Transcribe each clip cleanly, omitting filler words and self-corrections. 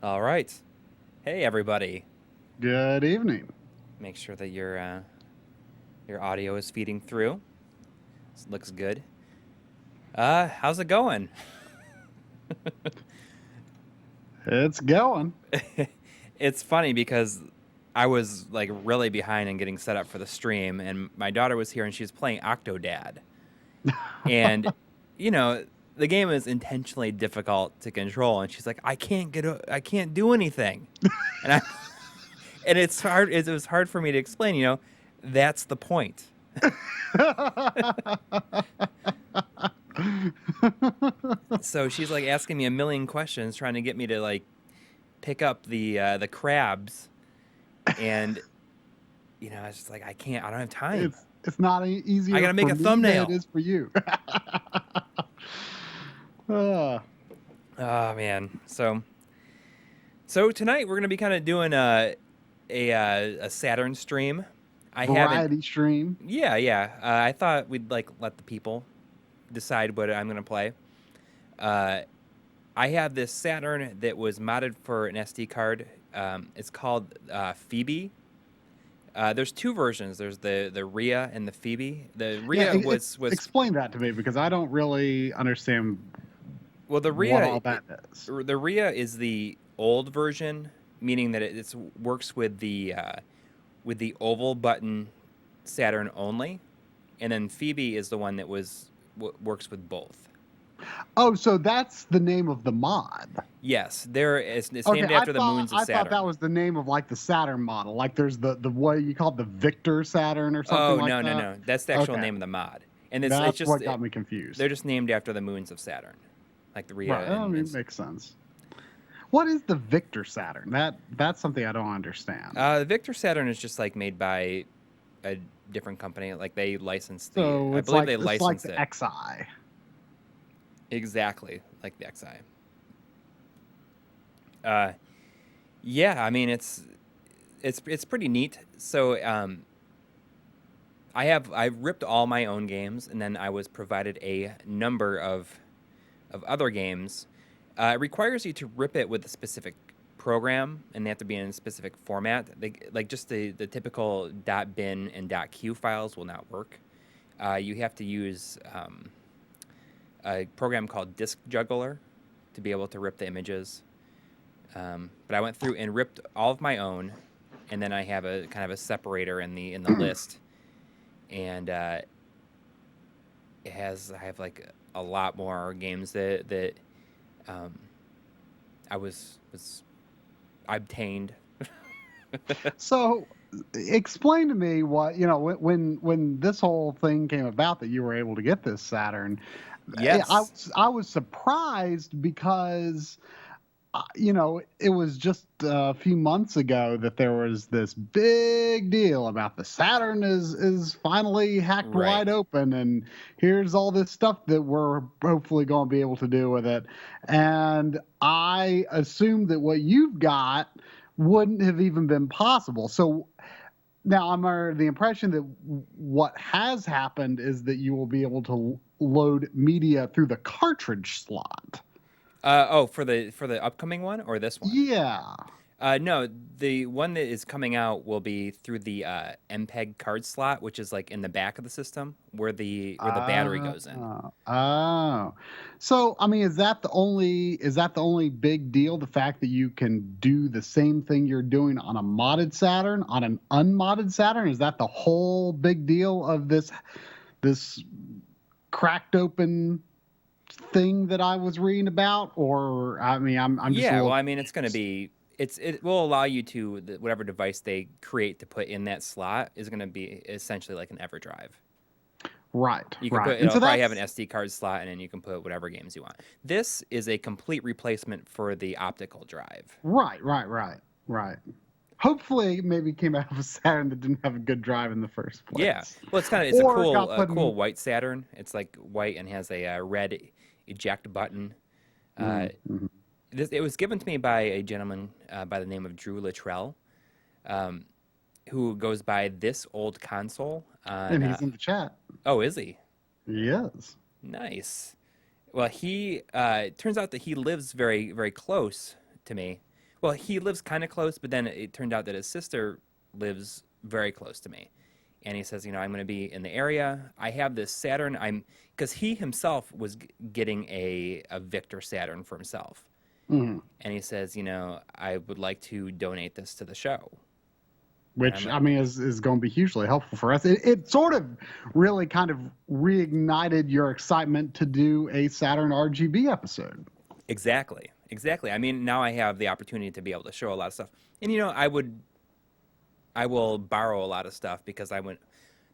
All right. Hey, everybody. Good evening. Make sure that your audio is feeding through. This looks good. How's it going? It's going. It's funny because I was like really behind in getting set up for the stream, and my daughter was here and she was playing Octodad, and you know the game is intentionally difficult to control, and she's like, I can't do anything, and I and it's hard. It was hard for me to explain. That's the point. So she's like asking me a million questions, trying to get me to like pick up the crabs, and I was just like, I can't. I don't have time. it's not I easier gotta make for a me than it thumbnail. is for you. uh, Oh man. So tonight we're gonna be kind of doing a Saturn stream. I haven't. Variety stream. Yeah, yeah. I thought we'd like let the people decide what I'm gonna play. Uh, I have this Saturn that was modded for an SD card. It's called Phoebe. There's two versions. There's the Rhea and the Phoebe. The Yeah, Rhea was explain that to me because I don't really understand well, the what Rhea all that is. the Rhea is the old version, meaning that it works with the oval button Saturn only, and then Phoebe is the one that works with both. Oh, so that's the name of the mod. Yes, it's Okay, named after the moons of I thought that Saturn. was the name of like the Saturn model. Like there's the what you call it, the Victor Saturn or something Oh like no, no, that. no. That's the actual Okay, name of the mod, and it's that's just what got me confused. they're just named after the moons of Saturn, like the Right. Rhea I mean, makes sense. What is the Victor Saturn? That's something I don't understand. the Victor Saturn is just like made by a different company. Like they licensed So I believe they it's like licensed the it XI. exactly like the XI. Uh, yeah, I mean it's pretty neat. So I ripped all my own games, and then I was provided a number of other games. It requires you to rip it with a specific program, and they have to be in a specific format. Like just the typical .bin and .q files will not work. You have to use a program called Disk Juggler to be able to rip the images. But I went through and ripped all of my own, and then I have a kind of a separator in the list, and I have like a lot more games that um, I obtained. So explain to me what when this whole thing came about that you were able to get this Saturn. Yes, I was surprised because it was just a few months ago that there was this big deal about the Saturn is finally hacked right. wide open, and here's all this stuff that we're hopefully going to be able to do with it. And I assumed that what you've got wouldn't have even been possible. So now I'm under the impression that what has happened is that you will be able to load media through the cartridge slot. For the upcoming one or this one? Yeah. No, the one that is coming out will be through the MPEG card slot, which is like in the back of the system where the battery goes in. Oh. So, I mean, is that the only big deal? The fact that you can do the same thing you're doing on a modded Saturn, on an unmodded Saturn? Is that the whole big deal of this cracked open thing that I was reading about? Or I mean, I'm just a Yeah, well, little I mean, it's going to confused. be it will allow you to whatever device they create to put in that slot is going to be essentially like an EverDrive. Right, You can right. put And it'll so probably have an that's SD card slot, and then you can put whatever games you want. This is a complete replacement for the optical drive. right. Hopefully, it maybe came out of a Saturn that didn't have a good drive in the first Yeah, place, well, it's a or got put in. cool white Saturn. It's like white and has a red eject button. Uh, Mm-hmm. it was given to me by a gentleman by the name of Drew Luttrell, um, who goes by This Old Console on. And he's in the chat. Oh, is he? Yes. Nice. Well, he turns out that he lives very, very close to me. Well, he lives kind of close, but then it turned out that his sister lives very close to me. And he says, I'm going to be in the area. I have this Saturn. Because he himself was getting a Victor Saturn for himself. Mm-hmm. And he says, I would like to donate this to the show. Which, I mean, is going to be hugely helpful for us. It sort of really kind of reignited your excitement to do a Saturn RGB episode. Exactly. I mean, now I have the opportunity to be able to show a lot of stuff. And, I will borrow a lot of stuff because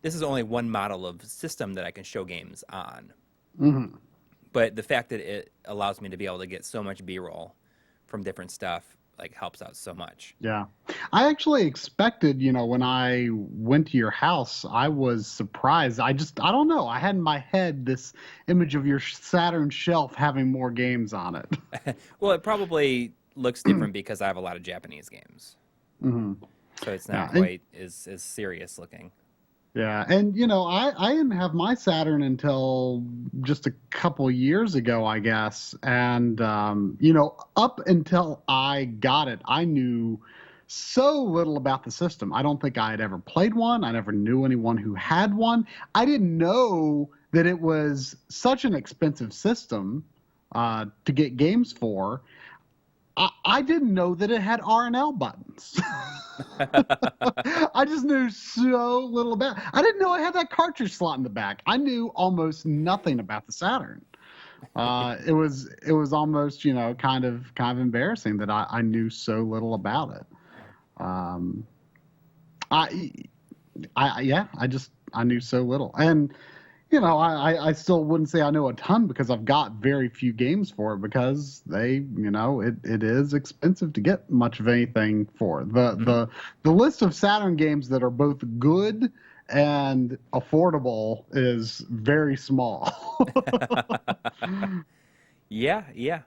this is only one model of system that I can show games on. Mm-hmm. But the fact that it allows me to be able to get so much B-roll from different stuff, helps out so much. Yeah. I actually expected, when I went to your house, I was surprised. I don't know. I had in my head this image of your Saturn shelf having more games on it. Well, it probably looks different because I have a lot of Japanese games. Mm-hmm. So it's not quite as serious looking. Yeah, and I didn't have my Saturn until just a couple years ago, I guess. And up until I got it, I knew so little about the system. I don't think I had ever played one. I never knew anyone who had one. I didn't know that it was such an expensive system to get games for. I didn't know that it had R and L buttons. I just knew so little about it. I didn't know it had that cartridge slot in the back. I knew almost nothing about the Saturn. It was almost, kind of embarrassing that I knew so little about it. I knew so little. And I still wouldn't say I know a ton because I've got very few games for it because it is expensive to get much of anything for. The list of Saturn games that are both good and affordable is very small. Yeah.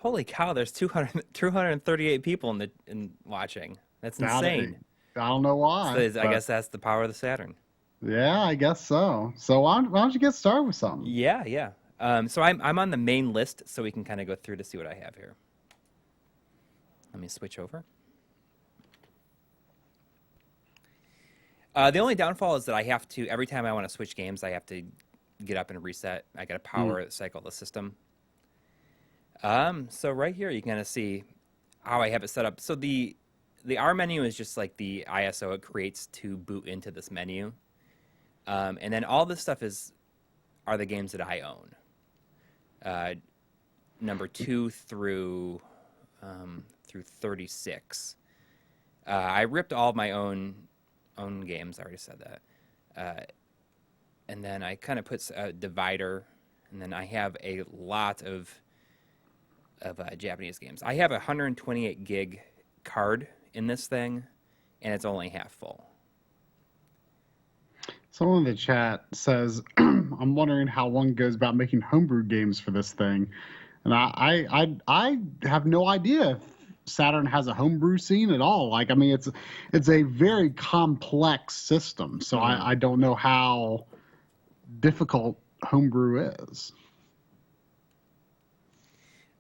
Holy cow, there's 238 people in watching. That's insane. I don't know why. So I guess that's the power of the Saturn. Yeah, I guess so. So why don't you get started with something? Yeah. So I'm on the main list, so we can kind of go through to see what I have here. Let me switch over. The only downfall is that I have to, every time I want to switch games, I have to get up and reset. I got to power cycle the system. So right here, you can kind of see how I have it set up. So the R menu is just like the ISO it creates to boot into this menu. And then all this stuff are the games that I own. Number 2 through 36. I ripped all of my own games. I already said that. And then I kind of put a divider, and then I have a lot of Japanese games. I have a 128 gig card in this thing, and it's only half full. Someone in the chat says, I'm wondering how one goes about making homebrew games for this thing. And I have no idea if Saturn has a homebrew scene at all. It's a very complex system. So I don't know how difficult homebrew is.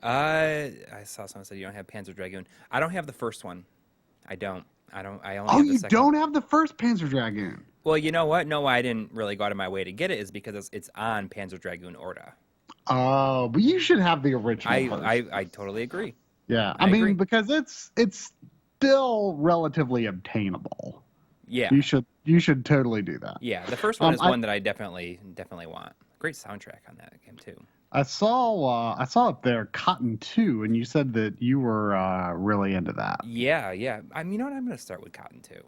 I saw someone said you don't have Panzer Dragoon. I don't have the first one. I only have the second. Oh, you don't have the first Panzer Dragoon? Well, you know what? No, why I didn't really go out of my way to get it is because it's on Panzer Dragoon Orta. Oh, but you should have the original. I totally agree. Yeah, I mean, agree. Because it's still relatively obtainable. Yeah, you should totally do that. Yeah, the first one is one that I definitely want. Great soundtrack on that game too. I saw up there Cotton 2, and you said that you were really into that. Yeah. You know what? I'm going to start with Cotton 2.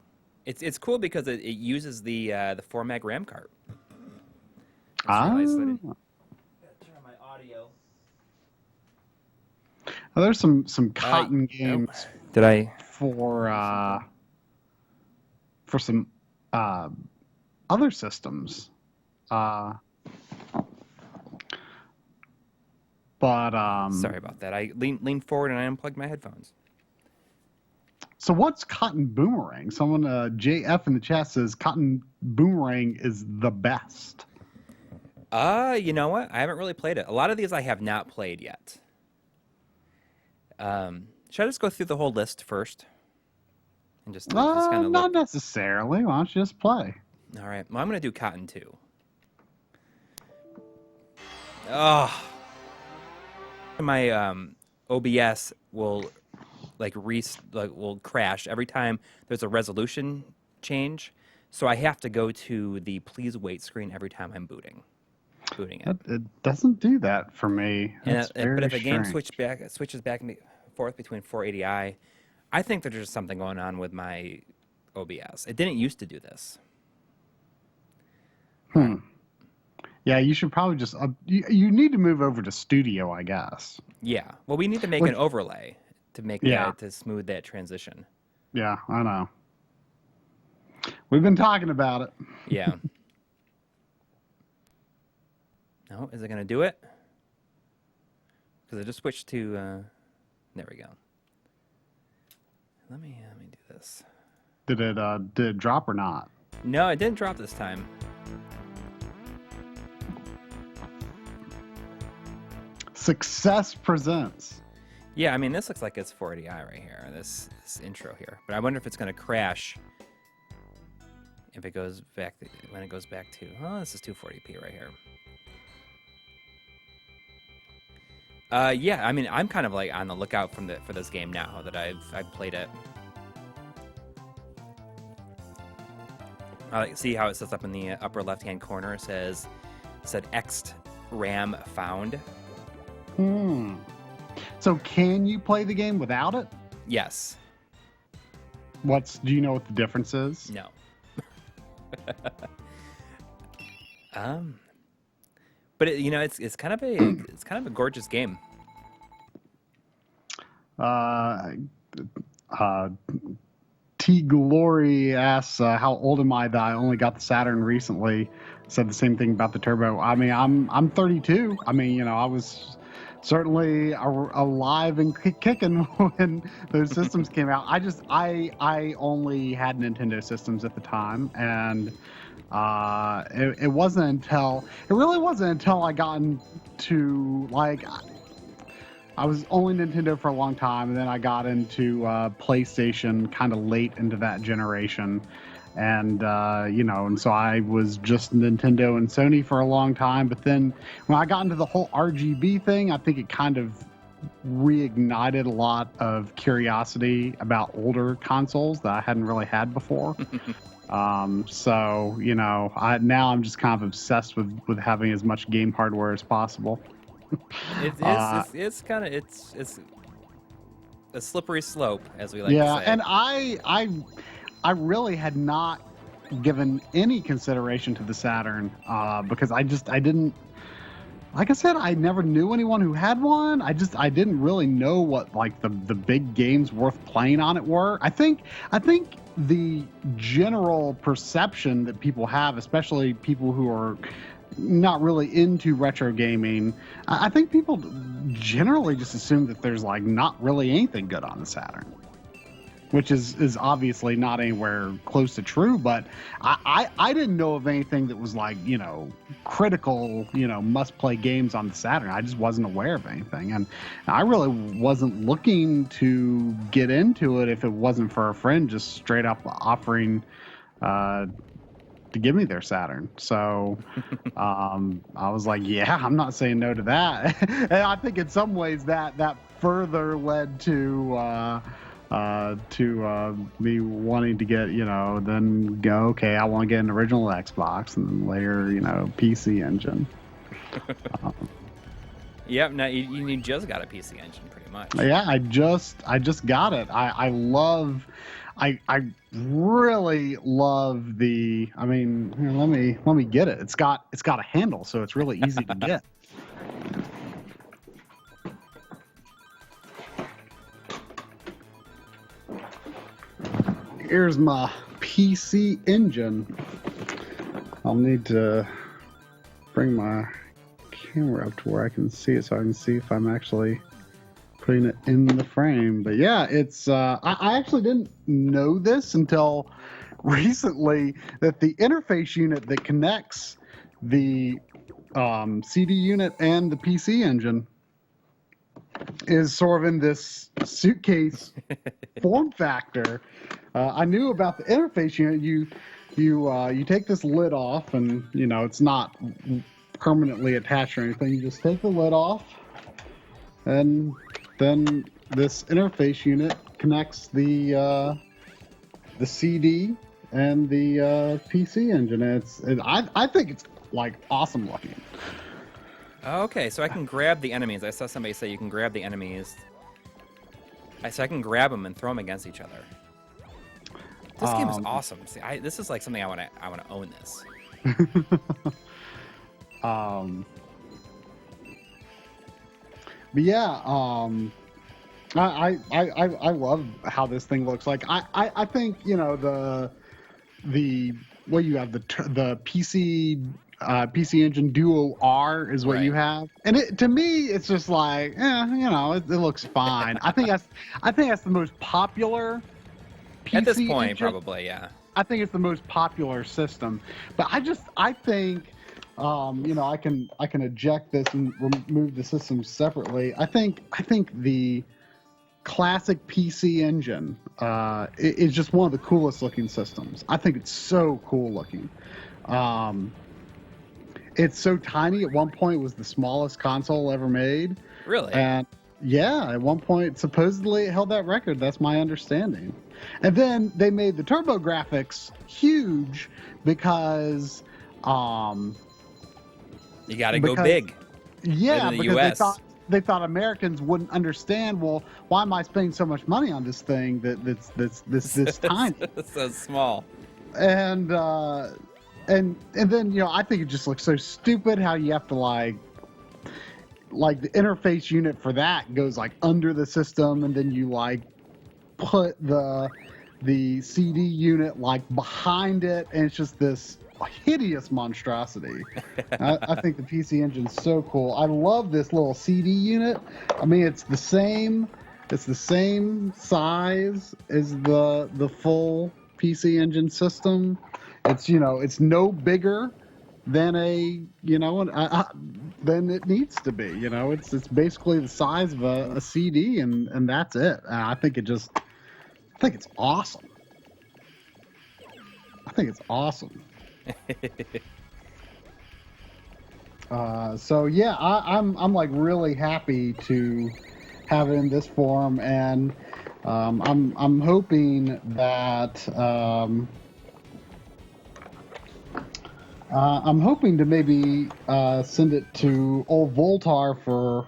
It's cool because it uses the 4-mag RAM card. Turn on my audio. Well, there's some Cotton games. Did I for some other systems? But sorry about that. I leaned forward and I unplugged my headphones. So what's Cotton Boomerang? Someone JF in the chat says Cotton Boomerang is the best. You know what? I haven't really played it. A lot of these I have not played yet. Should I just go through the whole list first? And just kind of Not look. necessarily. Why don't you just play? All right. Well, I'm going to do Cotton 2. Oh. My OBS will will crash every time there's a resolution change. So I have to go to the please wait screen every time I'm booting it. It doesn't do that for me. That's But if a game strange. switches back and forth between 480i, I think there's just something going on with my OBS. It didn't used to do this. Yeah, you should probably just you need to move over to Studio, I guess. Yeah. Well, we need to make an overlay to make to smooth that transition. Yeah, I know. We've been talking about it. Yeah. No, is it going to do it? Because I just switched to. There we go. Let me do this. Did it drop or not? No, it didn't drop this time. Success presents. Yeah, I mean this looks like it's 480i right here. This intro here, but I wonder if it's going to crash. If it goes back when it goes back to this is 240p right here. Yeah, I mean I'm kind of like on the lookout for this game now that I've played it. See how it says up in the upper left hand corner. It said Xed RAM found. So can you play the game without it? Yes. Do you know what the difference is? No. But it's kind of a gorgeous game. T Glory asks, "How old am I that I only got the Saturn recently?" Said the same thing about the Turbo. I mean, I'm 32. I mean, I was certainly alive and kicking when those systems came out. I only had Nintendo systems at the time, and it really wasn't until I got into I was only Nintendo for a long time, and then I got into PlayStation kind of late into that generation. And, and so I was just Nintendo and Sony for a long time. But then when I got into the whole RGB thing, I think it kind of reignited a lot of curiosity about older consoles that I hadn't really had before. So, now I'm just kind of obsessed with having as much game hardware as possible. It's a slippery slope, as we like to say. Yeah, and I really had not given any consideration to the Saturn because I didn't, like I said, I never knew anyone who had one. I didn't really know what the big games worth playing on it were. I think the general perception that people have, especially people who are not really into retro gaming, I think people generally just assume that there's not really anything good on the Saturn, which is obviously not anywhere close to true. But I didn't know of anything that was critical, must play games on the Saturn. I just wasn't aware of anything, and I really wasn't looking to get into it if it wasn't for a friend just straight up offering to give me their Saturn. So I was like, yeah, I'm not saying no to that. And I think in some ways that further led to me wanting to get, then go, okay, I want to get an original Xbox, and then later, PC Engine. Yep. Now you just got a PC Engine, pretty much. Yeah, I just got it. I really love the. I mean, here, let me get it. It's got a handle, so it's really easy to get. Here's my PC Engine. I'll need to bring my camera up to where I can see it, so I can see if I'm actually putting it in the frame. But yeah, it's I actually didn't know this until recently, that the interface unit that connects the CD unit and the PC Engine is sort of in this suitcase form factor. I knew about the interface unit. You take this lid off, and it's not permanently attached or anything. You just take the lid off, and then this interface unit connects the CD and the PC engine. I think it's like awesome looking. Okay, so I can grab the enemies. I saw somebody say you can grab the enemies. So I can grab them and throw them against each other. This game is awesome. See, this is like something I want to own this. But yeah, I love how this thing looks. Like I think you have the PC Engine Duo R is what you have, and to me it's just like it looks fine. I think that's the most popular PC at this point engine. Probably, yeah. I think it's the most popular system, but I think I can eject this and remove the system separately. I think the classic PC Engine is just one of the coolest looking systems. I think it's so cool looking. It's so tiny. At one point, it was the smallest console ever made. Really? And yeah, at one point, supposedly it held that record. That's my understanding. And then they made the TurboGrafx huge because you got to go big. Yeah, in the because US. they thought Americans wouldn't understand. Well, why am I spending so much money on this thing that's this tiny? It's so small. And then I think it just looks so stupid how you have to like the interface unit for that goes like under the system, and then you like put the CD unit like behind it, and it's just this hideous monstrosity. I think the PC Engine's so cool. I love this little CD unit. I mean, it's the same size as the full PC Engine system. It's it's no bigger than than it needs to be. It's basically the size of a CD, and that's it. And I think it's awesome. I think it's awesome. So yeah, I'm like really happy to have it in this form, and I'm hoping that I'm hoping to maybe send it to old Voltar for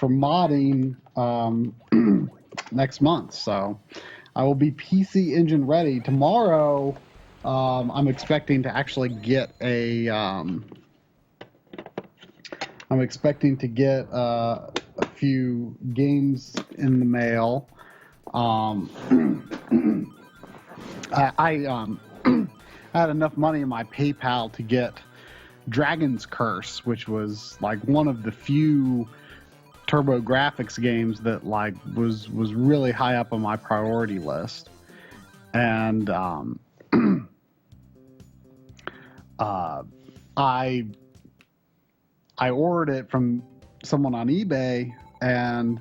modding next month. So I will be PC Engine ready tomorrow. I'm expecting to actually get a few games in the mail. I had enough money in my PayPal to get Dragon's Curse, which was like one of the few TurboGrafx games that like was really high up on my priority list. And I ordered it from someone on eBay, and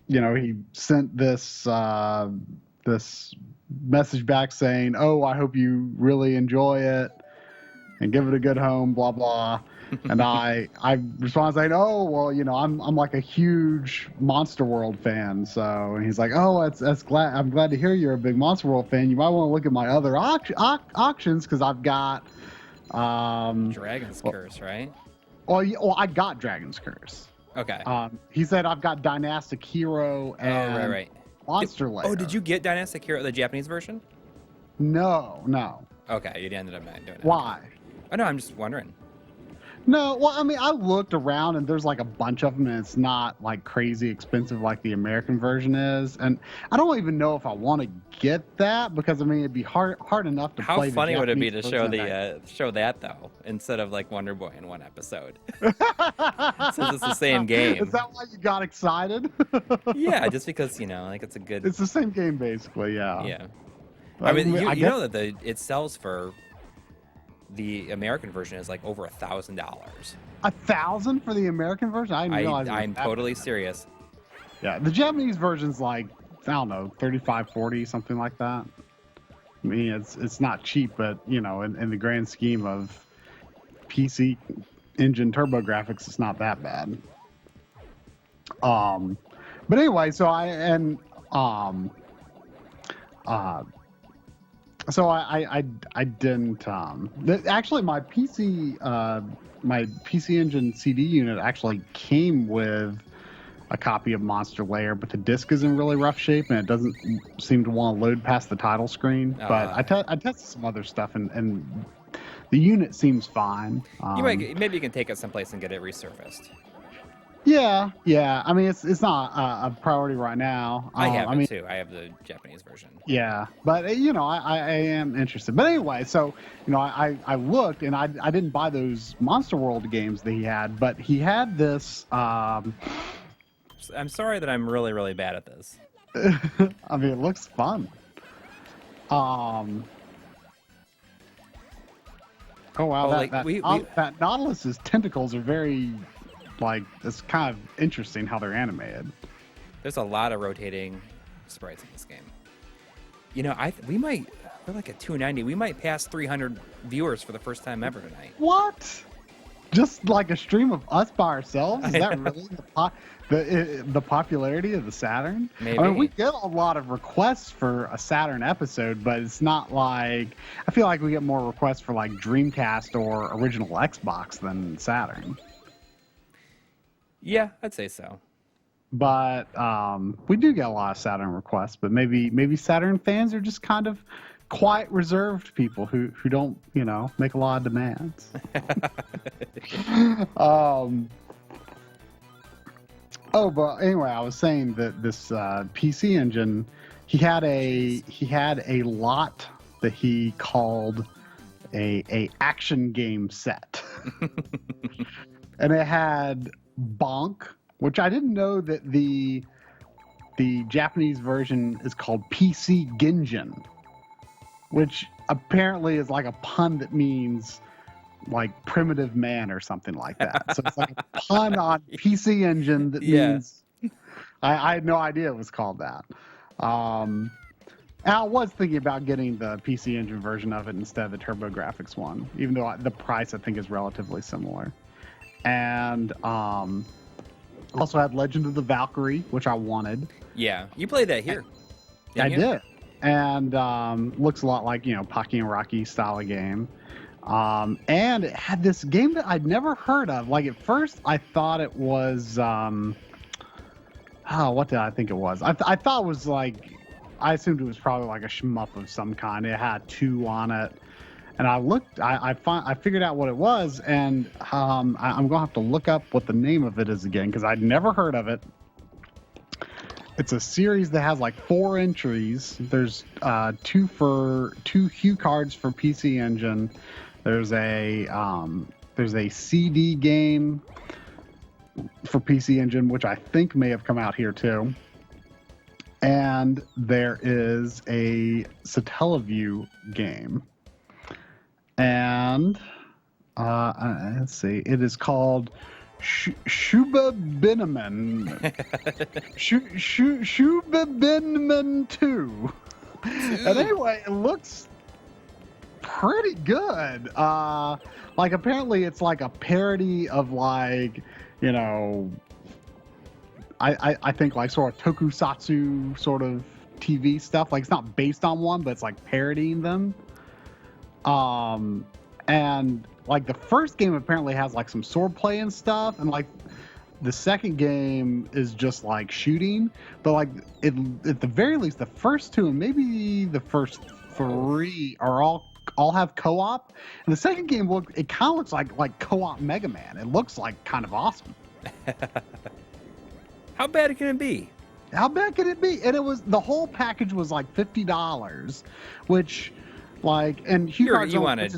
he sent this message back saying, "Oh, I hope you really enjoy it and give it a good home, blah blah." And I responded saying, "Oh, well, I'm like a huge Monster World fan." So, and he's like, "Oh, I'm glad to hear you're a big Monster World fan. You might want to look at my other auctions, because I've got Dragon's Curse, right?" Well, I got Dragon's Curse. Okay. He said I've got Dynastic Hero and right. Monster Lair. Oh, did you get Dynastic Hero, the Japanese version? No. Okay, you ended up not doing it. Why? Oh no, I'm just wondering. No, well, I mean, I looked around and there's like a bunch of them, and it's not like crazy expensive like the American version is. And I don't even know if I want to get that, because I mean, it'd be hard enough to How play. How funny would it be to show version. show that though, instead of like Wonder Boy in one episode? Since it's the same game. Is that why you got excited? Yeah, just because like it's a good. It's the same game basically, yeah. Yeah. I mean, you know that it sells for the American version is like over $1,000. $1,000 for the American version? I didn't realize. I'm totally serious. Yeah, the Japanese version's like, I don't know, 35, 40, something like that. I mean, it's not cheap, but you know, in the grand scheme of PC engine TurboGrafx, it's not that bad. But anyway, so I didn't actually my PC Engine CD unit actually came with a copy of Monster Lair, but the disc is in really rough shape and it doesn't seem to want to load past the title screen. But I tested some other stuff and the unit seems fine. Maybe you can take it someplace and get it resurfaced. Yeah. I mean, it's not a priority right now. I have it too. I have the Japanese version. Yeah, but you know, I am interested. But anyway, so you know, I looked and I didn't buy those Monster World games that he had, but he had this. I'm sorry that I'm really, really bad at this. I mean, it looks fun. Oh wow, that Nautilus's tentacles are very, like, it's kind of interesting how they're animated. There's a lot of rotating sprites in this game. You know, we're like at 290. We might pass 300 viewers for the first time ever tonight. What? Just like a stream of us by ourselves? Is that really the popularity of the Saturn? Maybe. I mean, we get a lot of requests for a Saturn episode, but it's not like, I feel like we get more requests for like Dreamcast or original Xbox than Saturn. Yeah, I'd say so. But we do get a lot of Saturn requests, but maybe Saturn fans are just kind of quiet, reserved people who don't, you know, make a lot of demands. But anyway, I was saying that this PC Engine, he had a lot that he called a action game set, and it had Bonk, which I didn't know that the Japanese version is called PC Ginjin, which apparently is like a pun that means like primitive man or something like that. So it's like a pun on PC Engine that means I had no idea it was called that. I was thinking about getting the PC Engine version of it instead of the TurboGrafx one, even though the price I think is relatively similar. And also had Legend of the Valkyrie, which I wanted. Yeah, you played that here. I did. And looks a lot like, you know, Pocky and Rocky style of game. And it had this game that I'd never heard of. Like, at first, I thought it was... what did I think it was? I thought it was like... I assumed it was probably like a shmup of some kind. It had 2 on it. And I looked... I figured out what it was, and I'm going to have to look up what the name of it is again, because I'd never heard of it. It's a series that has like 4 entries. There's 2 cue cards for PC Engine. There's a CD game for PC Engine, which I think may have come out here too. And there is a Satellaview game. And let's see, it is called Shuba Binneman. Shuba Binneman 2. And anyway, it looks pretty good. Like, apparently it's like a parody of, like, you know, I think like sort of tokusatsu sort of TV stuff. Like, it's not based on one, but it's like parodying them. And like the first game apparently has like some swordplay and stuff, and like the second game is just like shooting. But like at the very least, the first 2 and maybe the first 3 are all have co-op. And the second game it kind of looks like co-op Mega Man. It looks like kind of awesome. How bad can it be? How bad can it be? And the whole package was like $50, which like, and you wanted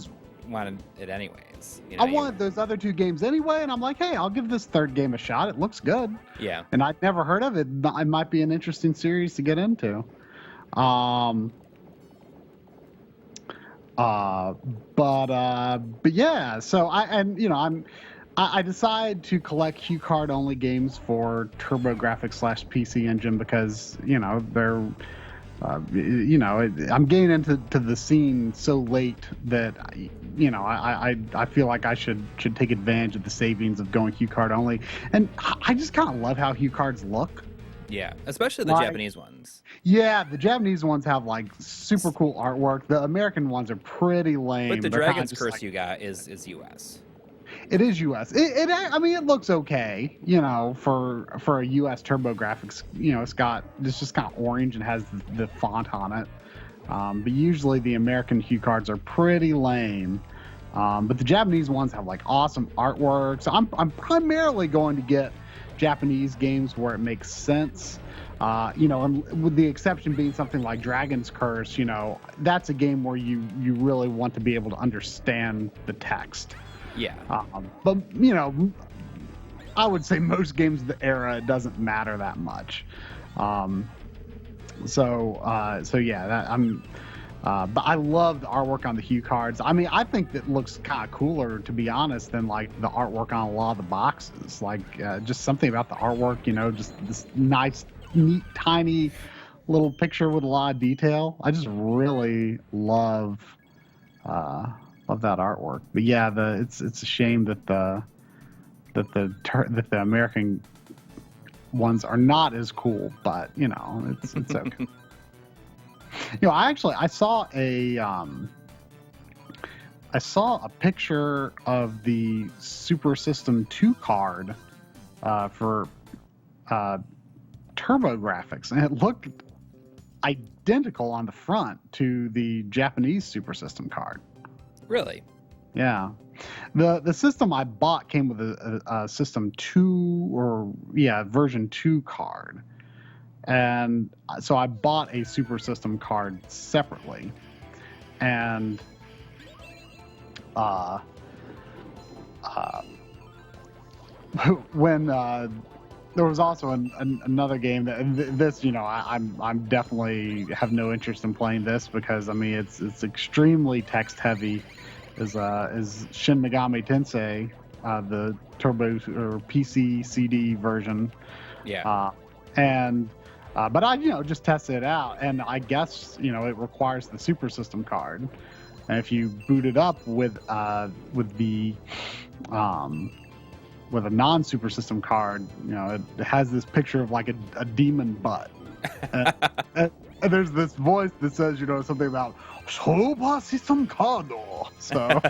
it anyways. You know, I wanted those other 2 games anyway, and I'm like, hey, I'll give this third game a shot. It looks good. Yeah. And I'd never heard of it. It might be an interesting series to get into. Uh, but yeah, so I decide to collect Hue card only games for TurboGrafx / PC Engine because they're I'm getting into the scene so late that I feel like I should take advantage of the savings of going Hue card only, and I just kind of love how Hue cards look. Yeah, especially the Japanese ones. Yeah, the Japanese ones have like super cool artwork. The American ones are pretty lame. But the They're Dragon's just Curse like, you got is US. it is US. I mean, it looks okay, for a US TurboGrafx. It's just kind of orange and has the font on it. But usually the American Hue cards are pretty lame. But the Japanese ones have like awesome artwork. So I'm primarily going to get Japanese games where it makes sense. And with the exception being something like Dragon's Curse, that's a game where you really want to be able to understand the text. Yeah. But I would say most games of the era, it doesn't matter that much. So yeah, but I love the artwork on the Hue cards. I mean, I think that looks kind of cooler, to be honest, than like the artwork on a lot of the boxes. Like just something about the artwork, just this nice, neat, tiny little picture with a lot of detail. I just really love that artwork. But yeah, it's a shame that the American ones are not as cool, but it's okay. I saw a picture of the Super System 2 card for TurboGrafx, and it looked identical on the front to the Japanese Super System card. Really? Yeah. The system I bought came with a System 2 version 2 card. And so I bought a Super System card separately. And when there was also another game that this, I'm definitely have no interest in playing this because I mean it's extremely text heavy. Is Shin Megami Tensei, the Turbo or PC CD version. Yeah. But I just tested it out, and I guess it requires the Super System card, and if you boot it up with a non-Super System card, it has this picture of like a demon butt. and there's this voice that says something about Super System card. So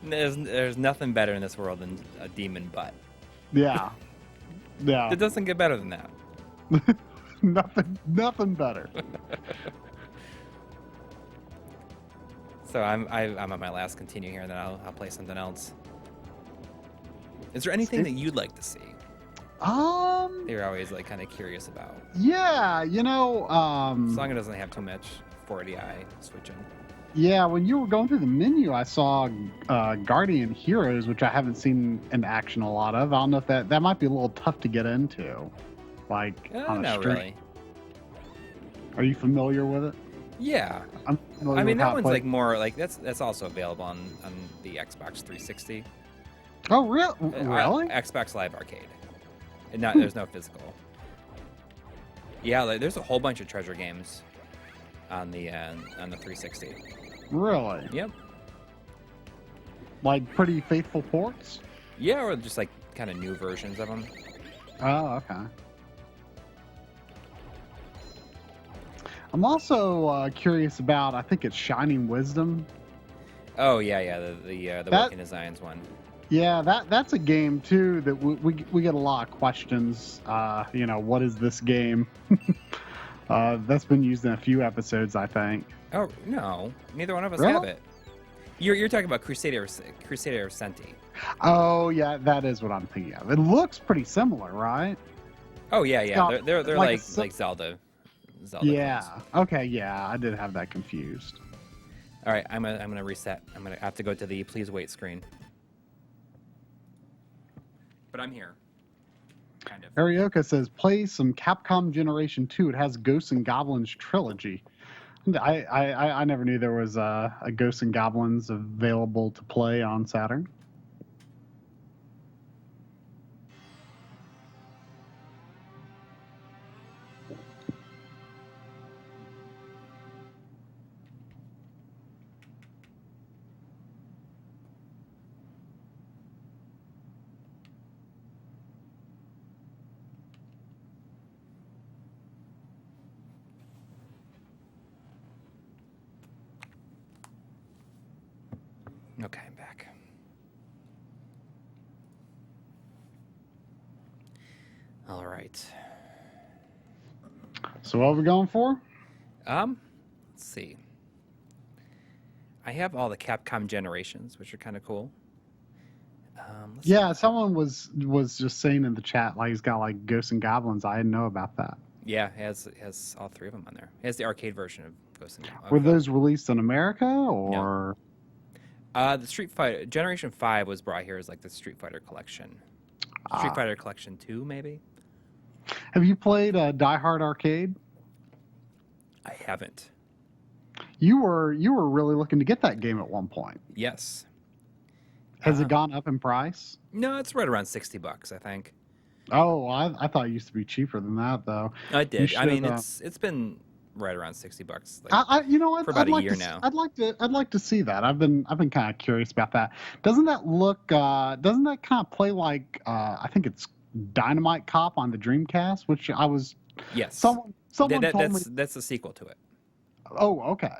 there's nothing better in this world than a demon butt. Yeah. It doesn't get better than that. nothing better. So I'm on my last continue here, and then I'll play something else. Is there anything that you'd like to see? You're always like kind of curious about. Yeah, as long as it doesn't have too much 480i switching. Yeah, when you were going through the menu, I saw Guardian Heroes, which I haven't seen in action a lot of. I don't know if that might be a little tough to get into. Like on a stream. Really. Are you familiar with it? Yeah. I mean, that one's like more like that's also available on the Xbox 360. Oh, really? Xbox Live Arcade. And there's no physical. Yeah, like, there's a whole bunch of treasure games on the 360. Really? Yep. Like pretty faithful ports? Yeah, or just like kind of new versions of them. Oh, okay. I'm also curious about, I think it's Shining Wisdom. Oh yeah, the Working Designs one. Yeah, that's a game too that we get a lot of questions. What is this game? That's been used in a few episodes, I think. Oh no, neither one of us Really? have it. You're talking about Crusader Senti. Oh yeah, that is what I'm thinking of. It looks pretty similar, right? Oh yeah. They're like Zelda. Yeah. Games. Okay. Yeah, I did have that confused. All right, I'm gonna reset. I'm gonna have to go to the please wait screen. But I'm here. Kind of. Arioka says, play some Capcom Generation 2. It has Ghosts and Goblins trilogy. I never knew there was a Ghosts and Goblins available to play on Saturn. Okay, I'm back. All right. So what are we going for? Let's see. I have all the Capcom generations, which are kind of cool. Yeah, someone was just saying in the chat like he's got like Ghosts and Goblins. I didn't know about that. Yeah, it has all 3 of them on there. It has the arcade version of Ghosts and Goblins. Were those released in America or? No. The Street Fighter Generation 5 was brought here as like the Street Fighter collection. Street Fighter Collection 2, maybe. Have you played Die Hard Arcade? I haven't. You were really looking to get that game at one point. Yes. Has it gone up in price? No, it's right around $60, I think. Oh, I thought it used to be cheaper than that, though. I did. I mean, it's been right around $60. Like, you know what? For about a year now. I'd like to see that. I've been kind of curious about that. Doesn't that look? Doesn't that kind of play like? I think it's Dynamite Cop on the Dreamcast, which I was. Yes. Someone told me that's a sequel to it. Oh, okay.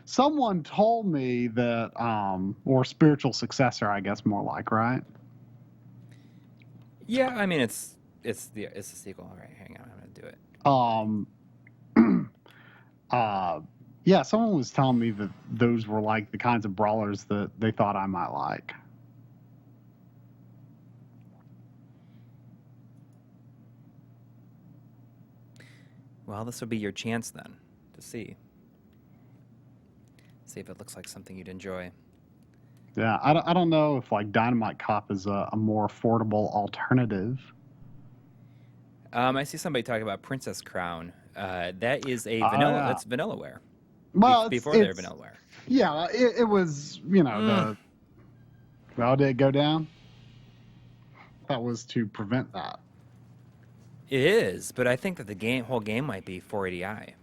Someone told me that, or spiritual successor, I guess, more like, right? Yeah, I mean it's the sequel. All right, hang on, I'm gonna do it. Yeah, someone was telling me that those were like the kinds of brawlers that they thought I might like. Well, this would be your chance then to see if it looks like something you'd enjoy. Yeah, I don't know if like Dynamite Cop is a more affordable alternative. I see somebody talking about Princess Crown. That is a vanilla. Yeah. That's Vanillaware. Well, before they're Vanillaware. Yeah, it was. You know, well, did it go down? That was to prevent that. It is, but I think that the whole game might be 480i.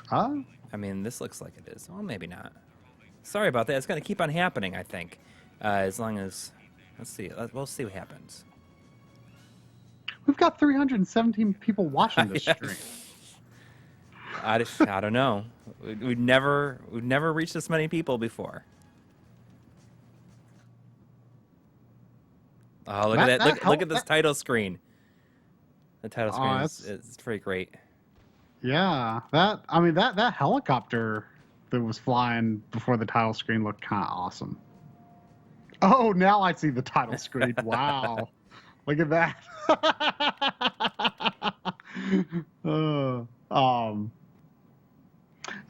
Huh? I mean, this looks like it is. Well, maybe not. Sorry about that. It's going to keep on happening, I think. As long as... Let's see. We'll see what happens. We've got 317 people watching this stream. I don't know. We've never reached this many people before. Oh, look at that! Look at this title screen. The title screen is pretty great. Yeah, that helicopter that was flying before the title screen looked kind of awesome. Oh, now I see the title screen. Wow. Look at that.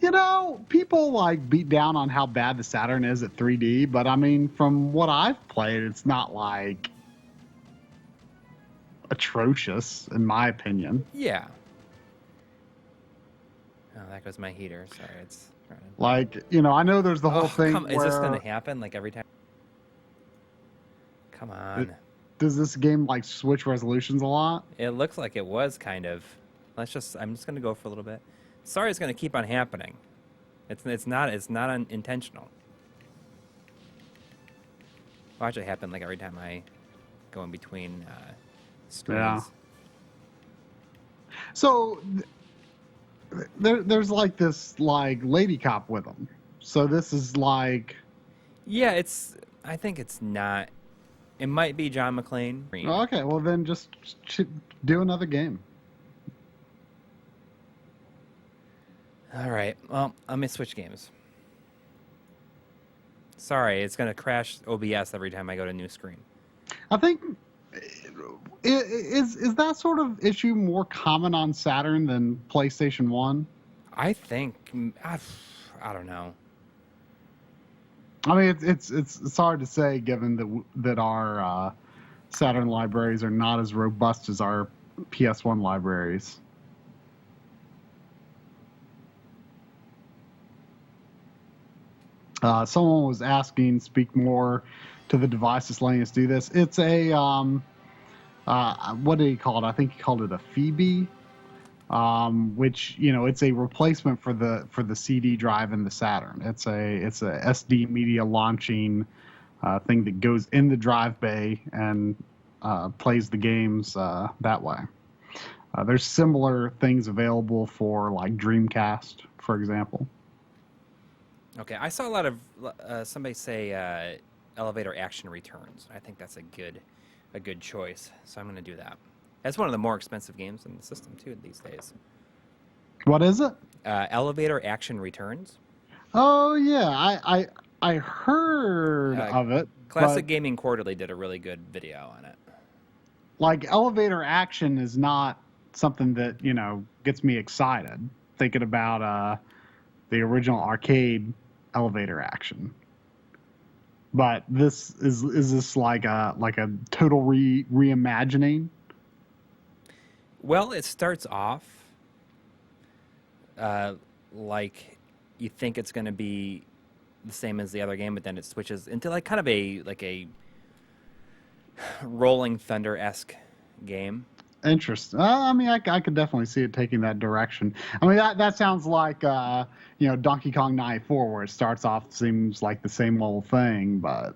You know, people like beat down on how bad the Saturn is at 3D, but I mean, from what I've played, it's not like atrocious, in my opinion. Yeah. Oh, there goes my heater. Sorry, it's running. Like, you know, I know there's the whole thing. Is this going to happen like every time? Come on. Does this game like switch resolutions a lot? It looks like it was kind of. I'm just going to go for a little bit. Sorry, it's going to keep on happening. It's not intentional. Watch it happen like every time I go in between screens. Yeah. So there's like this like lady cop with them. So this is like. Yeah, I think it's not. It might be John McClane. Okay, well then just do another game. All right. Well, let me switch games. Sorry, it's going to crash OBS every time I go to a new screen. I think is that sort of issue more common on Saturn than PlayStation 1? I think I don't know. I mean, it's hard to say given that our Saturn libraries are not as robust as our PS1 libraries. Someone was asking, speak more to the device that's letting us do this. It's a what did he call it? I think he called it a Phoebe, which it's a replacement for the CD drive in the Saturn. It's a SD media launching thing that goes in the drive bay and plays the games that way. There's similar things available for like Dreamcast, for example. Okay, I saw a lot of somebody say elevator action returns. I think that's a good choice. So I'm going to do that. That's one of the more expensive games in the system too these days. What is it? Elevator action returns. Oh yeah, I heard of it. Classic Gaming Quarterly did a really good video on it. Like elevator action is not something that gets me excited thinking about the original arcade elevator action. But this is this like a total reimagining? Well, it starts off like you think it's going to be the same as the other game, but then it switches into like kind of a Rolling Thunder-esque game. Interesting. I mean, I could definitely see it taking that direction. I mean, that sounds like Donkey Kong 94, where it starts off seems like the same old thing, but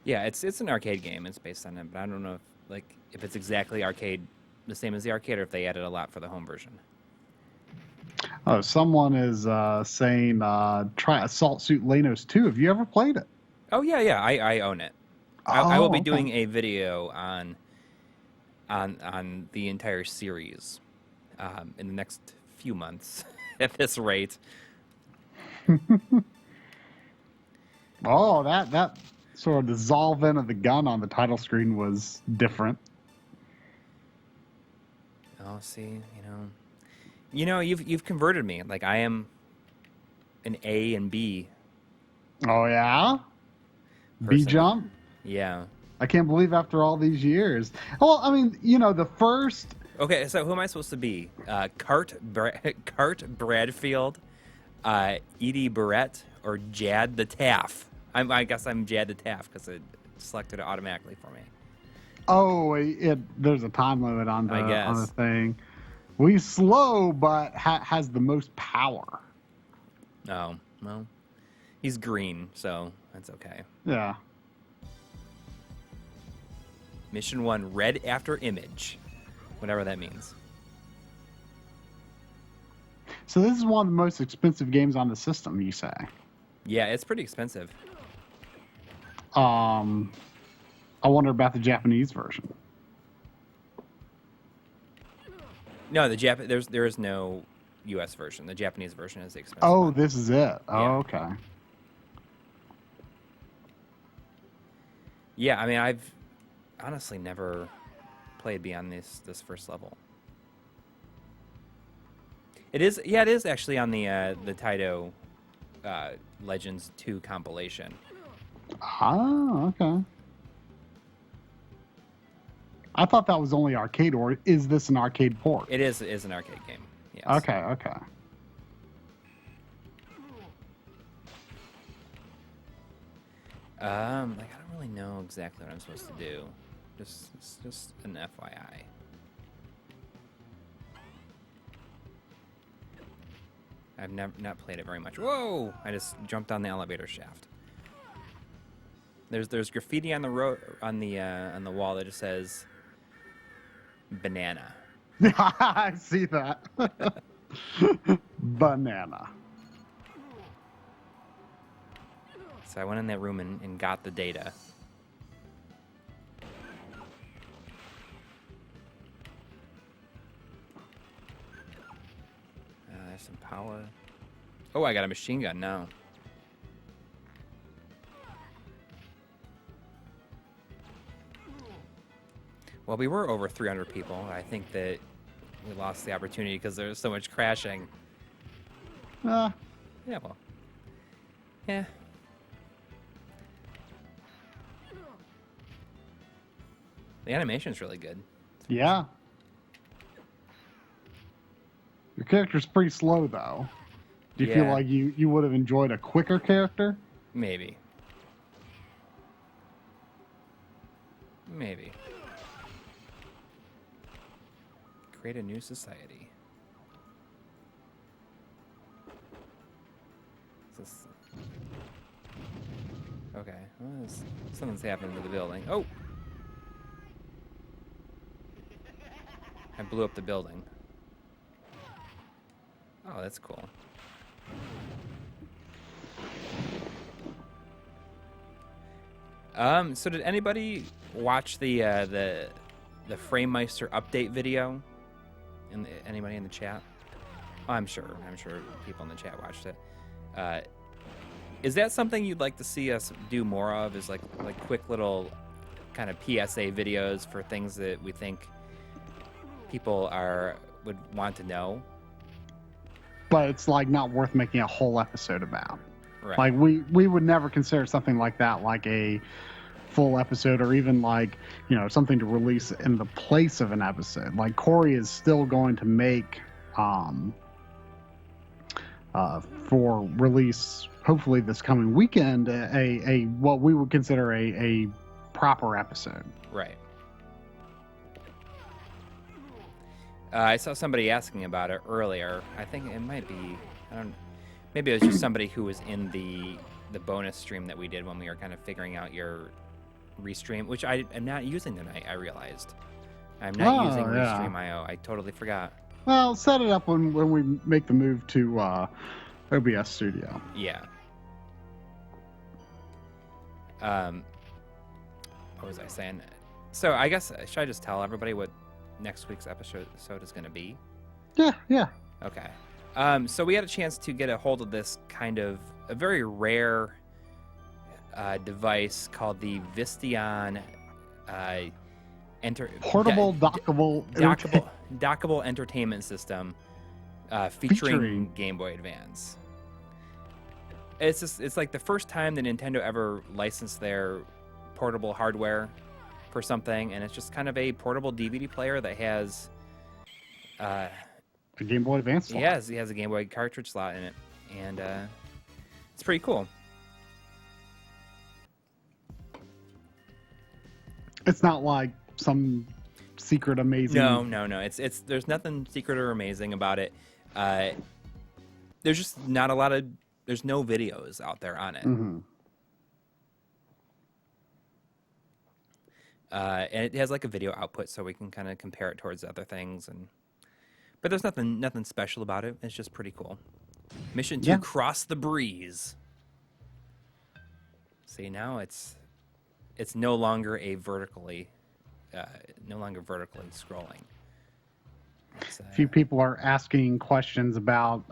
yeah, it's an arcade game. It's based on it, but I don't know if it's exactly the same as the arcade, or if they added a lot for the home version. Oh, someone is saying try Assault Suit Lanos 2. Have you ever played it? Oh yeah, I own it. I will be doing a video on the entire series in the next few months at this rate. Oh, that sort of dissolve in of the gun on the title screen was different. Oh, see, you've converted me. Like I am an A and B. Oh yeah, person. B jump. Yeah. I can't believe after all these years. Well, I mean, the first. Okay, so who am I supposed to be? Cart Bradfield, Edie Barrett, or Jad the Taff? I guess I'm Jad the Taff because it selected it automatically for me. Oh, there's a time limit on the thing. Well, he's slow, but has the most power. Oh, well, he's green, so that's okay. Yeah. Mission 1, read after image. Whatever that means. So this is one of the most expensive games on the system, you say? Yeah, it's pretty expensive. I wonder about the Japanese version. No, there is no U.S. version. The Japanese version is the expensive Oh, one. this is it. Yeah. Oh, okay. Yeah, I mean, I've honestly never played beyond this first level. It is actually on the Taito Legends 2 compilation. Oh, okay. I thought that was only arcade, or is this an arcade port? It is an arcade game. Yes. Okay. I don't really know exactly what I'm supposed to do. Just an FYI. I've not played it very much. Whoa! I just jumped on the elevator shaft. There's graffiti on the wall that just says banana. I see that. Banana. So I went in that room and got the data. There's some power. Oh, I got a machine gun now. Well, we were over 300 people. I think that we lost the opportunity because there was so much crashing. Yeah, well. Yeah. The animation's really good. Yeah. Your character's pretty slow, though. Do you feel like you would have enjoyed a quicker character? Maybe. Create a new society. Okay, well, something's happening to the building. Oh! I blew up the building. Oh, that's cool. So did anybody watch the Framemeister update video? Anybody in the chat? Oh, I'm sure people in the chat watched it. Is that something you'd like to see us do more of? Is like quick little kind of PSA videos for things that we think people would want to know? But it's like not worth making a whole episode about. Right. Like we would never consider something like that like a full episode, or even like, you know, something to release in the place of an episode. Like Coury is still going to make for release hopefully this coming weekend a what we would consider a proper episode. Right. I saw somebody asking about it earlier. I think it might be, maybe it was just somebody who was in the bonus stream that we did when we were kind of figuring out your restream, which I am not using tonight, I realized. I'm not using Restream.io. I totally forgot. Well, set it up when we make the move to OBS Studio. Yeah. What was I saying? So I guess, should I just tell everybody what next week's episode is going to be? Yeah. Okay. So we had a chance to get a hold of this kind of a very rare device called the Vistion portable dockable entertainment system featuring Game Boy Advance. It's like the first time that Nintendo ever licensed their portable hardware for something, and it's just kind of a portable DVD player that has a Game Boy Advance slot. He has a Game Boy cartridge slot in it, and it's pretty cool. It's not like some secret amazing. No. It's there's nothing secret or amazing about it. There's just not a lot of. There's no videos out there on it. Mm-hmm. And it has like a video output, so we can kind of compare it towards other things. But there's nothing special about it. It's just pretty cool. Mission to cross the breeze. See, now it's no longer vertically scrolling. A few people are asking questions about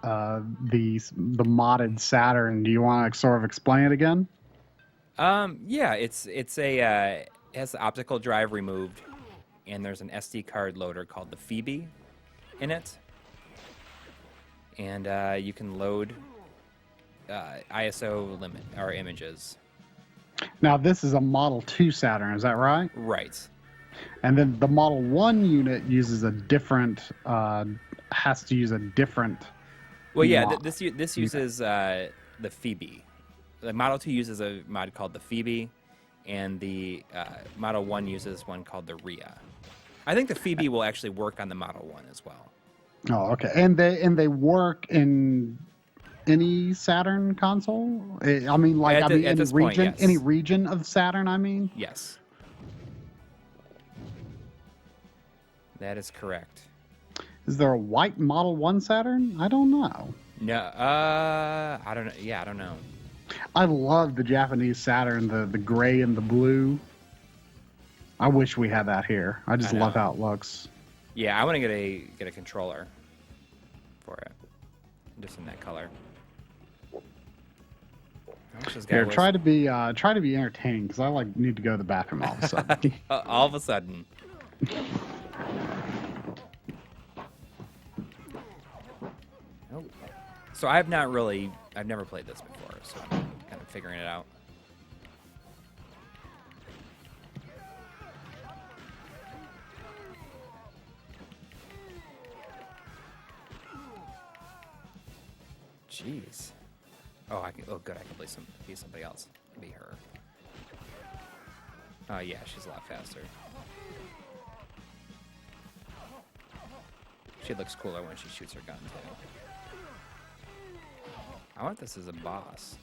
the modded Saturn. Do you want to sort of explain it again? Yeah, it has the optical drive removed, and there's an SD card loader called the Phoebe in it, and you can load ISO limit or images. Now this is a Model 2 Saturn, is that right? Right. And then the Model 1 unit uses a different, has to use a different. Well, yeah, this uses the Phoebe. The Model 2 uses a mod called the Phoebe, and the Model 1 uses one called the Rhea. I think the Phoebe will actually work on the Model 1 as well. Oh, okay. And they work in any Saturn console? I mean, like, any region, point, yes. Any region of Saturn, I mean? Yes. That is correct. Is there a white Model 1 Saturn? I don't know. No, I don't know. Yeah, I don't know. I love the Japanese Saturn, the gray and the blue. I wish we had that here. I just love how it looks. Yeah, I want to get a controller for it, just in that color. Here, try to be entertaining, because I need to go to the bathroom all of a sudden. All of a sudden. Oh. So I've never played this before, so I'm kind of figuring it out. Jeez. Oh, good. I can be somebody else. Be her. Oh yeah, she's a lot faster. She looks cooler when she shoots her gun too. I want this as a boss.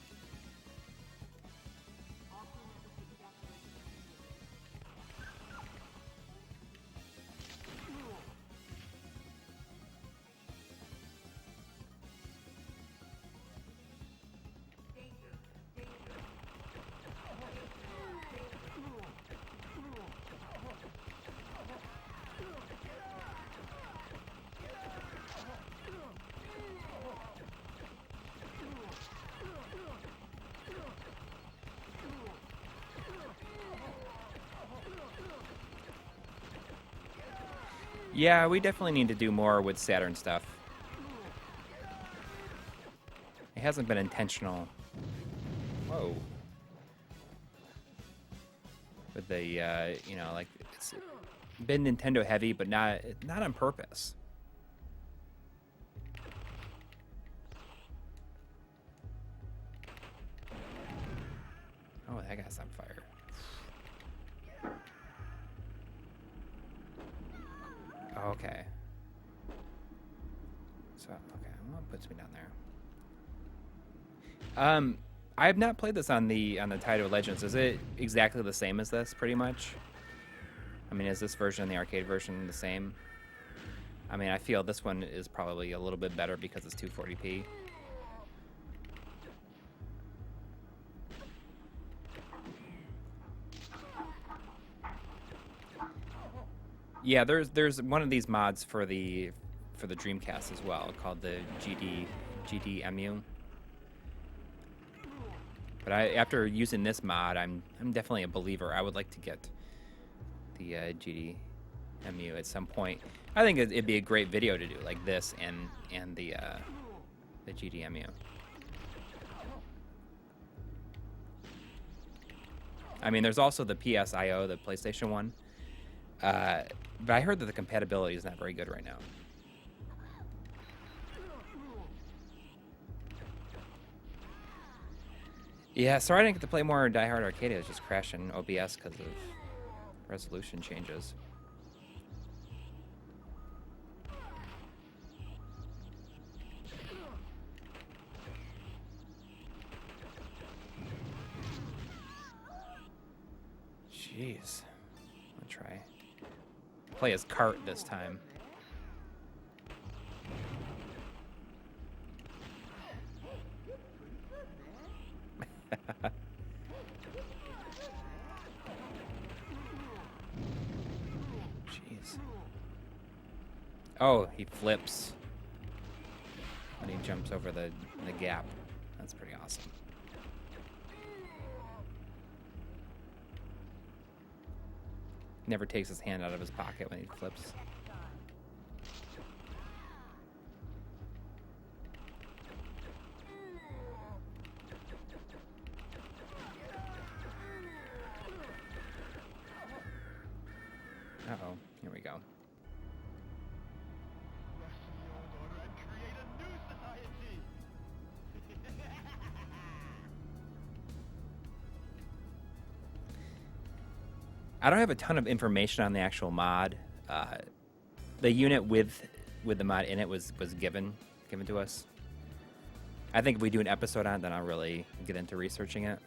Yeah, we definitely need to do more with Saturn stuff. It hasn't been intentional. Whoa. With the, you know, like, it's been Nintendo heavy, but not on purpose. Oh, that guy's on fire. Okay. So, okay, what puts me down there? I have not played this on the Taito Legends. Is it exactly the same as this, pretty much? I mean, is this version, the arcade version, the same? I mean, I feel this one is probably a little bit better because it's 240p. Yeah, there's one of these mods for the Dreamcast as well, called the GDMU. But after using this mod, I'm definitely a believer. I would like to get the GDMU at some point. I think it'd be a great video to do, like this and the GDMU. I mean, there's also the PSIO, the PlayStation one. But I heard that the compatibility is not very good right now. Yeah, sorry I didn't get to play more Die Hard Arcade. It was just crashing OBS because of resolution changes. Jeez. I'll try. Play as Cart this time. Jeez. Oh, he flips when he jumps over the gap. That's pretty awesome. Never takes his hand out of his pocket when he flips. Uh-oh, here we go. I don't have a ton of information on the actual mod. The unit with the mod in it was given to us. I think if we do an episode on it, then I'll really get into researching it.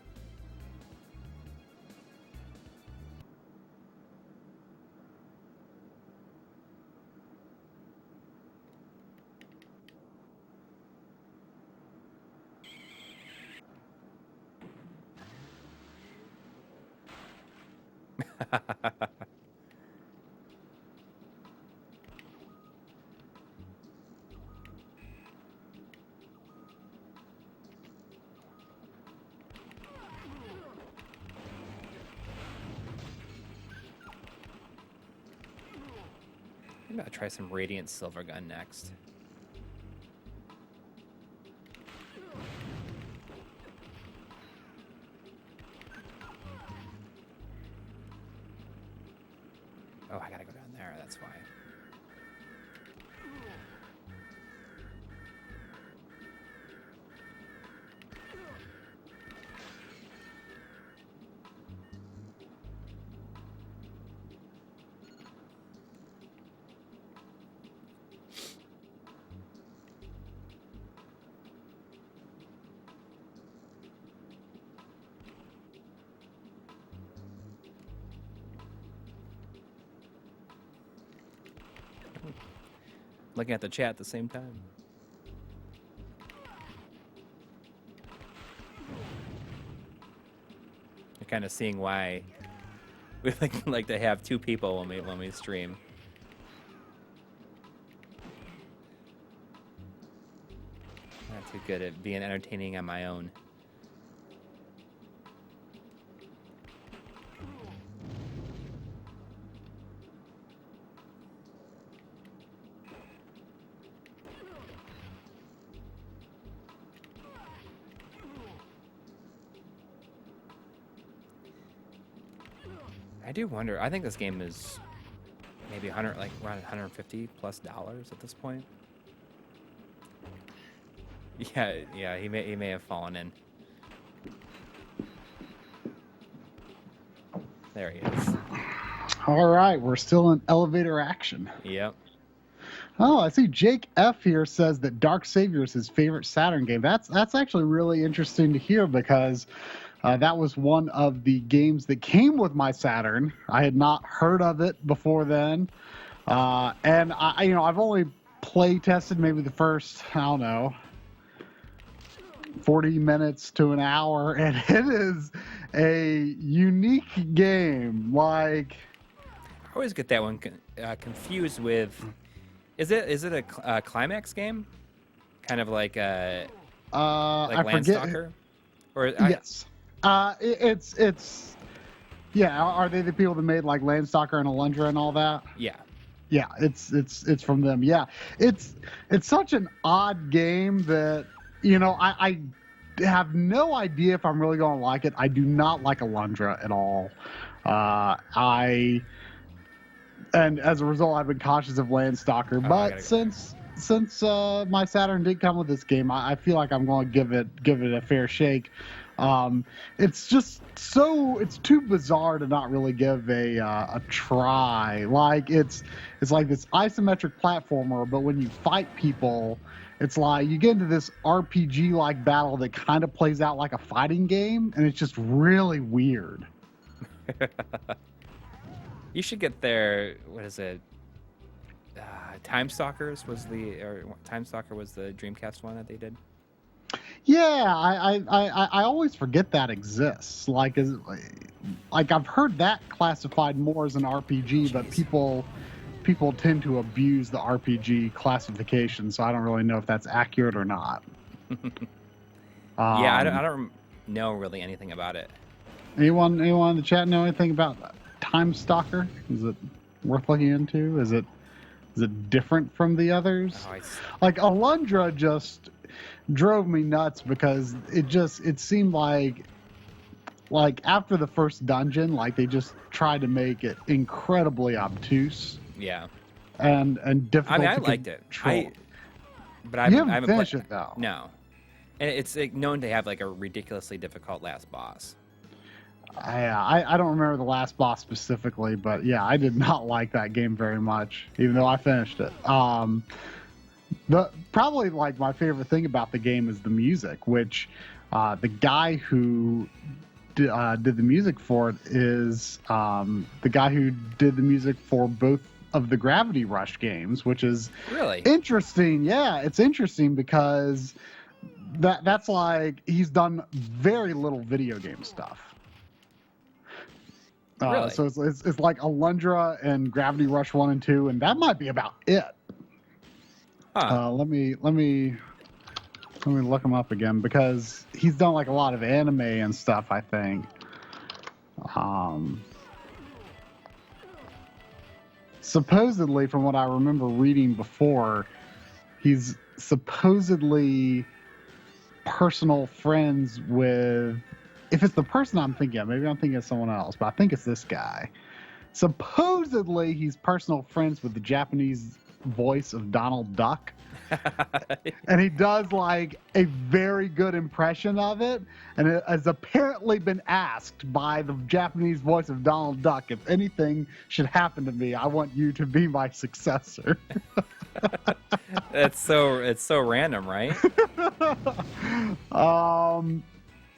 I'm gonna try some Radiant Silver Gun next. Oh, I gotta go down there, that's why. looking at the chat at the same time. You're kind of seeing why we like to have two people when we stream. Not too good at being entertaining on my own. I do wonder. I think this game is maybe around $150 plus at this point. Yeah, he may have fallen in. There he is. All right, we're still in elevator action. Yep. Oh, I see Jake F here says that Dark Savior is his favorite Saturn game. That's actually really interesting to hear because that was one of the games that came with my Saturn. I had not heard of it before then, and I've only play tested maybe the first 40 minutes to an hour, and it is a unique game. Like, I always get that one confused with. Is it a climax game? Kind of like I Landstalker? Yes. It's yeah. Are they the people that made like Landstalker and Alundra and all that? Yeah. Yeah, it's from them. Yeah, it's such an odd game that I have no idea if I'm really going to like it. I do not like Alundra at all. And as a result, I've been cautious of Landstalker. But since my Saturn did come with this game, I feel like I'm going to give it a fair shake. It's just it's too bizarre to not really give a try. Like it's like this isometric platformer, but when you fight people, it's like you get into this RPG like battle that kind of plays out like a fighting game, and it's just really weird. You should get their, what is it? Time Stalker was the Dreamcast one that they did. Yeah, I always forget that exists. Like I've heard that classified more as an RPG, but people tend to abuse the RPG classification, so I don't really know if that's accurate or not. Yeah, I don't know really anything about it. Anyone in the chat know anything about Time Stalker? Is it worth looking into? Is it different from the others? Oh, like Alundra just drove me nuts because it seemed like after the first dungeon, like they just tried to make it incredibly obtuse. Yeah. And difficult. I liked it. But I haven't finished it though. No. And it's known to have like a ridiculously difficult last boss. I don't remember the last boss specifically, but yeah, I did not like that game very much, even though I finished it. Probably like my favorite thing about the game is the music, which the guy who did the music for it is the guy who did the music for both of the Gravity Rush games, which is really interesting. Yeah, it's interesting because that's like he's done very little video game stuff. Really? So it's like Alundra and Gravity Rush 1 and 2, and that might be about it. Huh. Let me look him up again because he's done like a lot of anime and stuff, I think. Supposedly, from what I remember reading before, he's supposedly personal friends with, if it's the person I'm thinking of, maybe I'm thinking of someone else, but I think it's this guy. Supposedly, he's personal friends with the Japanese voice of Donald Duck. And he does like a very good impression of it, and it has apparently been asked by the Japanese voice of Donald Duck, if anything should happen to me, I want you to be my successor. It's so random, right?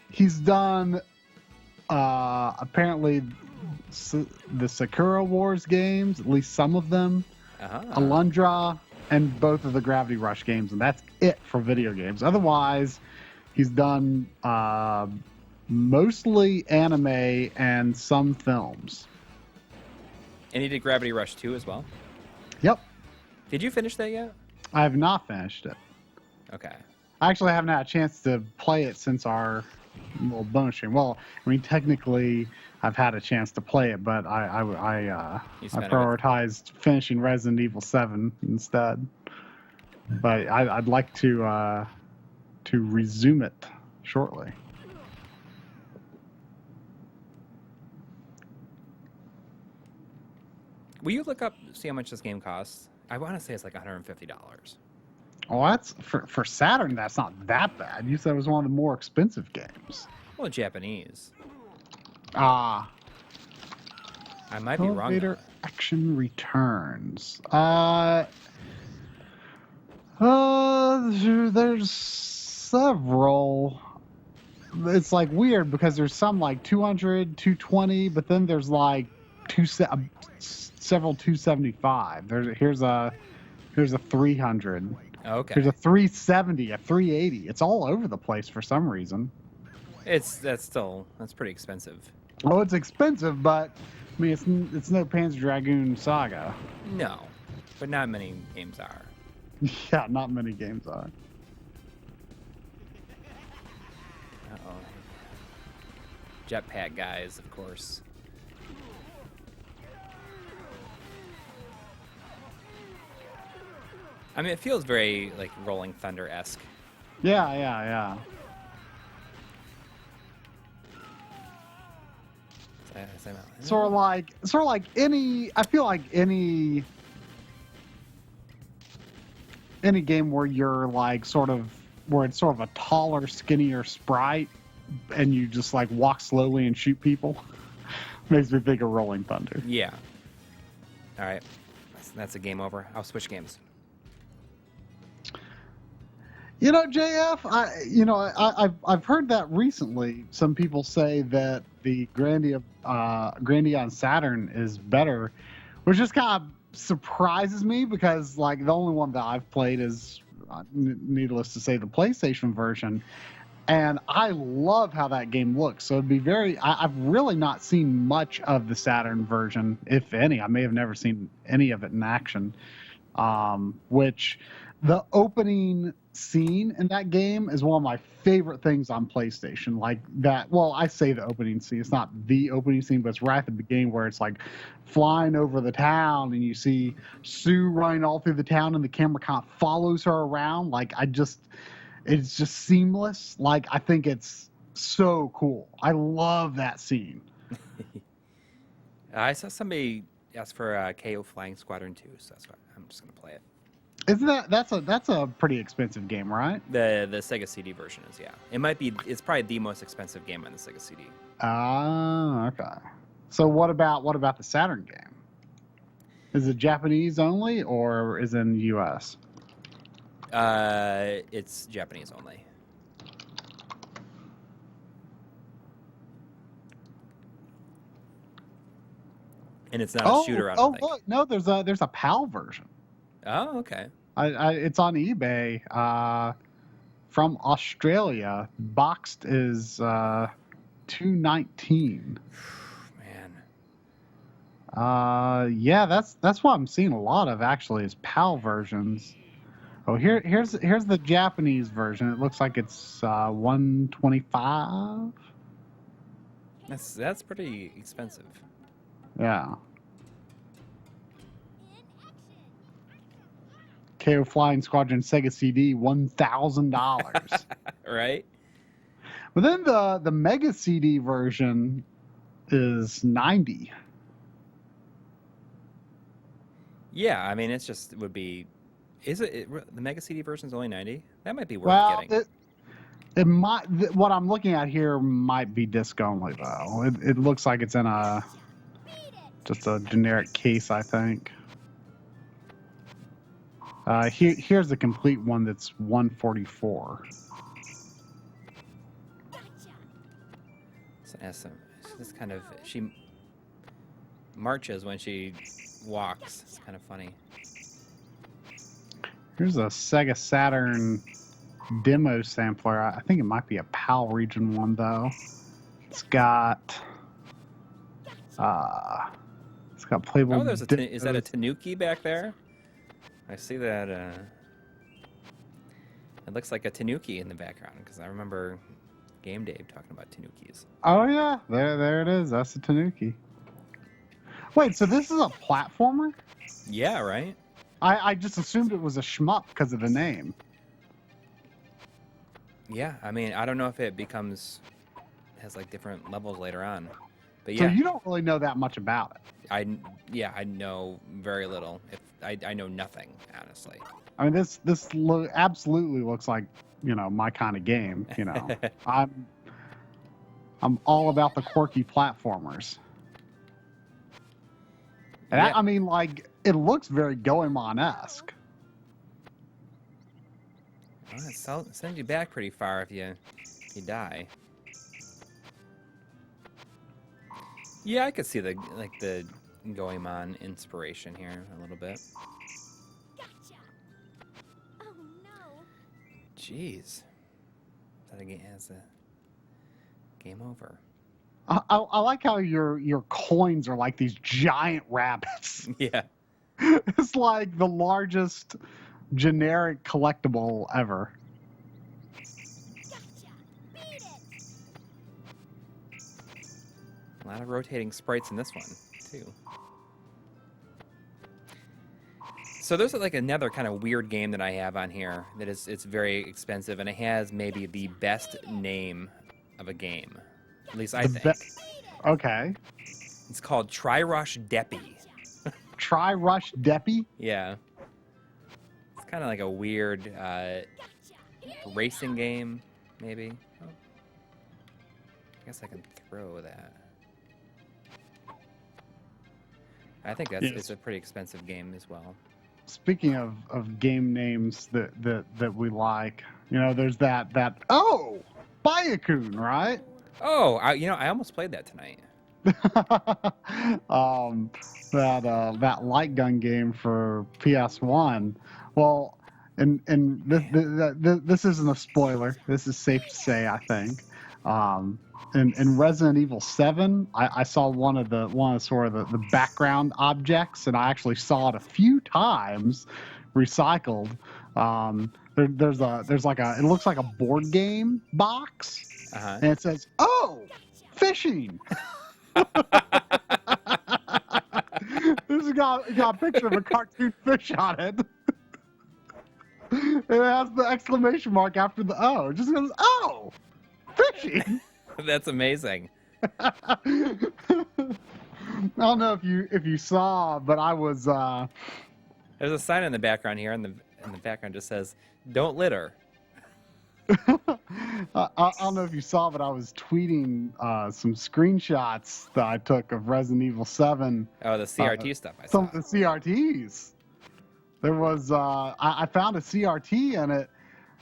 He's done apparently the Sakura Wars games, at least some of them. Uh-huh. Alundra, and both of the Gravity Rush games, and that's it for video games. Otherwise, he's done mostly anime and some films. And he did Gravity Rush 2 as well? Yep. Did you finish that yet? I have not finished it. Okay. I actually haven't had a chance to play it since our little bonus stream. Well, I mean, technically, I've had a chance to play it, but I prioritized finishing Resident Evil 7 instead. But I'd like to resume it shortly. Will you look up, see how much this game costs? I want to say it's like $150. Well, that's for Saturn. That's not that bad. You said it was one of the more expensive games. Well, Japanese. Ah. I might be wrong. Elevator Action Returns. There's several. It's like weird because there's some like 200, 220, but then there's like several 275. Here's a 300. Okay. There's a 370, a 380. It's all over the place for some reason. That's pretty expensive. Oh, it's expensive, but I mean it's no Panzer Dragoon Saga. No, but not many games are. Yeah, not many games are. Uh-oh. Jetpack guys, of course. I mean, it feels very like Rolling Thunder-esque. Yeah. Sort of like any. I feel like any game where you're like where it's sort of a taller, skinnier sprite, and you just like walk slowly and shoot people, makes me think of Rolling Thunder. Yeah. All right, that's a game over. I'll switch games. You know, JF, I've heard that recently. Some people say that the Grandia on Saturn is better, which just kind of surprises me because, like, the only one that I've played is, needless to say, the PlayStation version, and I love how that game looks. So it'd be I've really not seen much of the Saturn version, if any. I may have never seen any of it in action, which the opening scene in that game is one of my favorite things on PlayStation. Like that, well, I say the opening scene, it's not the opening scene, but it's right at the beginning where it's like flying over the town and you see Sue running all through the town and the camera kind of follows her around. Like it's just seamless. Like I think it's so cool. I love that scene. I saw somebody ask for Keio Flying Squadron 2, so that's why I'm just gonna play it. Isn't that's a pretty expensive game, right? The Sega CD version is, yeah. It's probably the most expensive game on the Sega CD. Ah, okay. So what about the Saturn game? Is it Japanese only or is it in the US? It's Japanese only. And it's not a shooter, I don't think. Look, no, there's a PAL version. Oh, okay. It's on eBay from Australia. Boxed is $219. Man. Yeah, that's what I'm seeing a lot of actually is PAL versions. Oh, here's the Japanese version. It looks like it's $125. That's pretty expensive. Yeah. Keio Flying Squadron Sega CD, $1,000. Right? But then the Mega CD version is $90. Yeah, I mean, it would be. Is it the Mega CD version is only $90? That might be worth getting. It might. What I'm looking at here might be disc only though. It looks like it's in just a generic case, I think. Here's the complete one that's $144. This kind of, she marches when she walks. It's kind of funny. Here's a Sega Saturn demo sampler. I think it might be a PAL region one though. It's got playable. Oh, there's is that a Tanuki back there? I see that. It looks like a Tanuki in the background because I remember Game Dave talking about Tanukis. Oh yeah, there it is. That's a Tanuki. Wait, so this is a platformer? Yeah, right. I just assumed it was a shmup because of the name. Yeah, I mean, I don't know if it has like different levels later on, but So yeah. you don't really know that much about it. I know very little. If I know nothing, honestly. I mean, this absolutely looks like, you know, my kind of game. You know, I'm all about the quirky platformers. And Yeah. I mean, like, it looks very Goemon-esque. Well, it sends you back pretty far if you die. Yeah, I could see the Goemon inspiration here a little bit. Gotcha. Oh no. Jeez. That again has a game over. I like how your coins are like these giant rabbits. Yeah. It's like the largest generic collectible ever. Gotcha. Beat it. A lot of rotating sprites in this one, too. So there's like another kind of weird game that I have on here that it's very expensive, and it has maybe the best name of a game. At least I think. Okay. It's called Try Rush Deppy. Try Rush Deppy? Yeah. It's kind of like a weird racing game, maybe. Oh. I guess I can throw that. I think it's a pretty expensive game as well. Speaking of game names that we like, you know, there's that Bayakun, right? Oh, I almost played that tonight. That light gun game for PS1. Well, and this isn't a spoiler. This is safe to say, I think. In Resident Evil 7, I saw one of the sort of the background objects, and I actually saw it a few times recycled. There's like it looks like a board game box, and it says, "Oh, fishing." This has got a picture of a cartoon fish on it. It has the exclamation mark after the O. It just goes, "Oh, fishing." That's amazing. I don't know if you saw, but I was. There's a sign in the background here, and the background just says, "Don't litter." I don't know if you saw, but I was tweeting some screenshots that I took of Resident Evil 7. Oh, the CRT stuff I saw. Some of the CRTs. There was I found a CRT in it,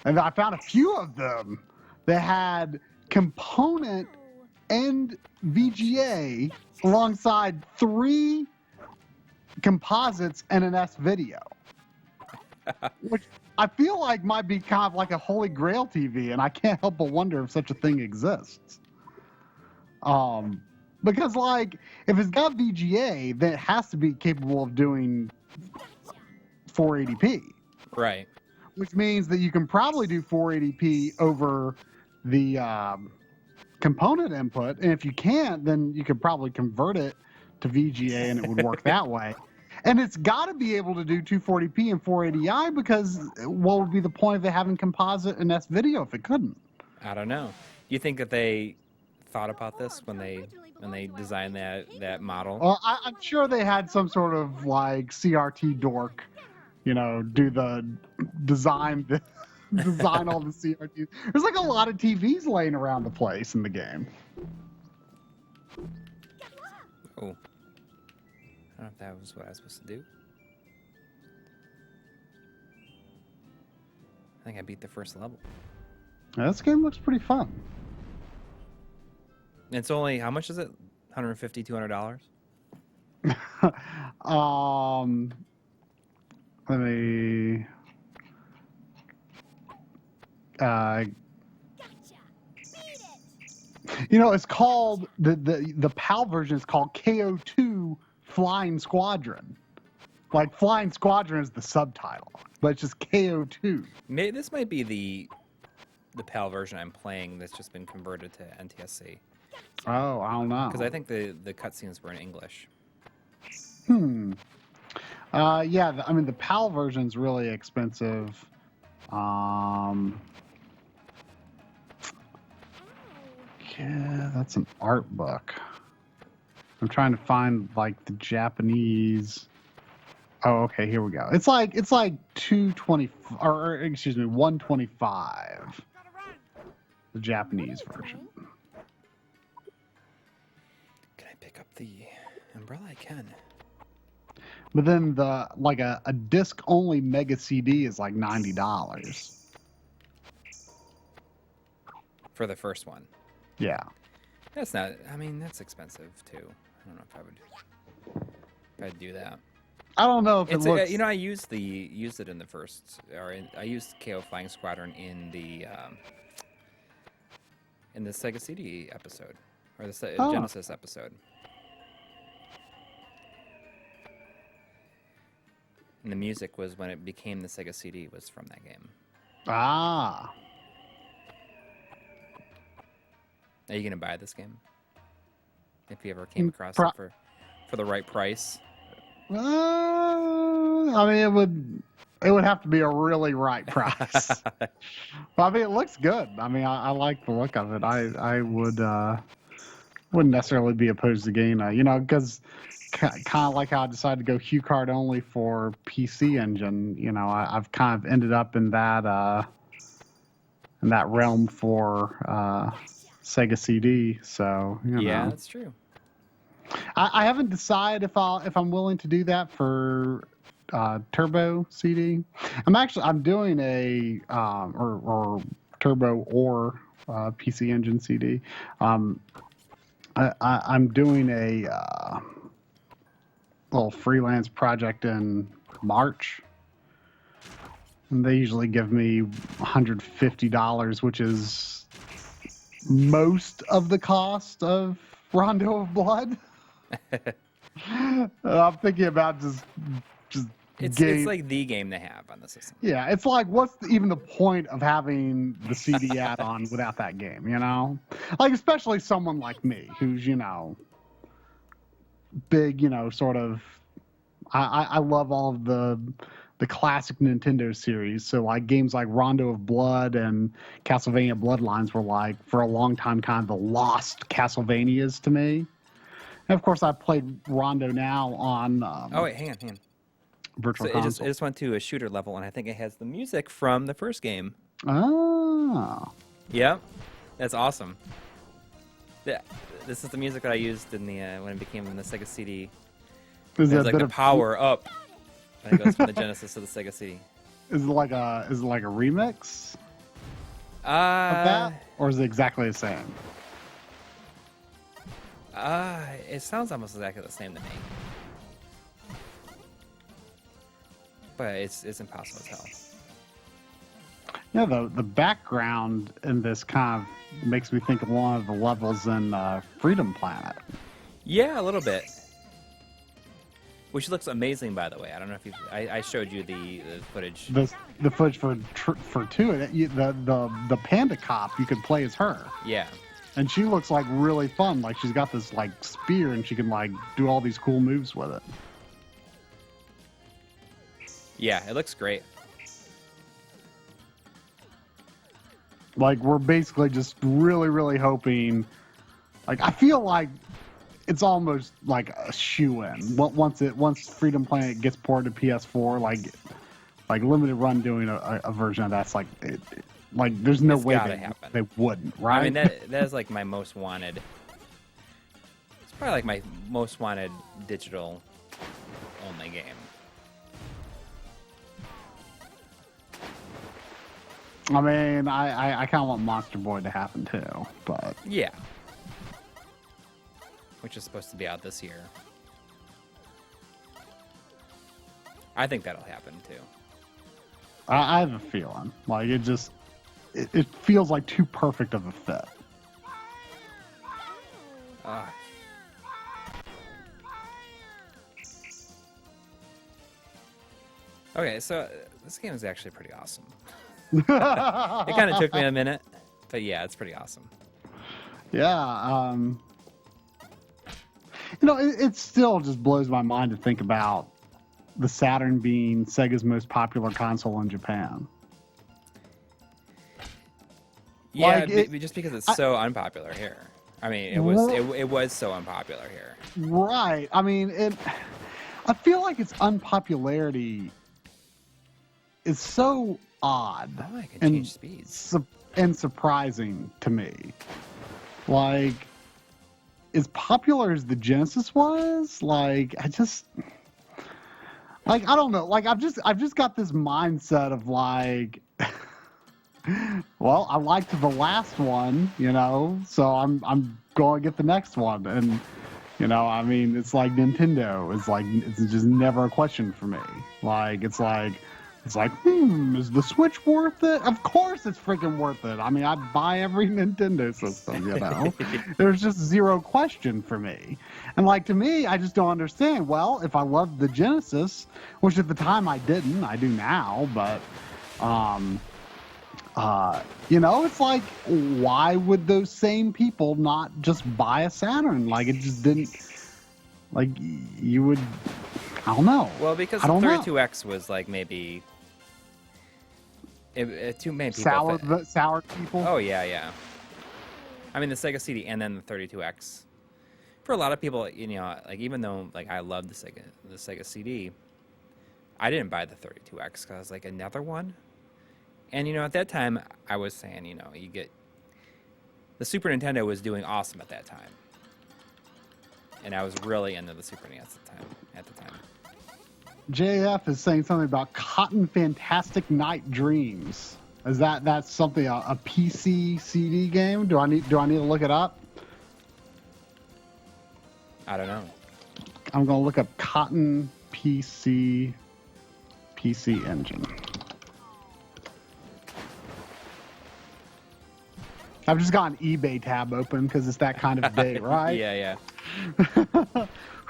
and I found a few of them that had component and VGA alongside 3 composites and an S video, which I feel like might be kind of like a holy grail TV, and I can't help but wonder if such a thing exists. Because like if it's got VGA, then it has to be capable of doing 480p. Right. Which means that you can probably do 480p over the component input, and if you can't, then you could probably convert it to VGA and it would work that way. And it's got to be able to do 240p and 480i, because what would be the point of it having composite and S video if it couldn't? I don't know. Do you think that they thought about this when they designed that model? Well, I'm sure they had some sort of like CRT dork, you know, do the design all the CRTs. There's like a lot of TVs laying around the place in the game. Oh. I don't know if that was what I was supposed to do. I think I beat the first level. Now, this game looks pretty fun. It's only, how much is it? $150, $200? Let me... Gotcha. Beat it. It's called the PAL version is called KO2 Flying Squadron. Like Flying Squadron is the subtitle, but it's just KO2. This might be the PAL version I'm playing that's just been converted to NTSC. Oh, I don't know. Because I think the cutscenes were in English. Yeah, I mean the PAL version's really expensive. Yeah, that's an art book. I'm trying to find like the Japanese. Oh, okay, here we go. It's like 220 or excuse me, 125. The Japanese version. Can I pick up the umbrella? I can. But then a disc only mega CD is like $90. For the first one. Yeah. That's not. I mean, that's expensive too. I don't know if I'd do that. I don't know if it looks. I used it in the first, I used KO Flying Squadron in the Sega CD episode or the Genesis episode. And the music was when it became the Sega CD was from that game. Ah. Are you gonna buy this game? If you ever came across it for the right price. I mean, it would have to be a really right price. But I mean, it looks good. I mean, I like the look of it. I wouldn't necessarily be opposed to getting because kind of like how I decided to go Hue card only for PC Engine. I've kind of ended up in that realm for Sega CD. So yeah, that's true. I haven't decided if I'm willing to do that for Turbo CD. I'm doing a or Turbo or PC Engine CD. I'm doing a little freelance project in March. And they usually give me $150, which is most of the cost of Rondo of Blood. I'm thinking about just it's like the game to have on the system. Yeah, it's like what's even the point of having the CD add-on without that game, Like especially someone like me who's, big, sort of I love all of the classic Nintendo series. So like games like Rondo of Blood and Castlevania Bloodlines were like for a long time kind of the lost Castlevanias to me. And of course, I played Rondo now on. Oh wait, hang on. Virtual console. It just went to a shooter level, and I think it has the music from the first game. Oh. Yep, that's awesome. Yeah, this is the music that I used in the when it became in the Sega CD. Is it like the power up, and it goes from the Genesis to the Sega CD. Is it like a remix of that, or is it exactly the same? It sounds almost exactly the same to me. But it's impossible to tell. Yeah, the background in this kind of makes me think of one of the levels in Freedom Planet. Yeah, a little bit. Which looks amazing, by the way. I don't know if I showed you the footage. The footage for two. The Panda Cop, you could play as her. Yeah. And she looks like really fun. Like she's got this like spear and she can like do all these cool moves with it. Yeah, it looks great. Like we're basically just really, really hoping. Like I feel like it's almost like a shoe-in. Once Freedom Planet gets ported to PS4, like Limited Run doing a version of that's like. Like, there's no way they wouldn't, right? I mean, that is like my most wanted. It's probably like my most wanted digital only game. I mean, I kind of want Monster Boy to happen too, but yeah, which is supposed to be out this year. I think that'll happen too. I have a feeling like it feels like too perfect of a fit. Ah. Okay, so this game is actually pretty awesome. It kind of took me a minute, but yeah, it's pretty awesome. Yeah. You know, it still just blows my mind to think about the Saturn being Sega's most popular console in Japan. Yeah, Like, just because it's so unpopular here. I mean, it was so unpopular here. Right. I mean, I feel like its unpopularity is so odd Oh, I can change speeds. And surprising to me. Like, as popular as the Genesis was, like, I don't know. Like, I've just got this mindset of like, well, I liked the last one, you know, so I'm going to get the next one. And, you know, I mean, it's like Nintendo. It's just never a question for me. Like, it's like, is the Switch worth it? Of course it's freaking worth it. I mean, I'd buy every Nintendo system, you know? There's just zero question for me. And, like, to me, I just don't understand. Well, if I loved the Genesis, which at the time I didn't, I do now, but, you know, it's like, why would those same people not just buy a Saturn? Like, it just didn't, like, you would, I don't know. Well, because the 32X was like maybe too many people. Sour people? Oh, yeah. I mean, the Sega CD and then the 32X. For a lot of people, you know, like, even though, like, I love the Sega CD, I didn't buy the 32X because I was like, another one? And, you know, at that time, I was saying, you know, the Super Nintendo was doing awesome at that time. And I was really into the Super NES at the time. JF is saying something about Cotton Fantastic Night Dreams. Is that's something, a PC CD game? Do I need to look it up? I don't know. I'm going to look up Cotton PC Engine. I've just got an eBay tab open because it's that kind of day, right? Yeah.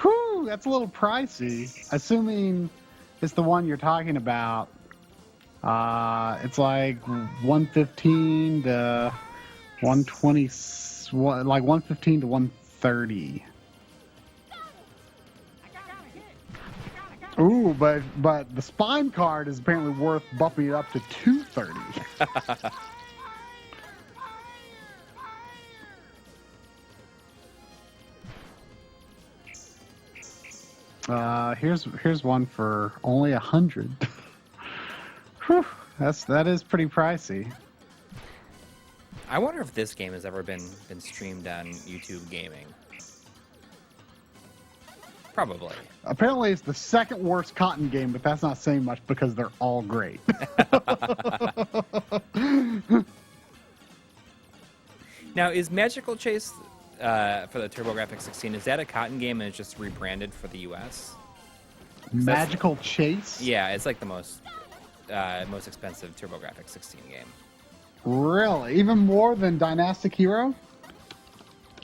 Whew, that's a little pricey. Assuming it's the one you're talking about, it's like 115 to 120, like 115 to 130. Ooh, but the spine card is apparently worth bumping it up to 230. Here's one for only 100. Whew, that is pretty pricey. I wonder if this game has ever been streamed on YouTube Gaming. Probably. Apparently, it's the second worst Cotton game, but that's not saying much because they're all great. Now, is Magical Chase for the TurboGrafx 16, is that a Cotton game and it's just rebranded for the US? Magical Chase? Yeah, it's like the most expensive TurboGrafx 16 game. Really? Even more than Dynastic Hero?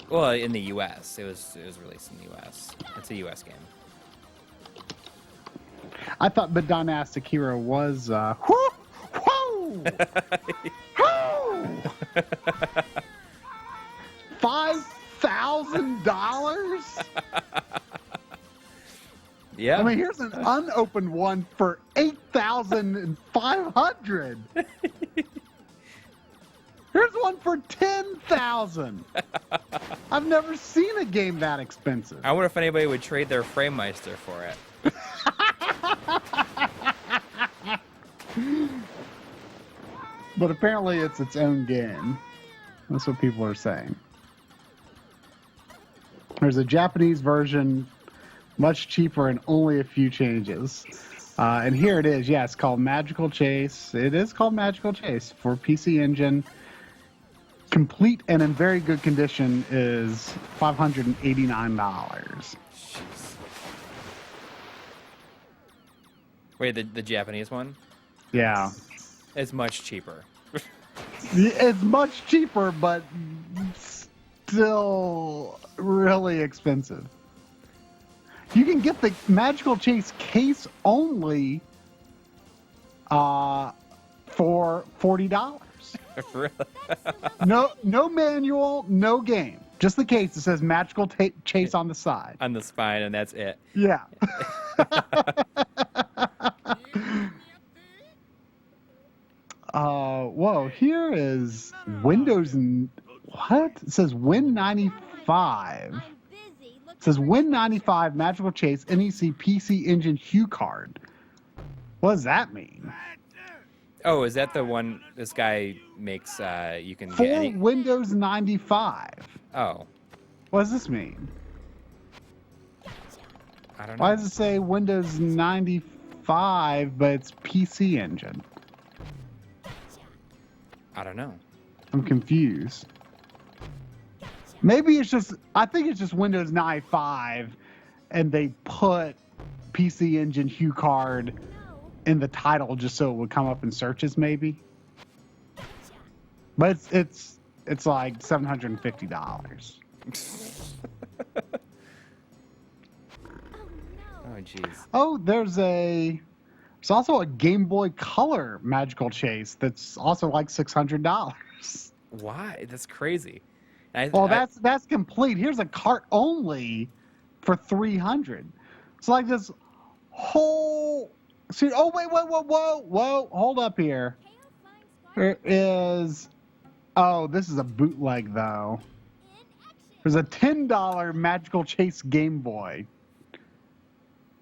Well, in the US, it was released in the US. It's a US game. I thought, but Dynastic Hero was whoo! $5,000? Yeah. I mean, here's an unopened one for $8,500. Here's one for $10,000. I've never seen a game that expensive. I wonder if anybody would trade their FrameMeister for it. But apparently it's its own game. That's what people are saying. There's a Japanese version, much cheaper and only a few changes. And here it is. Yeah, it's called Magical Chase. It is called Magical Chase for PC Engine. Complete and in very good condition is $589. Jeez. Wait, the Japanese one? Yeah. It's much cheaper. It's much cheaper, but still really expensive. You can get the Magical Chase case only for $40. Really? No manual, no game. Just the case that says Magical Chase on the side. On the spine, and that's it. Yeah. Whoa, here is Windows. What? It says Win95. I'm busy looking It says for Win95 Magical Chase NEC PC Engine Hue card. What does that mean? Oh, is that the one this guy makes? You can For get any. Windows 95. Oh, What does this mean? I don't know. Why does it say Windows 95, but it's PC Engine? I don't know. I'm confused. Maybe it's just, I think it's just Windows 95, and they put PC Engine Hue card in the title just so it would come up in searches, maybe. But it's like $750. Oh, jeez. Oh, there's also a Game Boy Color Magical Chase that's also like $600. Why? That's crazy. Well, that's complete. Here's a cart only for $300. It's like this whole. See, oh wait, whoa! Hold up here. There is. Oh, this is a bootleg though. There's a $10 Magical Chase Game Boy.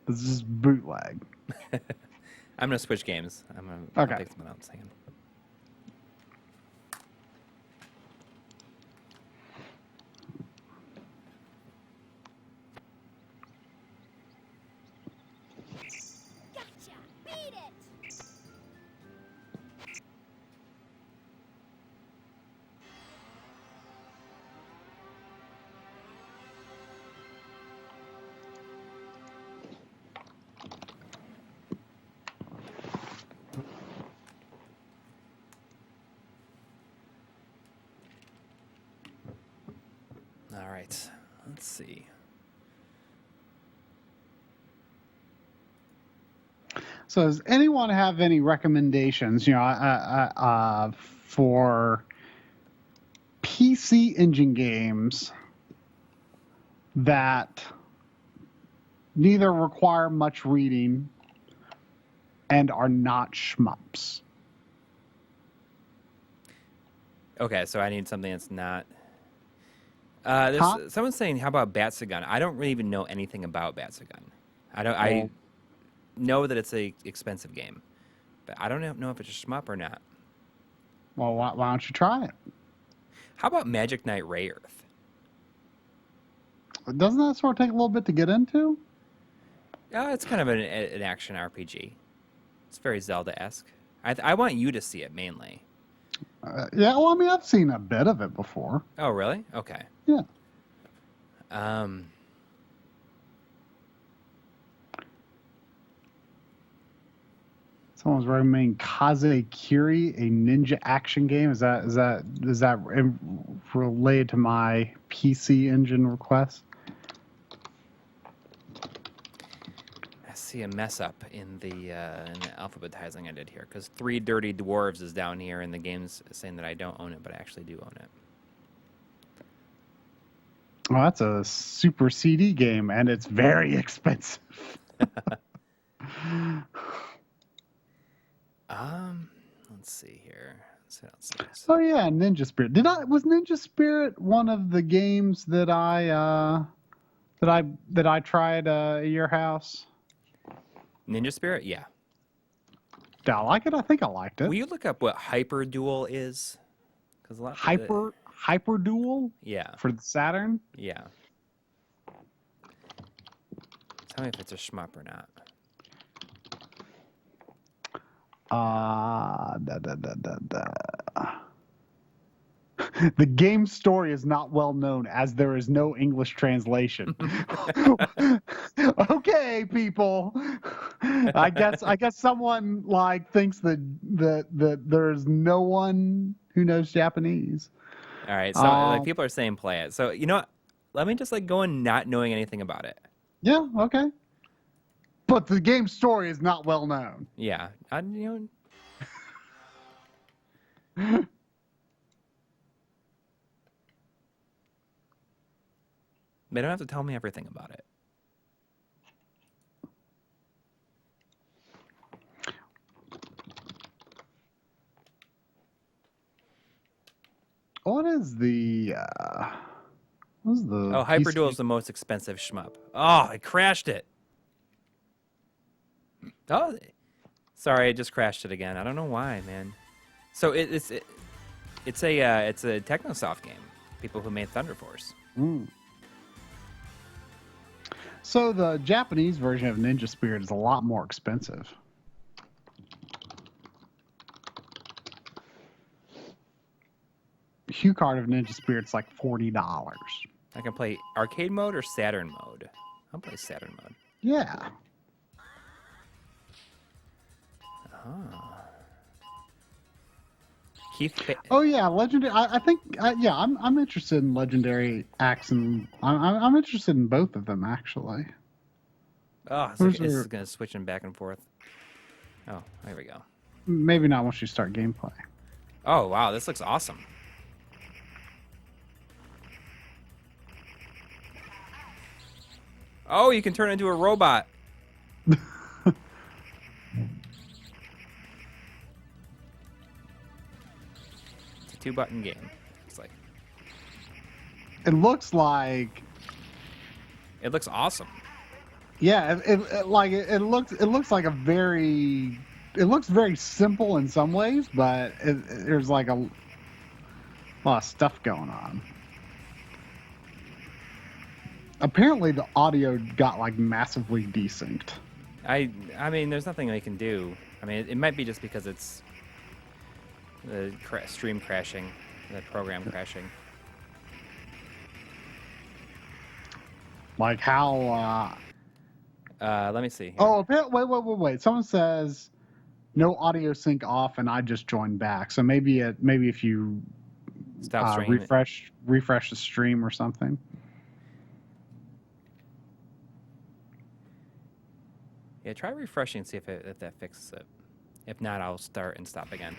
This is bootleg. I'm gonna switch games. Okay. I'll take someone else. Hang on. Gotcha! Beat it! All right. Let's see. So, does anyone have any recommendations? For PC Engine games that neither require much reading and are not shmups. Okay, so I need something that's not. Huh? Someone's saying, "How about Batsugun?" I don't really even know anything about Batsugun. I know that it's a expensive game, but I don't know if it's a shmup or not. Well, why don't you try it? How about Magic Knight Ray Earth? Doesn't that sort of take a little bit to get into? It's kind of an action RPG. It's very Zelda-esque. I want you to see it mainly. Yeah, well, I mean, I've seen a bit of it before. Oh, really? Okay. Yeah. Someone's recommending Kaze Kiri, a ninja action game. Is that related to my PC Engine request? I see a mess up in the alphabetizing I did here, because Three Dirty Dwarves is down here, and the game's saying that I don't own it, but I actually do own it. Oh, that's a Super CD game, and it's very expensive. Let's see here. Let's see what else there is. Oh yeah, Ninja Spirit. Was Ninja Spirit one of the games that I tried at your house? Ninja Spirit? Yeah. Did I like it? I think I liked it. Will you look up what Hyper Duel is? Because a lot Hyper Duel yeah. for the Saturn. Yeah. Tell me if it's a shmup or not. The game story is not well known as there is no English translation. Okay, people. I guess someone like thinks that there's no one Who knows Japanese? All right, so like people are saying play it. So you know what? Let me just like go in not knowing anything about it. Yeah, okay. But the game's story is not well known. Yeah, they don't have to tell me everything about it. What is the Oh, Hyperduel is the most expensive shmup. Oh, I crashed it. Oh, sorry, I just crashed it again. I don't know why, man. So it's a Technosoft game. People who made Thunder Force. Mm. So the Japanese version of Ninja Spirit is a lot more expensive. Hue card of Ninja Spirit's like $40. I can play arcade mode or Saturn mode. I'll play Saturn mode. Yeah. Oh. Keith. Oh yeah, legendary. I think yeah, I'm interested in legendary acts, and I'm interested in both of them actually. Oh, this is gonna switch them back and forth. Oh, there we go. Maybe not once you start gameplay. Oh wow, this looks awesome. Oh, you can turn into a robot. It's a 2-button game. It's like. It looks like. It looks awesome. Yeah, it looks like a very. It looks very simple in some ways, but there's like a lot of stuff going on. Apparently, the audio got like massively desynced. I mean, there's nothing they can do. I mean, it might be just because it's the stream crashing, the program crashing. Like how? Let me see. Here. Oh, wait! Someone says no audio sync off, and I just joined back. So maybe if you stop streaming, refresh the stream or something. Yeah, try refreshing and see if that fixes it. If not, I'll start and stop again.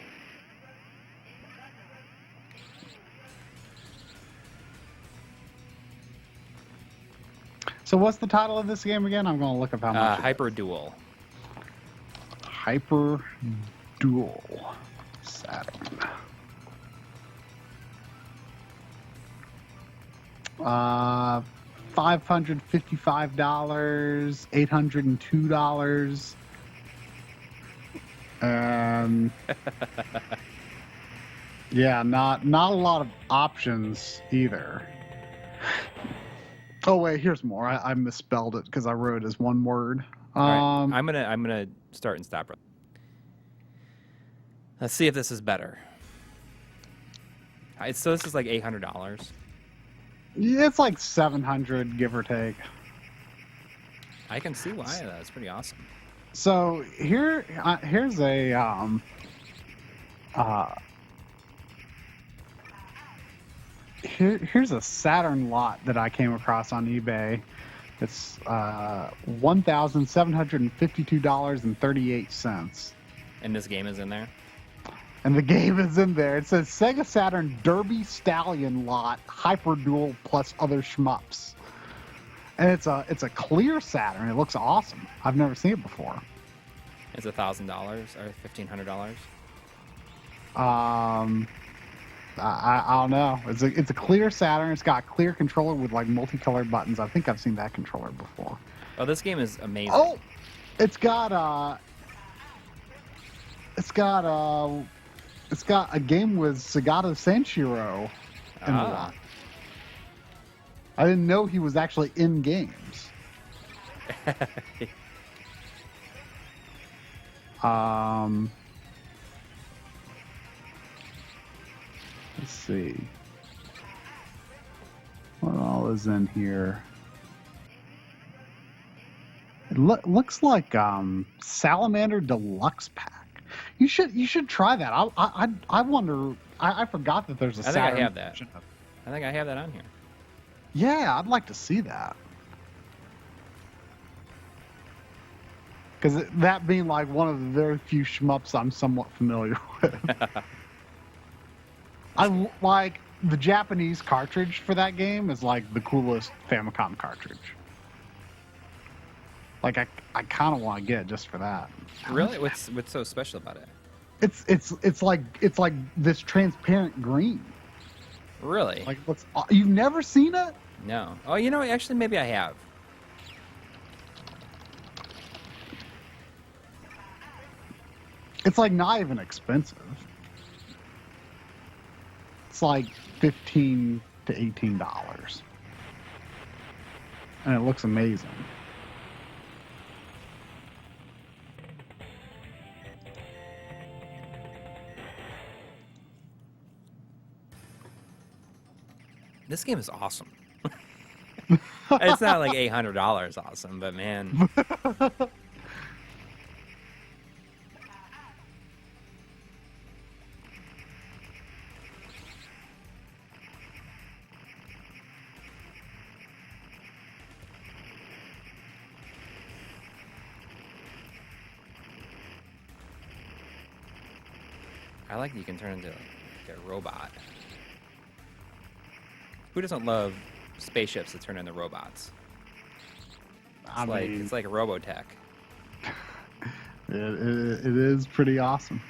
So what's the title of this game again? I'm going to look up how much. Hyperduel. Hyperduel Saturn. $555, $802. Yeah, not a lot of options either. Oh wait, here's more. I misspelled it because I wrote it as one word. All right. I'm gonna start and stop. Let's see if this is better. So this is like $800. Yeah, it's like 700, give or take. I can see why. That's pretty awesome. So here's a here's a Saturn lot that I came across on eBay. It's $1,752.38. And this game is in there? And the game is in there. It says Sega Saturn Derby Stallion lot, Hyperduel plus other shmups. And it's a clear Saturn. It looks awesome. I've never seen it before. It's $1,000 or $1,500. I don't know. It's a clear Saturn. It's got a clear controller with like multicolored buttons. I think I've seen that controller before. Oh, this game is amazing. Oh, it's got a game with Sagata Sanshiro in the lot. I didn't know he was actually in games. Let's see. What all is in here? It looks like Salamander Deluxe Pack. You should try that. I wonder I forgot that there's a I think Saturn I have that. version of it. I think I have that on here. Yeah, I'd like to see that. Because that being like one of the very few shmups I'm somewhat familiar with. I like the Japanese cartridge for that game is like the coolest Famicom cartridge. Like I kind of want to get it just for that. Really? What's so special about it? It's like this transparent green. Really? Like you've never seen it? No. Oh, you know, actually, maybe I have. It's like not even expensive. It's like $15 to $18, and it looks amazing. This game is awesome. It's not like $800 awesome, but man. I like that you can turn into like a robot. Who doesn't love spaceships that turn into robots? It's like a Robotech. It is pretty awesome.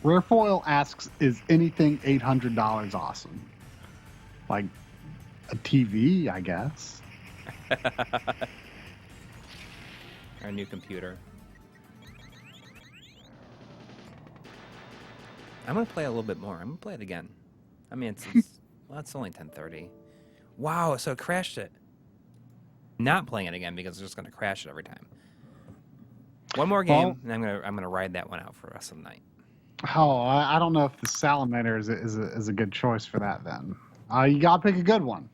Rarefoil asks, is anything $800 awesome? Like a TV, I guess. Our new computer. I'm gonna play a little bit more. I'm gonna play it again. I mean, well, it's only 10:30. Wow, so it crashed it. Not playing it again because it's just gonna crash it every time. One more game, and I'm gonna ride that one out for the rest of the night. Oh, I don't know if the Salamander is a good choice for that. Then you gotta pick a good one.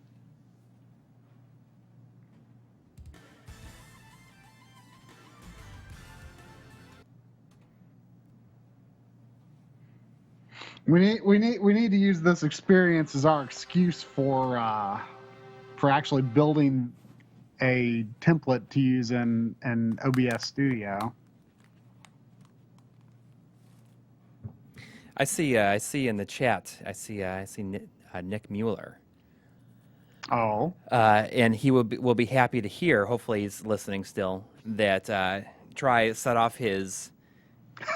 We need to use this experience as our excuse for actually building a template to use in OBS Studio. I see in the chat. I see Nick Mueller. Oh. And he will be happy to hear. Hopefully, he's listening still. That Try set off his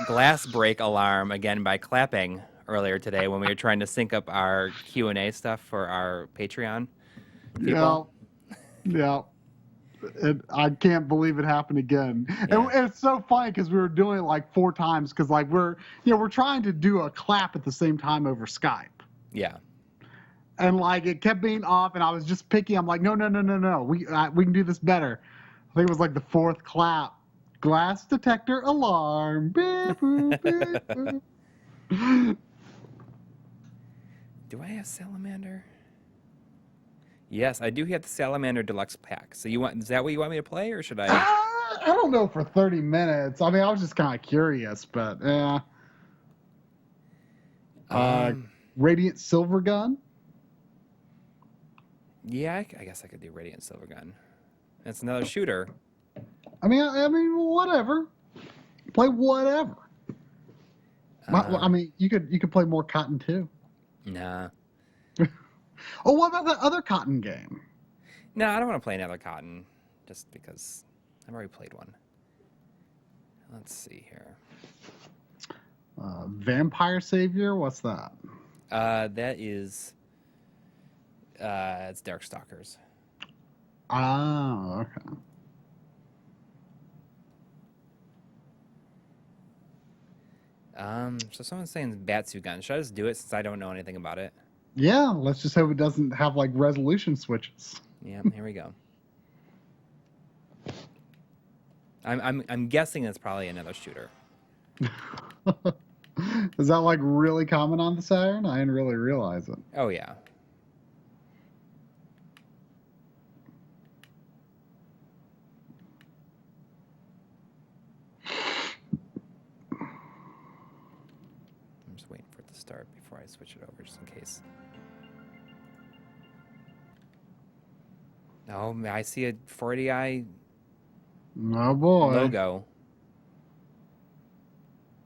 glass break alarm again by clapping earlier today when we were trying to sync up our Q&A stuff for our Patreon people. Yeah. I can't believe it happened again. Yeah. And it's so funny because we were doing it like 4 times because like we're trying to do a clap at the same time over Skype. Yeah. And like it kept being off, and I was just picky. I'm like, no. We can do this better. I think it was like the 4th clap. Glass detector alarm. Beep, boop, beep, boop. Do I have Salamander? Yes, I do have the Salamander Deluxe Pack. So is that what you want me to play, or should I? I don't know for 30 minutes. I mean, I was just kind of curious, but yeah. Radiant Silver Gun. Yeah, I guess I could do Radiant Silver Gun. That's another shooter. I mean, whatever. Play whatever. I mean, you could play more Cotton too. Nah. Oh, what about that other Cotton game? No, I don't want to play another Cotton, just because I've already played one. Let's see here. Vampire Savior. What's that? That is. It's Darkstalkers. Oh, okay. So someone's saying Batsugun. Should I just do it since I don't know anything about it? Yeah, let's just hope it doesn't have like resolution switches. Yeah, here we go. I'm guessing it's probably another shooter. Is that like really common on the Saturn? I didn't really realize it. Oh yeah. start before I switch it over, just in case. Oh, I see a 480i Oh boy. logo.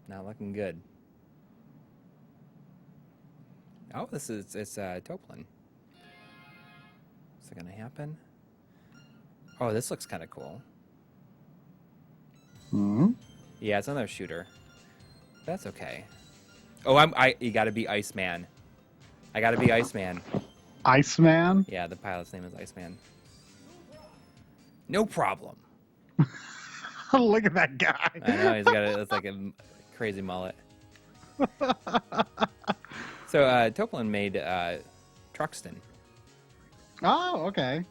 Not looking good. Oh, it's Toplin. Is it gonna happen? Oh, this looks kind of cool. Hmm. Yeah, it's another shooter. That's okay. Oh, you gotta be Iceman. I gotta be Iceman. Iceman. Yeah, the pilot's name is Iceman. No problem. Look at that guy. I know he's got it's like a crazy mullet. So Toplin made Truxton. Oh, okay.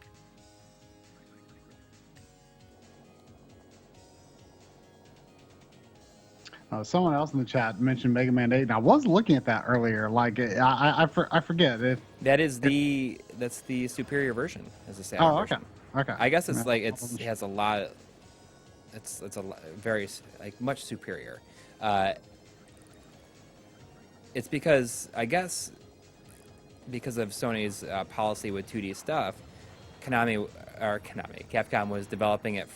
Someone else in the chat mentioned Mega Man 8, and I was looking at that earlier. Like, I forget it. That's the superior version as a Saturn Oh, okay, version. okay. I guess it's like it has a lot. It's very like much superior. It's because I guess because of Sony's policy with 2D stuff, Capcom was developing it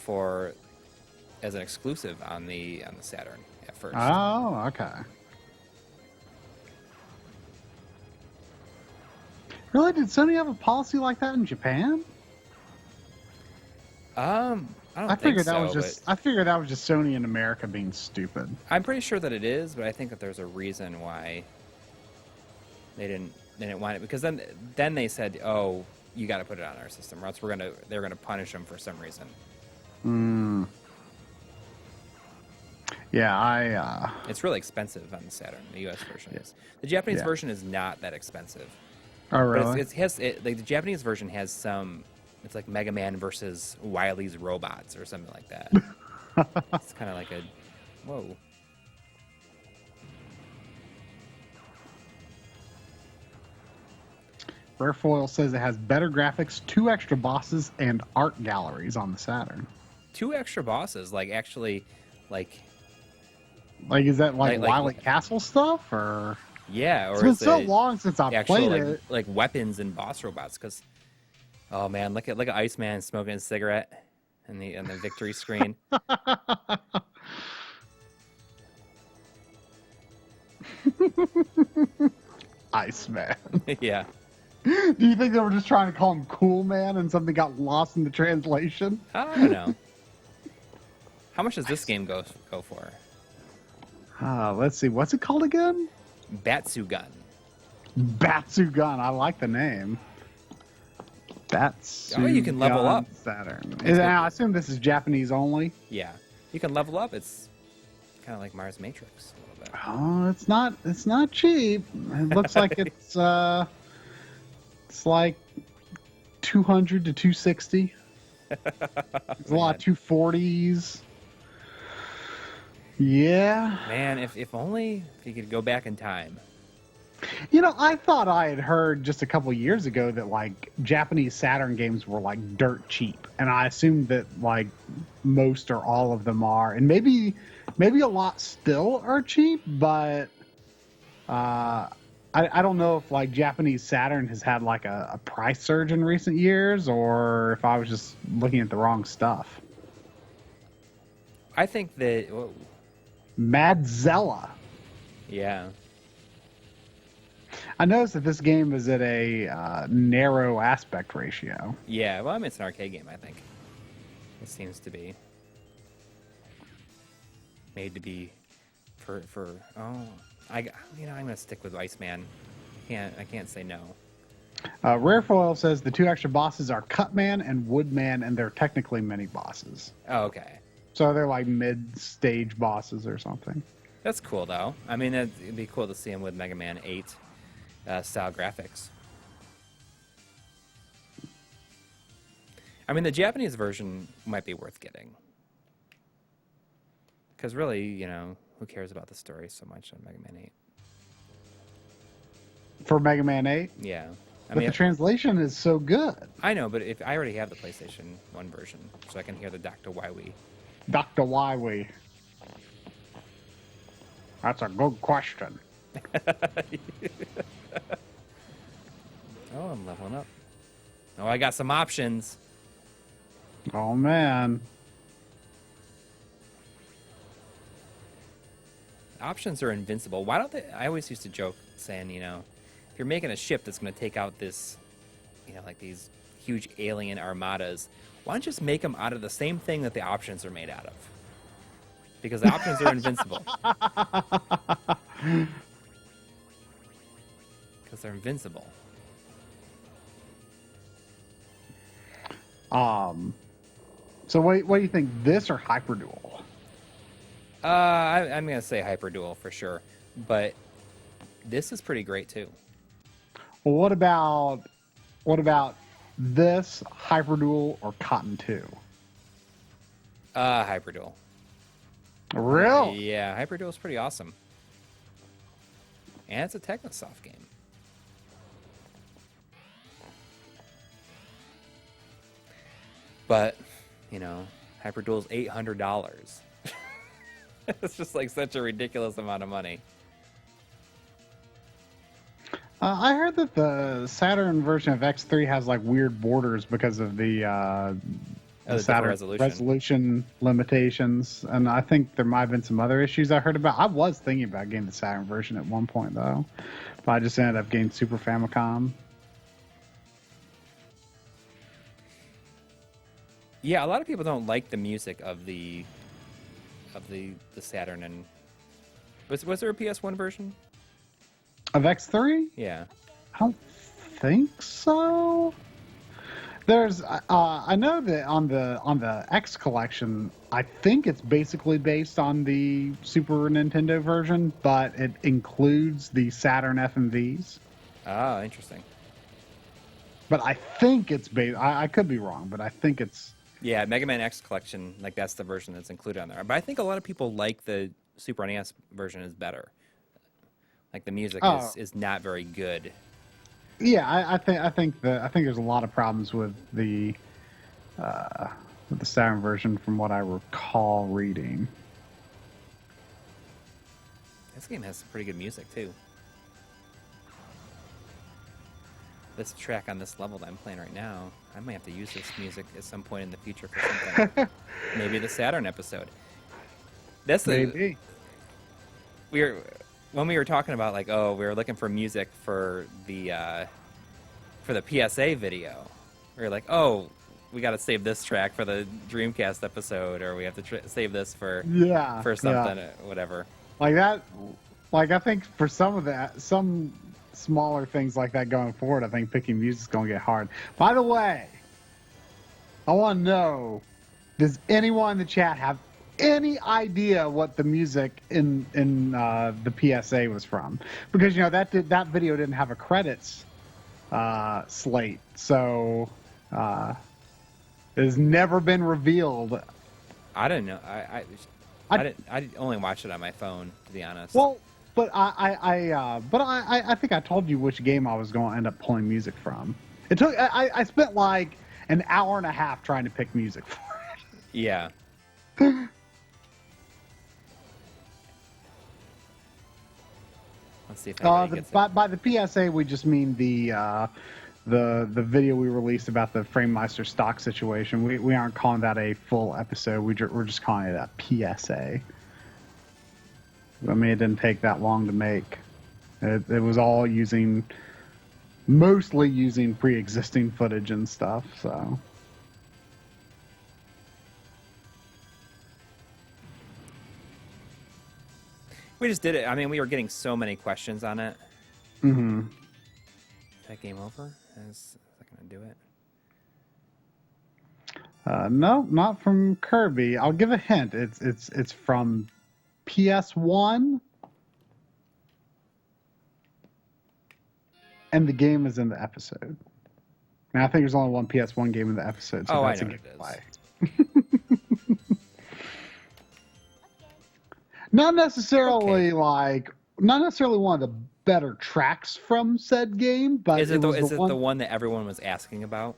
as an exclusive on the Saturn at first. Oh, okay. Really? Did Sony have a policy like that in Japan? I don't I think figured so. that was just. I figured that was just Sony in America being stupid. I'm pretty sure that it is, but I think that there's a reason why they didn't want it, because then they said, "Oh, you got to put it on our system, or else they're gonna punish them for some reason." Hmm. Yeah, It's really expensive on the Saturn. The U.S. version is. The Japanese Yeah. version is not that expensive. Oh, really? But like the Japanese version has some. It's like Mega Man versus Wily's robots or something like that. It's kind of like a, whoa. Rare Foil says it has better graphics, 2 extra bosses, and art galleries on the Saturn. 2 extra bosses, like actually, like. Like, is that like Like Wily Castle stuff, or? Yeah, or It's been is so it long since I've actual played like it. like weapons and boss robots? Because, oh man, look at Iceman smoking a cigarette in the victory screen. Iceman. Yeah. Do you think they were just trying to call him Cool Man and something got lost in the translation? I don't know. How much does this game go for? Let's see. What's it called again? Batsugun. Batsugun. I like the name. Batsugun. Oh, you can level up. Saturn. I assume this is Japanese only. Yeah, you can level up. It's kind of like Mars Matrix a little bit. Oh, it's not cheap. It looks like it's like 200 to 260. There's a lot of 240s. Yeah. Man, if only you could go back in time. You know, I thought I had heard just a couple years ago that like Japanese Saturn games were like dirt cheap, and I assumed that like most or all of them are, and maybe a lot still are cheap, but I don't know if like Japanese Saturn has had like a price surge in recent years, or if I was just looking at the wrong stuff. I think that. Whoa, Madzella. yeah. I noticed that this game is at a narrow aspect ratio. Yeah, well, I mean, it's an arcade game, I think. It seems to be made to be for I'm gonna stick with Iceman. I can't say no. Rare Foil says the 2 extra bosses are Cutman and Woodman, and they're technically mini bosses. Oh, okay. So they're like mid-stage bosses or something. That's cool, though. I mean, it'd be cool to see him with Mega Man 8 style graphics. I mean, the Japanese version might be worth getting. Because really, who cares about the story so much on Mega Man 8? For Mega Man 8? Yeah. But the translation is so good. I know, but if I already have the PlayStation 1 version, so I can hear the Dr. Wiwi. Dr. Wiwi. That's a good question. Oh, I'm leveling up. Oh, I got some options. Oh man. Options are invincible. Why don't they? I always used to joke saying, if you're making a ship that's going to take out this, like these huge alien armadas, why don't you just make them out of the same thing that the options are made out of? Because the options are invincible. Because they're invincible. So what do you think, this or Hyperduel? I'm gonna say Hyperduel for sure, but this is pretty great too. Well, what about this, Hyperduel, or Cotton 2? Hyperduel. Really? Yeah, Hyperduel is pretty awesome, and it's a Technosoft game. But Hyperduel's $800. It's just like such a ridiculous amount of money. I heard that the Saturn version of X3 has like weird borders because of the Saturn resolution limitations, and I think there might have been some other issues I heard about. I was thinking about getting the Saturn version at one point though, but I just ended up getting Super Famicom. Yeah, a lot of people don't like the music of the Saturn, and was there a PS1 version of X3? Yeah, I don't think so. There's I know that on the X collection, I think it's basically based on the Super Nintendo version, but it includes the Saturn FMVs. Ah, interesting. But I think it's based. I could be wrong, but I think it's. Yeah, Mega Man X collection, like that's the version that's included on there. But I think a lot of people like the Super NES version is better. Like the music is not very good. Yeah, I think there's a lot of problems with the Saturn version from what I recall reading. This game has some pretty good music too. This track on this level that I'm playing right now, I might have to use this music at some point in the future for something. Maybe the Saturn episode. That's maybe. When we were talking about we were looking for music for the PSA video. We were like, oh, we got to save this track for the Dreamcast episode, or we have to save this for something, whatever. Like that. Like I think for some smaller things like that going forward, I think picking music's going to get hard. By the way, I want to know, does anyone in the chat have any idea what the music in the PSA was from? Because that video didn't have a credits slate, so it has never been revealed. I don't know. I only watched it on my phone, to be honest. Well, but I think I told you which game I was going to end up pulling music from. It took I spent like an hour and a half trying to pick music for it. Yeah. Let's see if by the PSA we just mean the video we released about the Framemeister stock situation. We aren't calling that a full episode. We're just calling it a PSA. I mean, it didn't take that long to make. It was all mostly using pre-existing footage and stuff, so. We just did it. I mean, we were getting so many questions on it. Mm-hmm. Is that game over? Is that going to do it? No, not from Kirby. I'll give a hint. It's from PS1, and the game is in the episode. And I think there's only one PS1 game in the episode, so that's I know a what it is. Not necessarily one of the better tracks from said game, but is it the one that everyone was asking about?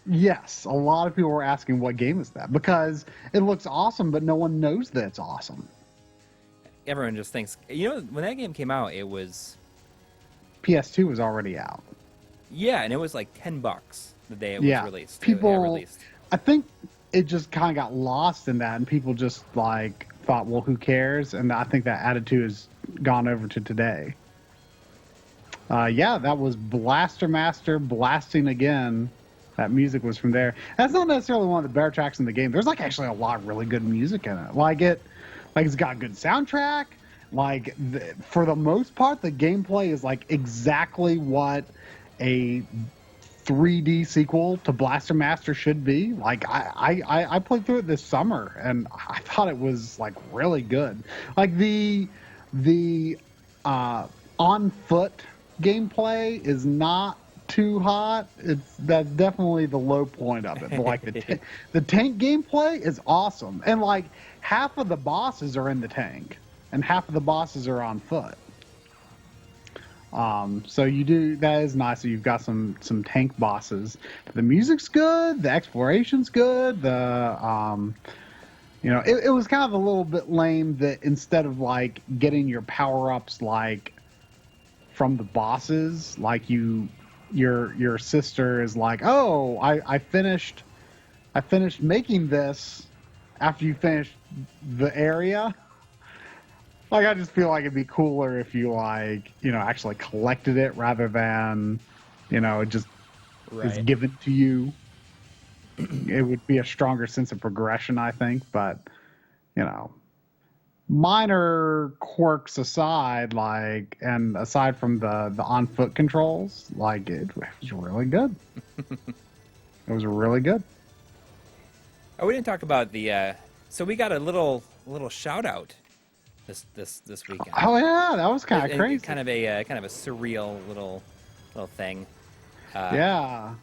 Yes, a lot of people were asking what game is that, because it looks awesome, but no one knows that it's awesome. everyone just thinks, when that game came out, it was PS2 was already out. yeah, and it was like $10 the day it was Yeah, released. It got people. released. I think it just kind of got lost in that, and people just like thought, well, who cares? And I think that attitude has gone over to today. Yeah, that was Blaster Master blasting again. That music was from there. That's not necessarily one of the better tracks in the game. There's like actually a lot of really good music in it. Like it's got a good soundtrack. Like for the most part, the gameplay is like exactly what a 3D sequel to Blaster Master should be. Like I played through it this summer and I thought it was like really good. Like the on foot gameplay is not too hot. That's definitely the low point of it. But like the tank gameplay is awesome, and like half of the bosses are in the tank, and half of the bosses are on foot. So that is nice. So you've got some tank bosses. The music's good. The exploration's good. It was kind of a little bit lame that instead of like getting your power ups like from the bosses, like your sister is like, oh, I finished making this after you finished the area. Like, I just feel like it'd be cooler if you actually collected it rather than it just is given to you. It would be a stronger sense of progression, I think, but minor quirks aside, and aside from the on foot controls, it was really good. It was really good. Oh, we didn't talk about the. So we got a little shout out this weekend. Oh yeah, that was kind of crazy. Kind of a surreal little thing. Yeah.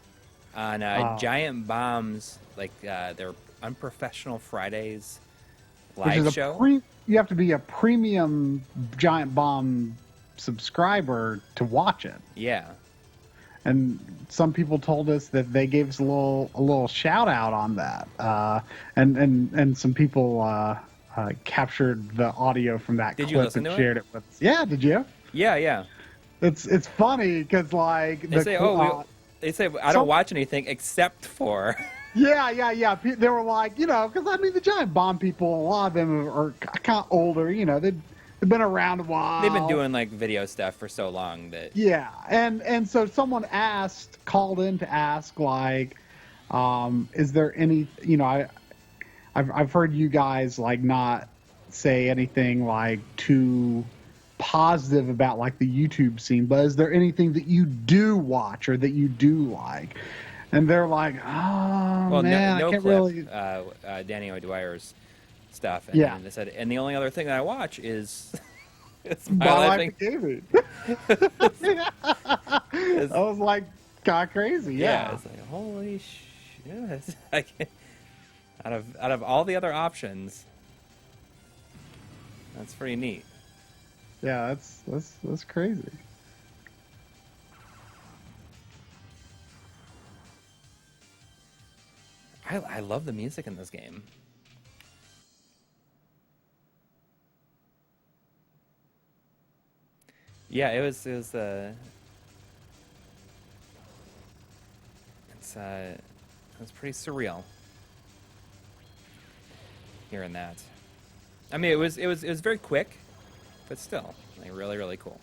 On Giant Bomb's their Unprofessional Fridays live show. You have to be a premium Giant Bomb subscriber to watch it. Yeah. And some people told us that they gave us a little shout out on that. And some people captured the audio from that clip and shared it with us. Yeah, did you? Yeah. It's funny because they say I don't watch anything except for. Yeah. They were like, because the Giant Bomb people, a lot of them are kind of older. They've been around a while. They've been doing video stuff for so long that. Yeah, and so someone called in to ask is there any? I've heard you guys not say anything too positive about the YouTube scene, but is there anything that you do watch or that you do like? And they're like, oh, well, man, no I can't clip, really. Danny O'Dwyer's stuff. And yeah. They said, and the only other thing that I watch is My Life in Gaming. I was like, kind of crazy. Yeah. It's like, holy shit. Out of all the other options, that's pretty neat. Yeah, that's crazy. I love the music in this game. Yeah, it was pretty surreal hearing that. I mean, it was very quick, but still, really, really cool.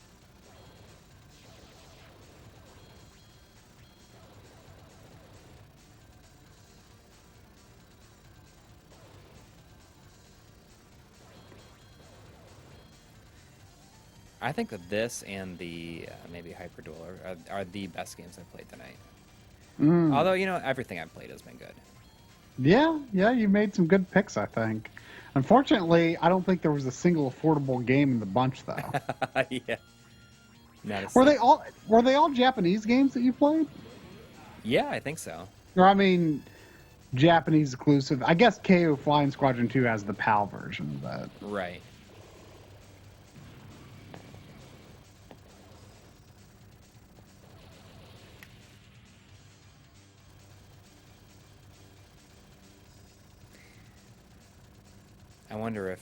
I think that this and the maybe Hyperduel are the best games I've played tonight. Although, everything I've played has been good. Yeah, you made some good picks, I think. Unfortunately, I don't think there was a single affordable game in the bunch, though. Yeah. Were they all Japanese games that you played? Yeah, I think so. Or, Japanese exclusive. I guess Keio Flying Squadron 2 has the PAL version of that. Right. I wonder if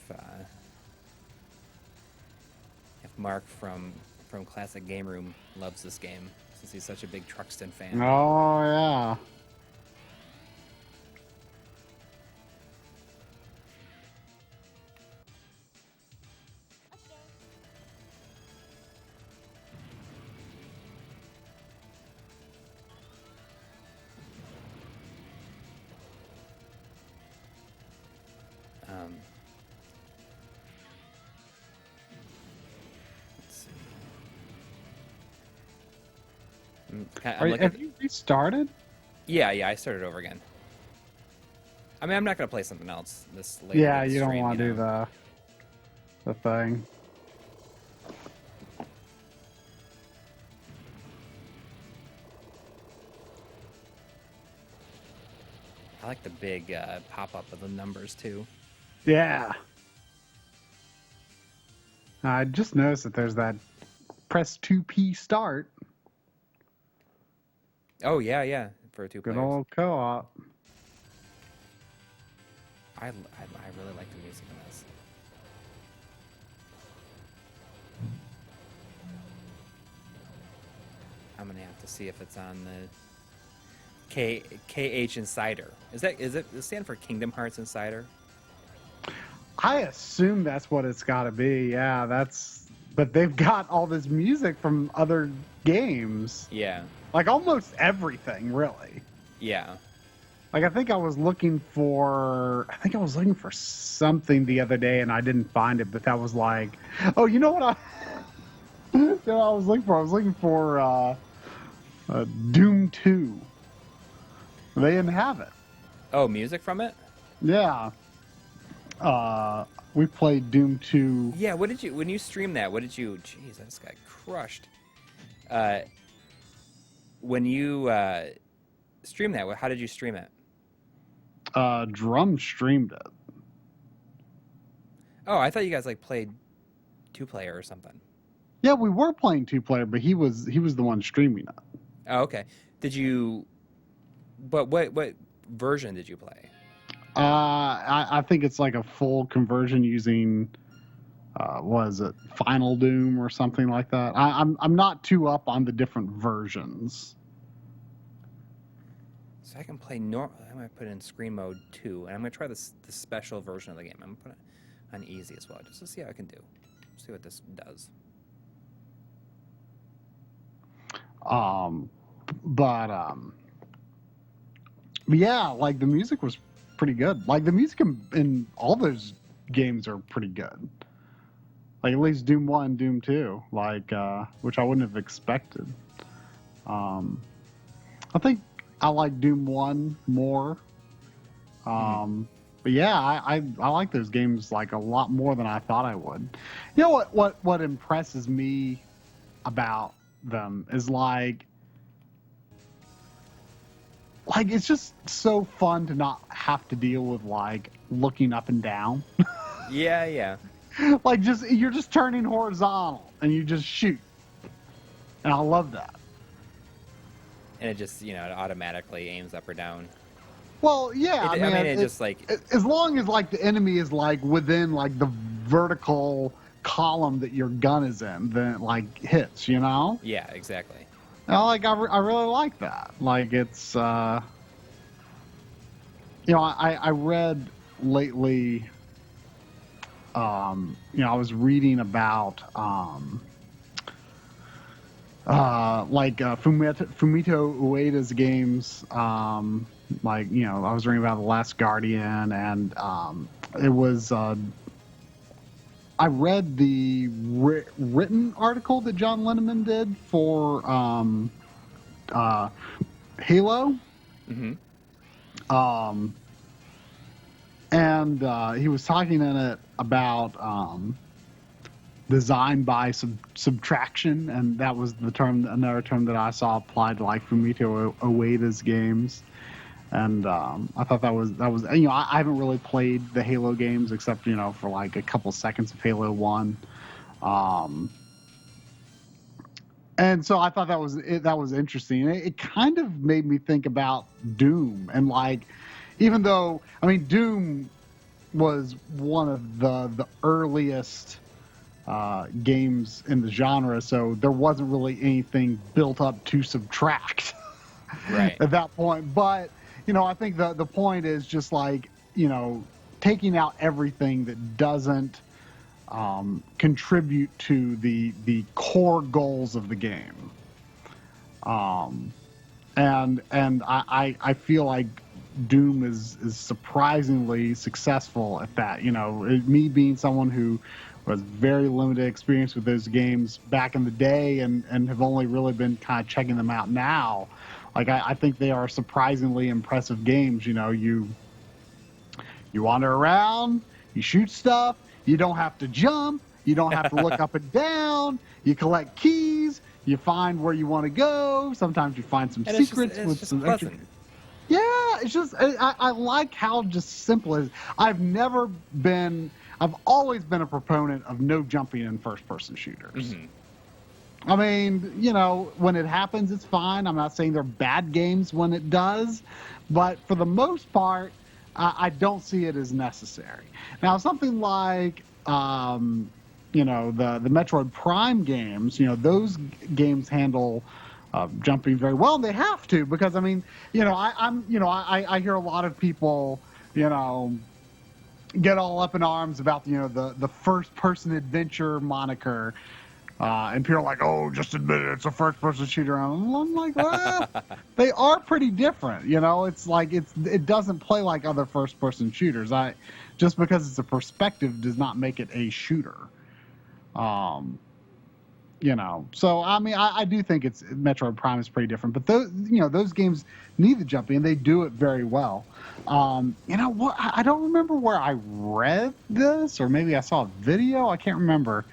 Mark from Classic Game Room loves this game since he's such a big Truxton fan. Oh yeah. Let's go. Let's see. I'm looking. Have you restarted? Yeah, I started over again. I mean, I'm not gonna play something else this late. Yeah, in the you don't stream, want to do know? the thing. I like the big pop-up of the numbers too. Yeah. I just noticed that there's that press 2P start. Oh yeah, for two Good players. old co-op. I really like the music in this. I'm gonna have to see if it's on the KH Insider. Does it stand for Kingdom Hearts Insider? I assume that's what it's got to be. Yeah, but they've got all this music from other games. Yeah. Like almost everything, really. Yeah. Like I think I was looking for something the other day and I didn't find it, but that was like, oh, you know what you know what I was looking for? I was looking for Doom 2. They didn't have it. Oh, music from it? Yeah. We played Doom 2. Yeah, when you stream that, jeez, I just got crushed. When you stream that, how did you stream it? Drum streamed it. Oh, I thought you guys like played 2-player or something. Yeah, we were playing 2-player, but he was the one streaming it. Oh, okay. But what version did you play? I think it's like a full conversion using was it Final Doom or something like that. I'm not too up on the different versions. So I can play I'm gonna put it in screen mode 2, and I'm gonna try the special version of the game. I'm gonna put it on easy as well, just to see how I can do. See what this does. But yeah, like the music was pretty good. Like the music in all those games are pretty good. Like at least Doom 1, Doom 2, like which I wouldn't have expected. I think I like Doom 1 more. But yeah, I like those games like a lot more than I thought I would. You know what impresses me about them is like it's just so fun to not have to deal with like looking up and down. Yeah. Like you're just turning horizontal and you just shoot. And I love that. And it just, it automatically aims up or down. Well, yeah, I mean, it just like as long as like the enemy is like within like the vertical column that your gun is in, then it like hits, you know? Yeah, exactly. Like I really like that. Like it's I read lately I was reading about Fumito Ueda's games. I was reading about The Last Guardian, and it was. I read the written article that John Linneman did for Halo. Mm-hmm. And he was talking in it about design by subtraction, and that was another term that I saw applied to like Fumito Ueda's games. And I thought that was I haven't really played the Halo games except for like a couple seconds of Halo 1. And so I thought that was interesting. It kind of made me think about Doom, and like, even though Doom was one of the earliest games in the genre, so there wasn't really anything built up to subtract Right. at that point. But I think the point is just like taking out everything that doesn't contribute to the core goals of the game. And I feel like Doom is surprisingly successful at that. Me being someone who was very limited experience with those games back in the day and have only really been kind of checking them out now. Like I think they are surprisingly impressive games. You wander around, you shoot stuff, you don't have to jump, you don't have to look up and down, you collect keys, you find where you want to go, sometimes you find some secrets it's with just some pleasant. extra. Yeah, it's just I like how just simple it is. I've always been a proponent of no jumping in first-person shooters. Mm-hmm. I mean, when it happens, it's fine. I'm not saying they're bad games when it does, but for the most part, I don't see it as necessary. Now, something like, the Metroid Prime games, those games handle jumping very well. They have to, because I mean, I hear a lot of people, get all up in arms about the first person adventure moniker, and people are like, oh, just admit it, it's a first person shooter. I'm like, well, they are pretty different. It's like it doesn't play like other first person shooters. Just because it's a perspective does not make it a shooter. So I mean, I do think Metroid Prime is pretty different, but those games need the jumping, and they do it very well. What? I don't remember where I read this, or maybe I saw a video. I can't remember.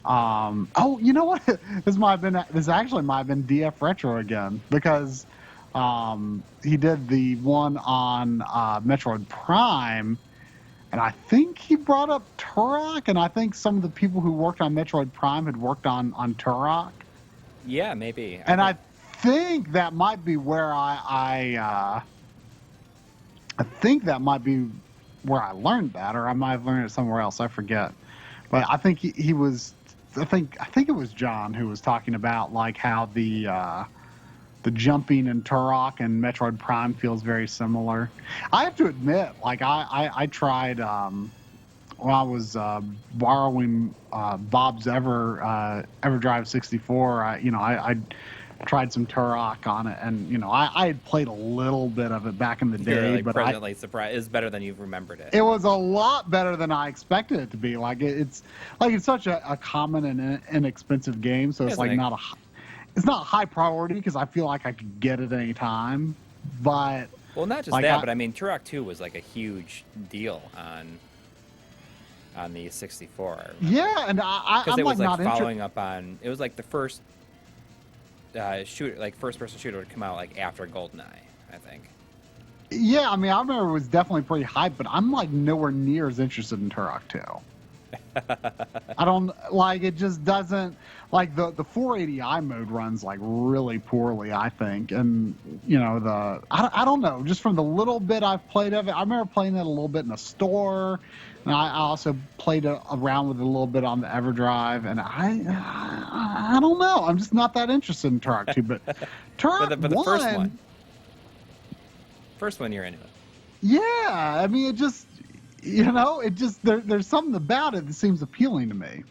You know what? This actually might have been DF Retro again, because he did the one on Metroid Prime. And I think he brought up Turok, and I think some of the people who worked on Metroid Prime had worked on Turok. Yeah, maybe. I think that might be where I think that might be where I learned that, or I might have learned it somewhere else. I forget. But I think he was. I think it was John who was talking about like how the jumping in Turok and Metroid Prime feels very similar. I have to admit, like I tried while I was borrowing Bob's EverDrive 64. I tried some Turok on it, and I had played a little bit of it back in the day. You're like but pleasantly surprised. It's better than you've remembered it. it was a lot better than I expected it to be. Like it's such a common and inexpensive game, so it's Isn't like it? it's not a high priority because I feel like I could get it any time. But Well, not just like, that, but I mean, Turok 2 was like a huge deal on the 64. Yeah, and Because I'm it was like like not following up on. It was like the first first-person shooter would come out like after GoldenEye, I think. Yeah, I mean, I remember it was definitely pretty hype, but I'm like nowhere near as interested in Turok 2. I don't like it. Just doesn't like the 480i mode runs like really poorly, I think. And I don't know, just from the little bit I've played of it, I remember playing it a little bit in a store, and I also played around with it a little bit on the EverDrive, and I don't know, I'm just not that interested in Turok 2. But Turok But the first one you're into it. yeah, I mean, it just there's something about it that seems appealing to me.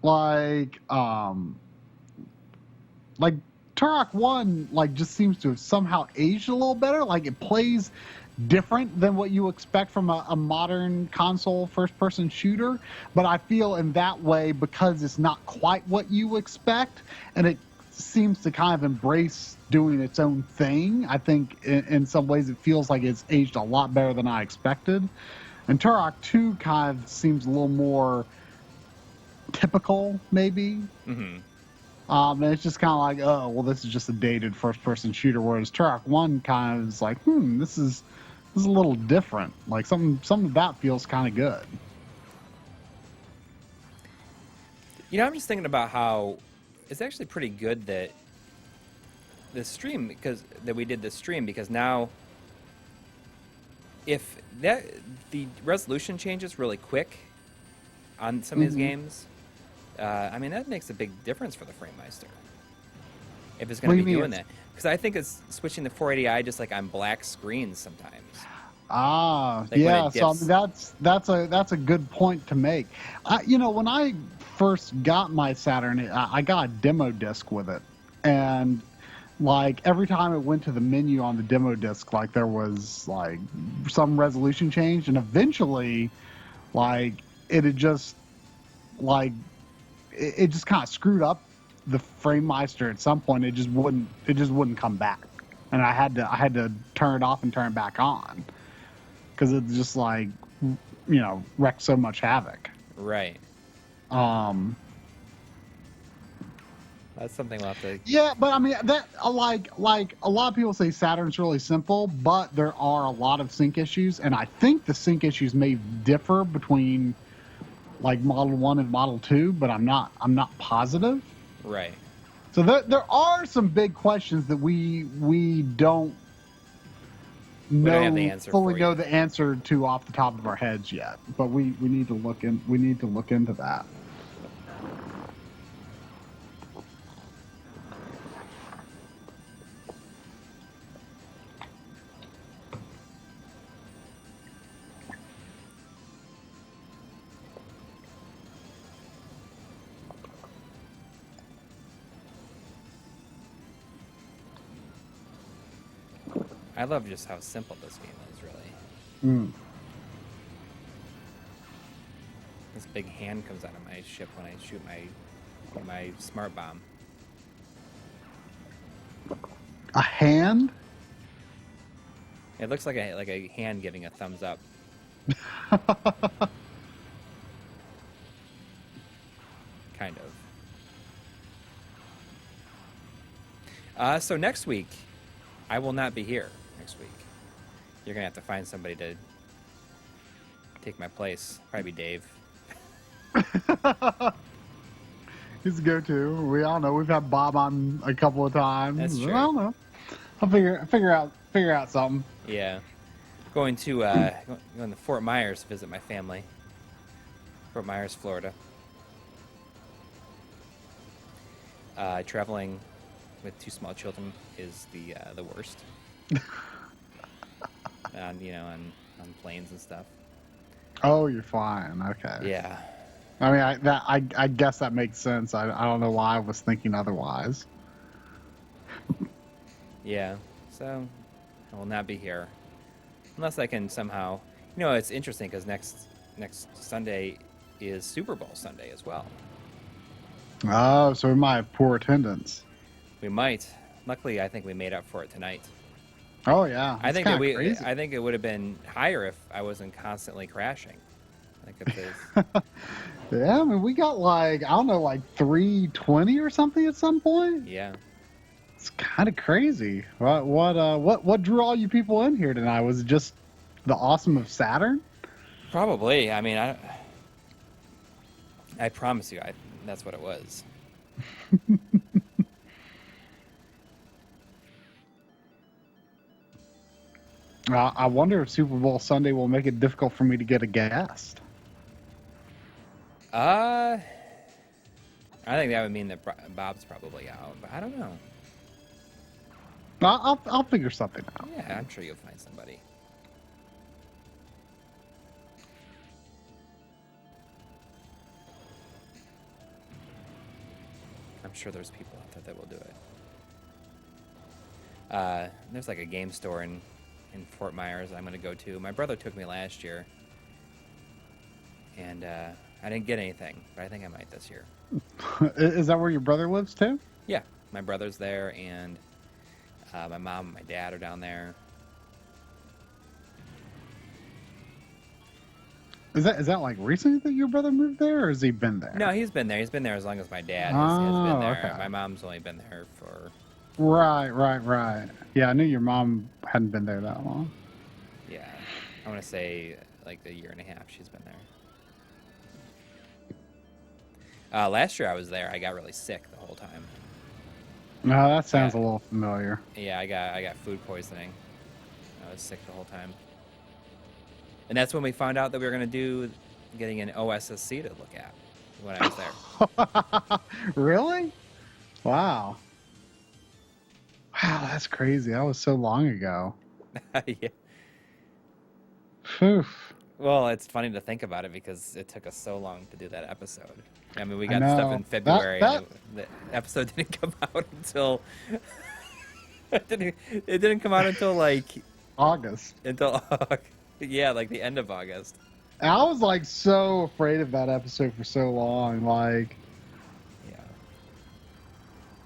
Like Turok 1 just seems to have somehow aged a little better. Like it plays different than what you expect from a modern console first-person shooter, but I feel in that way, because it's not quite what you expect, and it seems to kind of embrace doing its own thing. I think in some ways it feels like it's aged a lot better than I expected. And Turok 2 kind of seems a little more typical, maybe. Mm-hmm. And it's just kind of like, oh, well, this is just a dated first-person shooter, whereas Turok 1 kind of is like, this is a little different. Like something about feels kind of good. I'm just thinking about how it's actually pretty good that we did this stream, because now if the resolution changes really quick on some of these games, I mean, that makes a big difference for the FrameMeister. If it's going to be doing that. Because I think it's switching the 480i just like on black screens sometimes. Like yeah. So I mean, that's a good point to make. When I first got my Saturn, I got a demo disc with it, and like every time it went to the menu on the demo disc, like there was like some resolution change, and eventually, like it had just like it just kind of screwed up the FrameMeister at some point. It just wouldn't come back, and I had to turn it off and turn it back on because it just like wrecked so much havoc. Right. That's something we'll have to. Yeah, but I mean that like a lot of people say Saturn's really simple, but there are a lot of sync issues, and I think the sync issues may differ between like Model 1 and Model 2, but I'm not positive. Right. So there are some big questions that we don't fully know the answer to off the top of our heads yet, but we need to look into that. I love just how simple this game is, really. This big hand comes out of my ship when I shoot my smart bomb. A hand? It looks like a hand giving a thumbs up. Kind of. So next week, I will not be here. Next week, you're gonna have to find somebody to take my place. Probably Dave. He's a go-to. We all know we've had Bob on a couple of times. That's true. I don't know. I'll figure out something. Yeah, going to Fort Myers to visit my family. Fort Myers, Florida. Traveling with two small children is the worst. On planes and stuff. Oh, you're flying. Okay. Yeah. I mean, I guess that makes sense. I don't know why I was thinking otherwise. Yeah. So I will not be here unless I can somehow. It's interesting because next Sunday is Super Bowl Sunday as well. Oh, so we might have poor attendance. We might. Luckily, I think we made up for it tonight. Oh yeah. I think it would have been higher if I wasn't constantly crashing. Yeah, I mean, we got like 320 or something at some point. Yeah. It's kind of crazy. What drew all you people in here tonight? Was it just the awesome of Saturn? Probably. I mean, I promise you, that's what it was. I wonder if Super Bowl Sunday will make it difficult for me to get a guest. I think that would mean that Bob's probably out, but I don't know. I'll figure something out. Yeah, I'm sure you'll find somebody. I'm sure there's people out there that will do it. There's like a game store in Fort Myers I'm going to go to. My brother took me last year, and I didn't get anything, but I think I might this year. Is that where your brother lives too? Yeah, my brother's there, and my mom and my dad are down there. Is that like recently that your brother moved there, or has he been there? No, he's been there. He's been there as long as my dad has been there. Okay. My mom's only been there for... Right. Yeah, I knew your mom hadn't been there that long. Yeah, I want to say like a year and a half she's been there. Last year I was there. I got really sick the whole time. No, that sounds a little familiar. Yeah, I got food poisoning. I was sick the whole time. And that's when we found out that we were going to getting an OSSC to look at when I was there. Really? Wow. Wow, that's crazy. That was so long ago. Yeah. Phew. Well, it's funny to think about it because it took us so long to do that episode. I mean, we I got stuff know. in February, That- and the episode didn't come out until it didn't come out until August. yeah, like the end of August. I was like so afraid of that episode for so long. Yeah.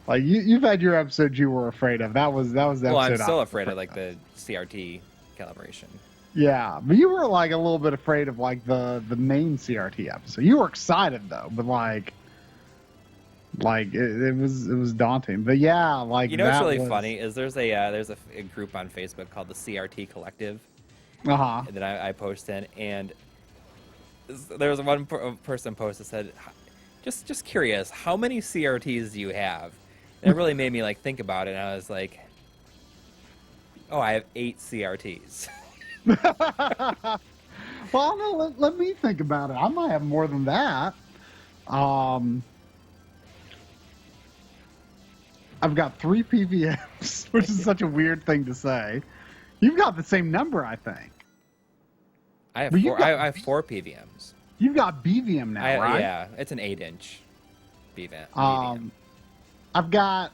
Like you've had your episodes you were afraid of. That was the episode. Well, I'm still I was afraid of like the CRT calibration. Yeah, but you were like a little bit afraid of like the main CRT episode. You were excited though, but it was daunting. But yeah, like You know what's that really was... funny is there's a group on Facebook called the CRT Collective Uh-huh. that I post in, and there was one person post that said, just curious, how many CRTs do you have? And it really made me like think about it, and I was like, oh, I have 8 CRTs. Well, no, let me think about it. I might have more than that. I've got 3 PVMs, which is such a weird thing to say. You've got the same number, I think. I have But you've 4. got- I have 4 PVMs. You've got BVM now, right? Yeah, it's an 8-inch BVM. I've got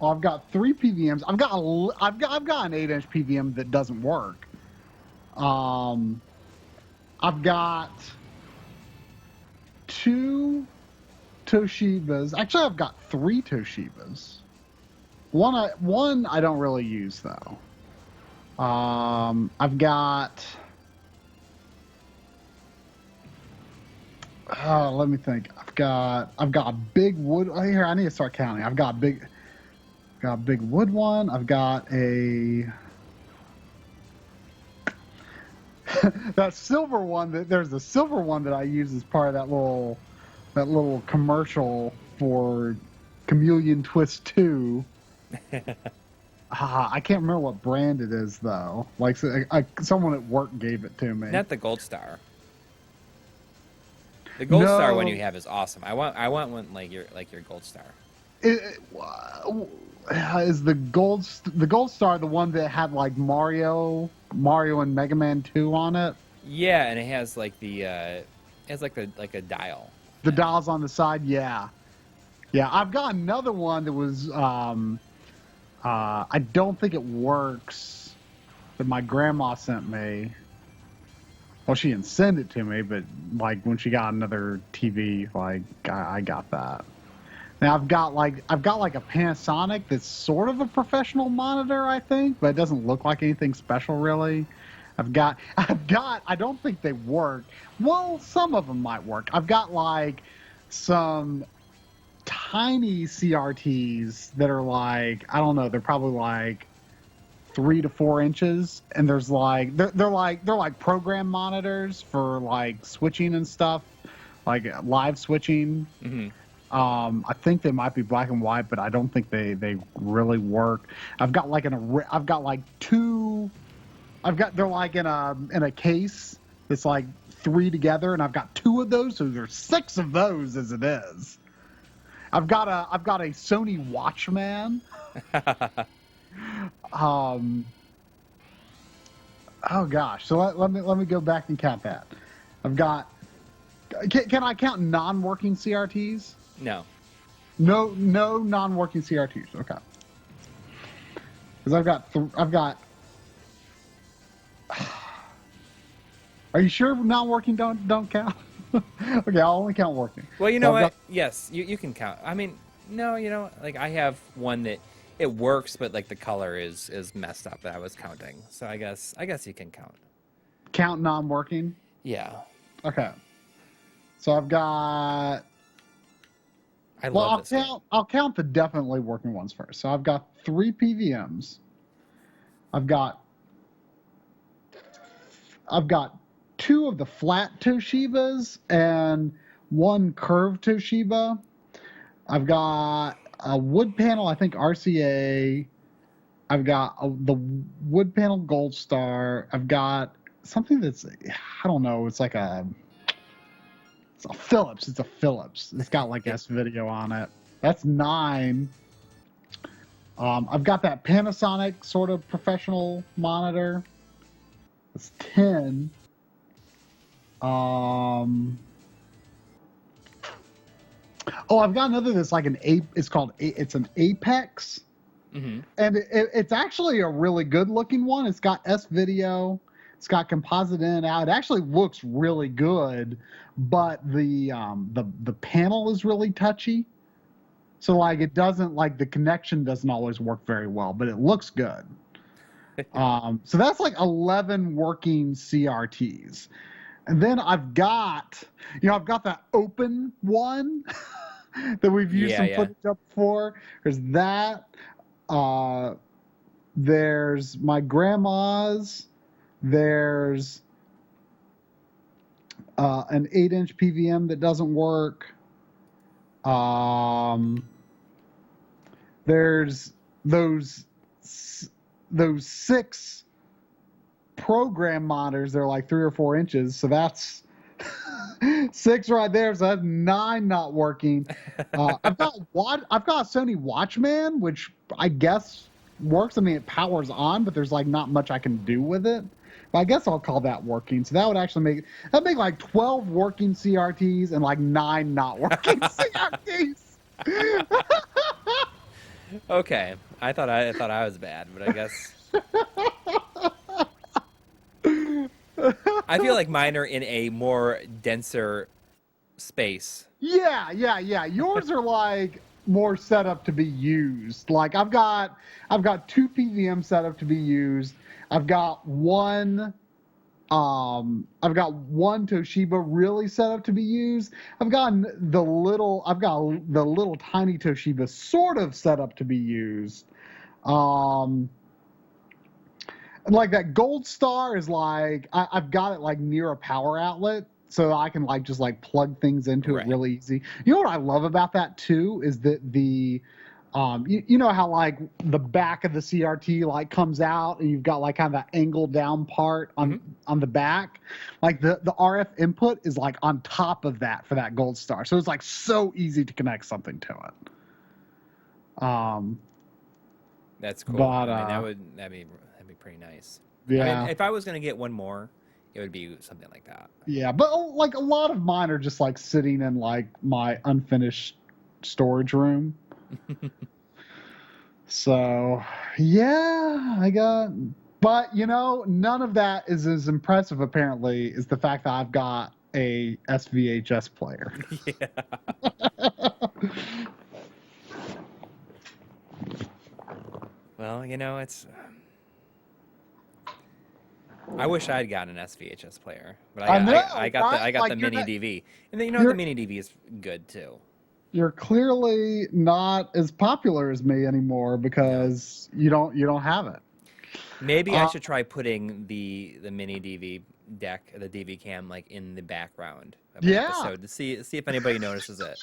3 PVMs. I've got an 8-inch PVM that doesn't work. I've got 2 Toshibas. Actually, I've got 3 Toshibas. One I don't really use though. I've got. Let me think. I've got a big wood. Oh, here, I need to start counting. I've got a big wood one. I've got a that silver one. There's a silver one that I use as part of that little commercial for Chameleon Twist 2. I can't remember what brand it is though. Like someone at work gave it to me. Not the Gold Star. The Gold Star one No. you have is awesome. I want one like your Gold Star. Is the Gold Star the one that had like Mario and Mega Man 2 on it? Yeah, and it has like a dial. The dials on the side, yeah. I've got another one that was I don't think it works, that my grandma sent me. Well, she didn't send it to me, but like when she got another TV, like I got that. Now I've got like a Panasonic that's sort of a professional monitor, I think, but it doesn't look like anything special really. I've got I don't think they work. Well, some of them might work. I've got like some tiny CRTs that are like, I don't know, they're probably like 3 to 4 inches, and there's like they're like program monitors for like switching and stuff, like live switching. Mm-hmm. I think they might be black and white, but I don't think they really work. I've got like two. They're like in a case that's like 3 together, and I've got 2 of those, so there's 6 of those as it is. I've got a Sony Watchman. Oh gosh, so let me go back and count that. I've got. Can I count non-working CRTs? No. No non-working CRTs. Okay. Because I've got. Are you sure non-working don't count? Okay, I'll only count working. Well, you So know I've what? Yes, you can count. I mean, no, like I have one that it works, but like the color is messed up that I was counting. So I guess you can count. Count non-working. Yeah. Okay. So I've got. Love this game. I'll count the definitely working ones first. So I've got 3 PVMs. I've got 2 of the flat Toshibas and 1 curved Toshiba. I've got a wood panel, I think RCA. I've got the wood panel Gold Star. I've got something that's, I don't know. It's like it's a Philips. It's a Philips. It's got like S video on it. That's 9. I've got that Panasonic sort of professional monitor. It's 10. Oh, I've got another that's like it's an Apex. Mm-hmm. And it's actually a really good looking one. It's got S video. It's got composite in and out. It actually looks really good, but the panel is really touchy. So like it doesn't, like, the connection doesn't always work very well, but it looks good. So that's like 11 working CRTs. And then I've got that open one that we've used some footage up for. There's that. There's my grandma's. There's an 8-inch PVM that doesn't work. There's those 6 program monitors. They're like 3 or 4 inches, so that's 6 right there. So that's 9 not working. I've got a Sony Watchman, which I guess works. I mean, it powers on, but there's like not much I can do with it. But I guess I'll call that working. So that would actually make like 12 working CRTs and like 9 not working CRTs. Okay, I thought I was bad, but I guess I feel like mine are in a more denser space. Yeah. Yours are like more set up to be used. Like I've got 2 PVM set up to be used. I've got one Toshiba really set up to be used. I've got the little tiny Toshiba sort of set up to be used. And like that Gold Star is like I've got it like near a power outlet, so I can like just like plug things into it really easy. You know what I love about that too is that the you know how like the back of the CRT like comes out and you've got like kind of that angled down part on the back, like the RF input is like on top of that for that Gold Star, so it's like so easy to connect something to it. That's cool. But, I mean, that'd be pretty nice. Yeah. I mean, if I was gonna get one more, it would be something like that. Yeah, but like a lot of mine are just like sitting in like my unfinished storage room. So yeah, but you know, none of that is as impressive apparently as the fact that I've got a SVHS player. Yeah. Well, you know, I wish I'd gotten an SVHS player, but I got the mini DV, and then, you know, the mini DV is good too. You're clearly not as popular as me anymore because you don't have it. Maybe I should try putting the mini DV deck, the DV cam, like in the background of an episode to see if anybody notices it.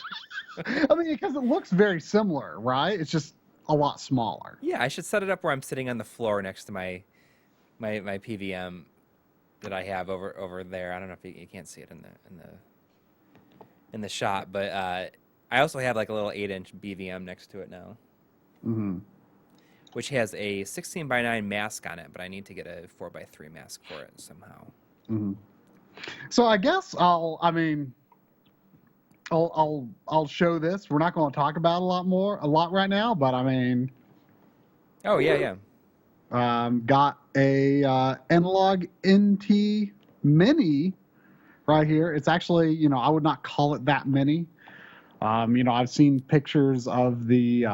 I mean, because it looks very similar, right? It's just a lot smaller. Yeah, I should set it up where I'm sitting on the floor next to my PVM that I have over there. I don't know if you can't see it in the shot, but I also have like a little 8-inch BVM next to it now, which has a 16:9 mask on it, but I need to get a 4:3 mask for it somehow. So I guess I'll show this. We're not going to talk about a lot right now, but I mean. Oh yeah. Got a analog NT Mini right here. It's actually, you know, I would not call it that mini. You know, I've seen pictures of the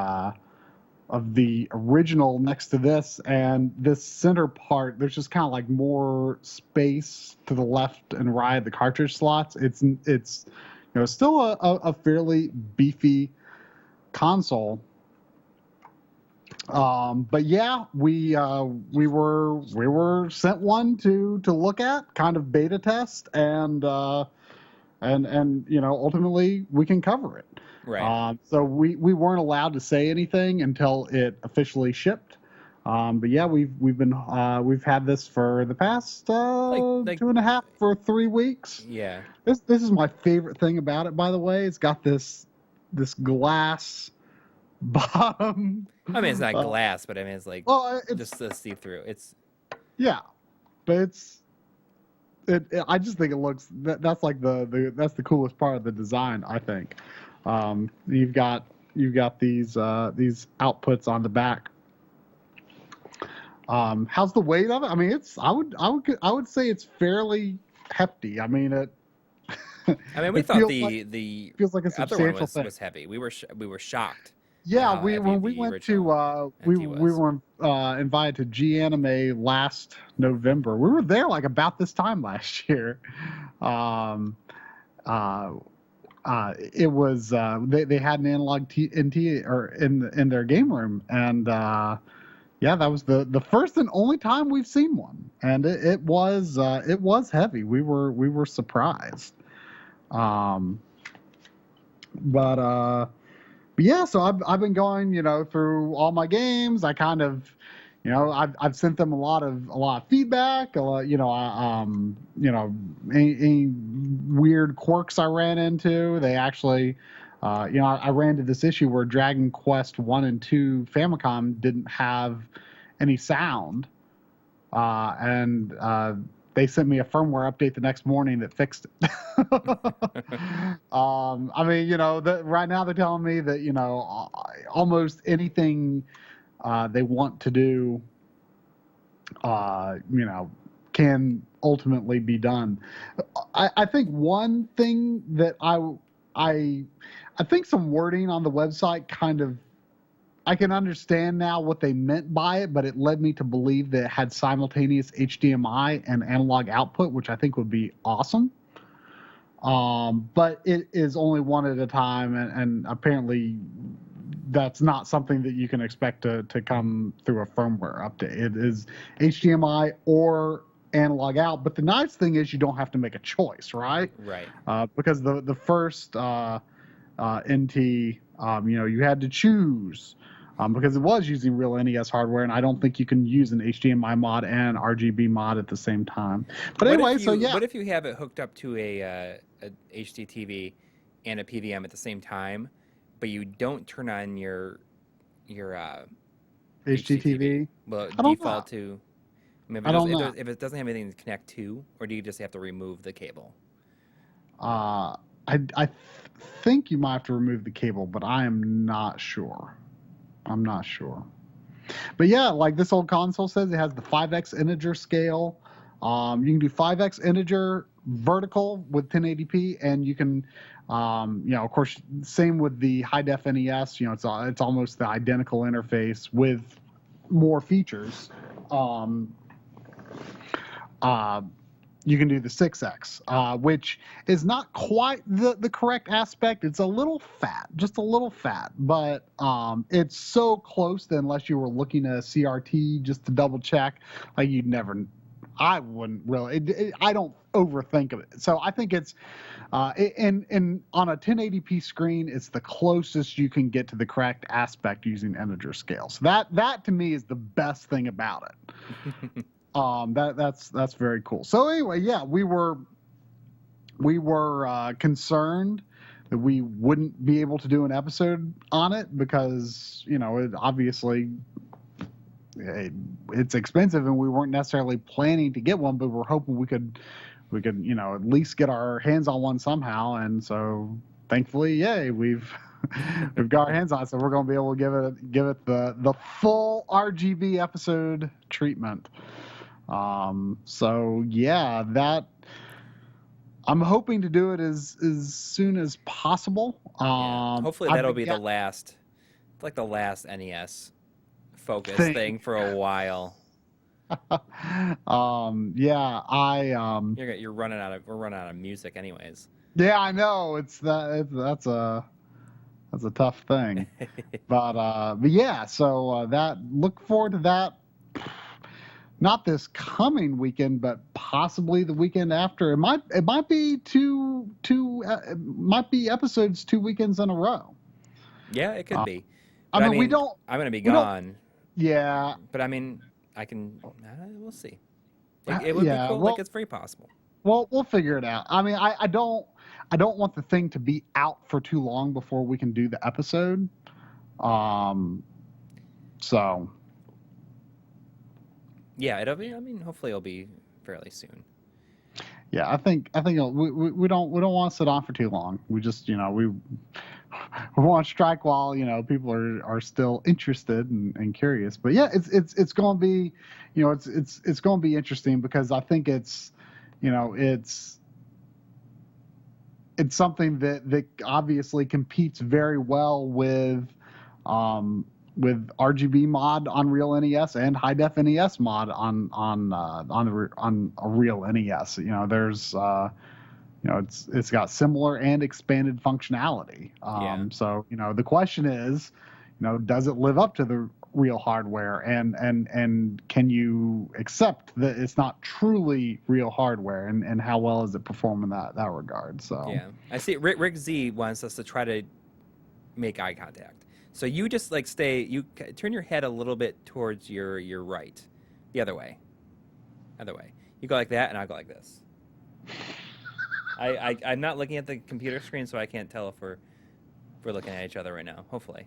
original next to this, and this center part, there's just kind of like more space to the left and right of the cartridge slots. It's you know, still a fairly beefy console. But yeah, we were sent one to look at, kind of beta test, and you know, ultimately we can cover it. Right. So we weren't allowed to say anything until it officially shipped. But yeah, we've had this for the past Like 2.5 or 3 weeks. yeah. This is my favorite thing about it, by the way. It's got this glass bottom. I mean, it's not glass, but I mean, it's like Well, it's just the see-through. It's yeah, but I just think it looks that's like that's the coolest part of the design, I think. You've got these outputs on the back. How's the weight of it? I mean, I would say it's fairly hefty. I mean, I mean, we it thought feels the feels like a other one substantial thing. was heavy. We were shocked. Yeah, how heavy when we the went to original we NT was. were invited to G Anime last November. We were there like about this time last year. It was they had an analog NT or in their game room, and yeah, that was the first and only time we've seen one, and it was heavy. We were surprised. But yeah, so I've been going, through all my games. I kind of, I've sent them a lot of feedback. A lot, any weird quirks I ran into. They actually, I ran into this issue where Dragon Quest 1 and 2 Famicom didn't have any sound, and they sent me a firmware update the next morning that fixed it. I mean, right now they're telling me that, almost anything they want to do, can ultimately be done. I think one thing that I think some wording on the website kind of, I can understand now what they meant by it, but it led me to believe that it had simultaneous HDMI and analog output, which I think would be awesome. But it is only one at a time, and apparently that's not something that you can expect to come through a firmware update. It is HDMI or analog out, but the nice thing is you don't have to make a choice, right? Right. Because the first NT, you had to choose. Because it was using real NES hardware, and I don't think you can use an HDMI mod and RGB mod at the same time. But anyway, so yeah. What if you have it hooked up to a HDTV and a PVM at the same time, but you don't turn on your HDTV? Well, I don't default know. to. I mean, I don't know. if it doesn't have anything to connect to, or do you just have to remove the cable? I think you might have to remove the cable, but I am not sure. I'm not sure. But yeah, like this old console says, it has the 5x integer scale. You can do 5x integer vertical with 1080p, and you can, of course, same with the high def NES. It's almost the identical interface with more features. You can do the 6x, which is not quite the correct aspect. It's a little fat, just a little fat, but it's so close that unless you were looking at a CRT just to double check, like I wouldn't really, I don't overthink of it. So I think it's, in on a 1080p screen, it's the closest you can get to the correct aspect using integer scale. So that to me is the best thing about it. That's very cool. So anyway, yeah, we were concerned that we wouldn't be able to do an episode on it because it obviously it's expensive, and we weren't necessarily planning to get one, but we're hoping we could at least get our hands on one somehow. And so thankfully, yay, we've got our hands on it, so we're going to be able to give it the full RGB episode treatment. So yeah, that I'm hoping to do it as soon as possible. Yeah. Hopefully that'll be the last NES focus thing for a while. Yeah, We're running out of music anyways. Yeah, I know. That's a tough thing. but yeah, so look forward to that. Not this coming weekend, but possibly the weekend after. It might be might be episodes 2 weekends in a row. Yeah, it could be. But I'm going to be gone. Yeah. But I mean, I can. We'll see. It would be Yeah. cool. Like, it's very possible. Well, we'll figure it out. I mean, I don't want the thing to be out for too long before we can do the episode. So. Yeah, it'll be. I mean, hopefully it'll be fairly soon. Yeah, I think we don't want to sit on for too long. We just we want to strike while people are still interested and curious. But yeah, it's going to be it's going to be interesting because I think it's it's something that obviously competes very well with RGB mod on real NES and high def NES mod on a real NES. There's it's got similar and expanded functionality. So the question is, does it live up to the real hardware, and can you accept that it's not truly real hardware, and how well is it perform in that regard? So yeah, I see. Rick Z wants us to try to make eye contact. So you just like turn your head a little bit towards your right, the other way. You go like that, and I'll go like this. I'm not looking at the computer screen, so I can't tell if we're looking at each other right now. Hopefully.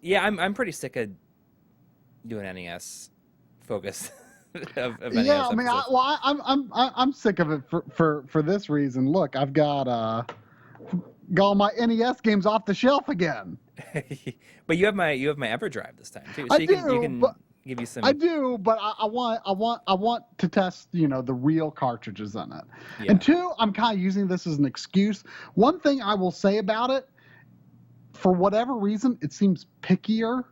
Yeah, I'm pretty sick of doing NES focus. of NES yeah, I mean, episodes. I'm sick of it for this reason. Look, I've got all my NES games off the shelf again. But you have my EverDrive this time too, so I you do, can but give you some. I do, but I want to test the real cartridges in it. Yeah. And two, I'm kind of using this as an excuse. One thing I will say about it, for whatever reason, it seems pickier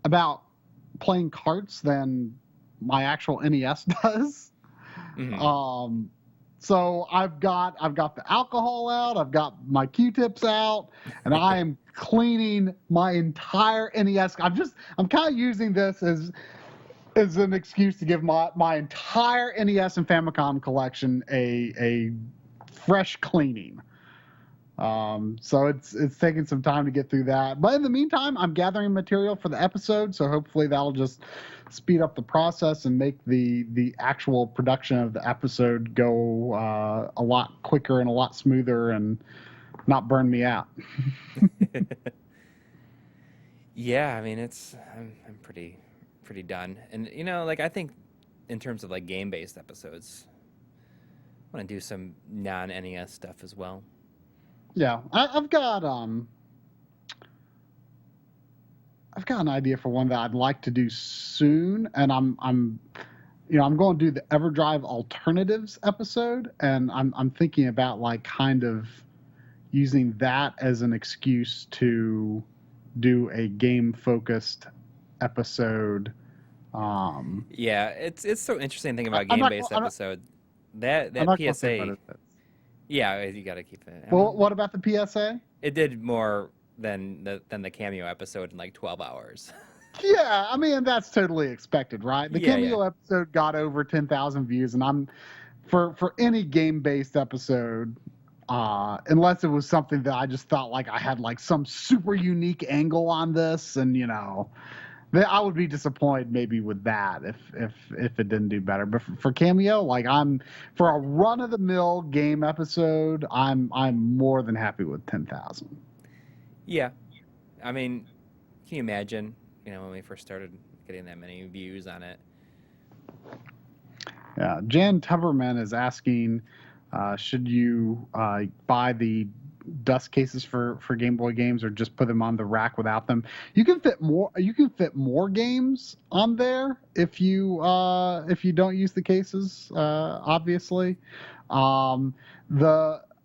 about playing carts than my actual NES does. Mhm. So I've got the alcohol out, I've got my Q-tips out, and I am cleaning my entire NES. I'm kind of using this as an excuse to give my entire NES and Famicom collection a fresh cleaning. So it's taking some time to get through that. But in the meantime, I'm gathering material for the episode, so hopefully that'll just speed up the process and make the actual production of the episode go a lot quicker and a lot smoother and not burn me out. Yeah, I mean I'm pretty done, and like I think in terms of like game-based episodes, I want to do some non-NES stuff as well. Yeah, I've got an idea for one that I'd like to do soon, and I'm going to do the EverDrive alternatives episode, and I'm thinking about like kind of using that as an excuse to do a game focused episode. Yeah, it's so interesting thing about I'm not- game-based I'm not- episode. That I'm not gonna say PSA. benefits. Yeah, you got to keep it. Well, what about the PSA? It did more than the cameo episode in like 12 hours. Yeah, I mean that's totally expected, right? The Yeah, cameo episode got over 10,000 views, and I'm for any game-based episode, unless it was something that I just thought like I had like some super unique angle on this, and I would be disappointed maybe with that if it didn't do better. But for cameo, like for a run-of-the-mill game episode, I'm more than happy with 10,000. Yeah, I mean, can you imagine? When we first started getting that many views on it. Yeah, Jan Tuberman is asking, should you buy the dust cases for Game Boy games or just put them on the rack without them? You can fit more games on there if you don't use the cases, obviously.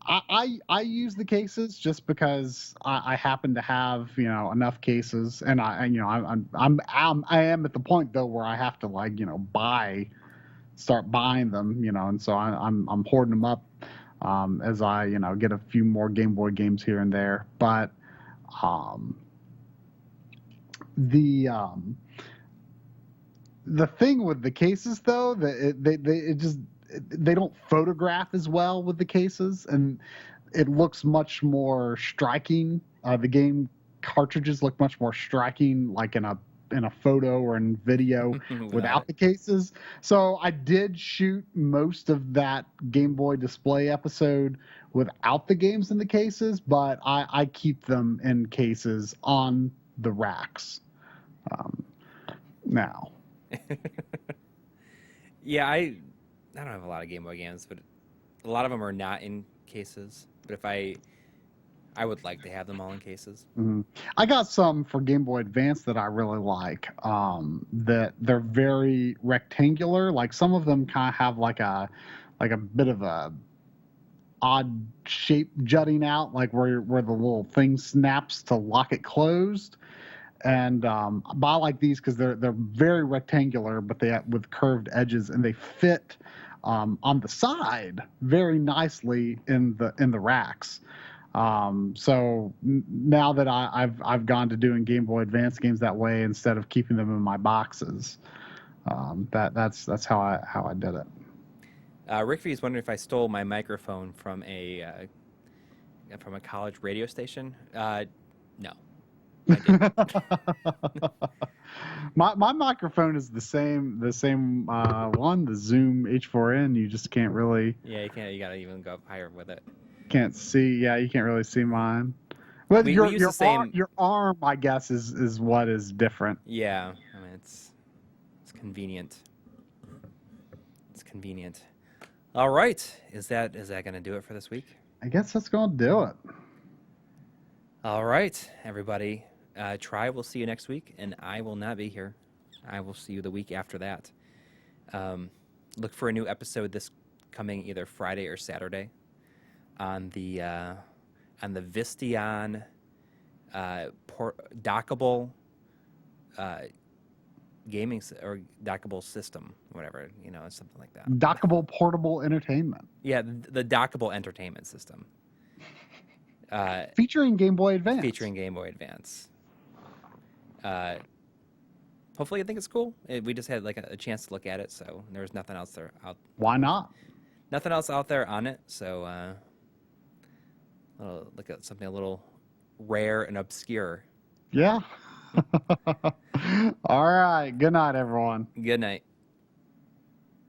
I use the cases just because I happen to have enough cases, and I am at the point though where I have to like start buying them, and so I'm hoarding them up as I get a few more Game Boy games here and there. But the thing with the cases though, that they don't photograph as well with the cases, and it looks much more striking. The game cartridges look much more striking, like in a photo or in video Without without it. the cases. So I did shoot most of that Game Boy display episode without the games in the cases, but I keep them in cases on the racks now. Yeah, I don't have a lot of Game Boy games, but a lot of them are not in cases. But if I would like to have them all in cases. Mhm. I got some for Game Boy Advance that I really like. That they're very rectangular. Like some of them kind of have like a bit of a odd shape jutting out, like where the little thing snaps to lock it closed. And but I like these because they're very rectangular, but they with curved edges, and they fit on the side very nicely in the racks. So now that I've gone to doing Game Boy Advance games that way instead of keeping them in my boxes, that's how I did it. Rick V is wondering if I stole my microphone from a college radio station. No, I didn't. My microphone is the same one, the Zoom H4n. You just can't really Yeah, you can't. You gotta even go up higher with it. can't see. Yeah, you can't really see mine. But We use the same. your arm, I guess, is what is different. Yeah, I mean it's convenient. It's convenient. All right, is that gonna do it for this week? I guess that's gonna do it. All right, everybody. Try. We'll see you next week, and I will not be here. I will see you the week after that. Look for a new episode this coming either Friday or Saturday on the Vistion dockable gaming or dockable system, whatever, it's something like that. Dockable portable entertainment. Yeah, the dockable entertainment system. Featuring Game Boy Advance. Featuring Game Boy Advance. Hopefully, I think it's cool. We just had like a chance to look at it, so there was nothing else there out. Why not? Nothing else out there on it, so look at something a little rare and obscure. Yeah. All right. Good night, everyone. Good night.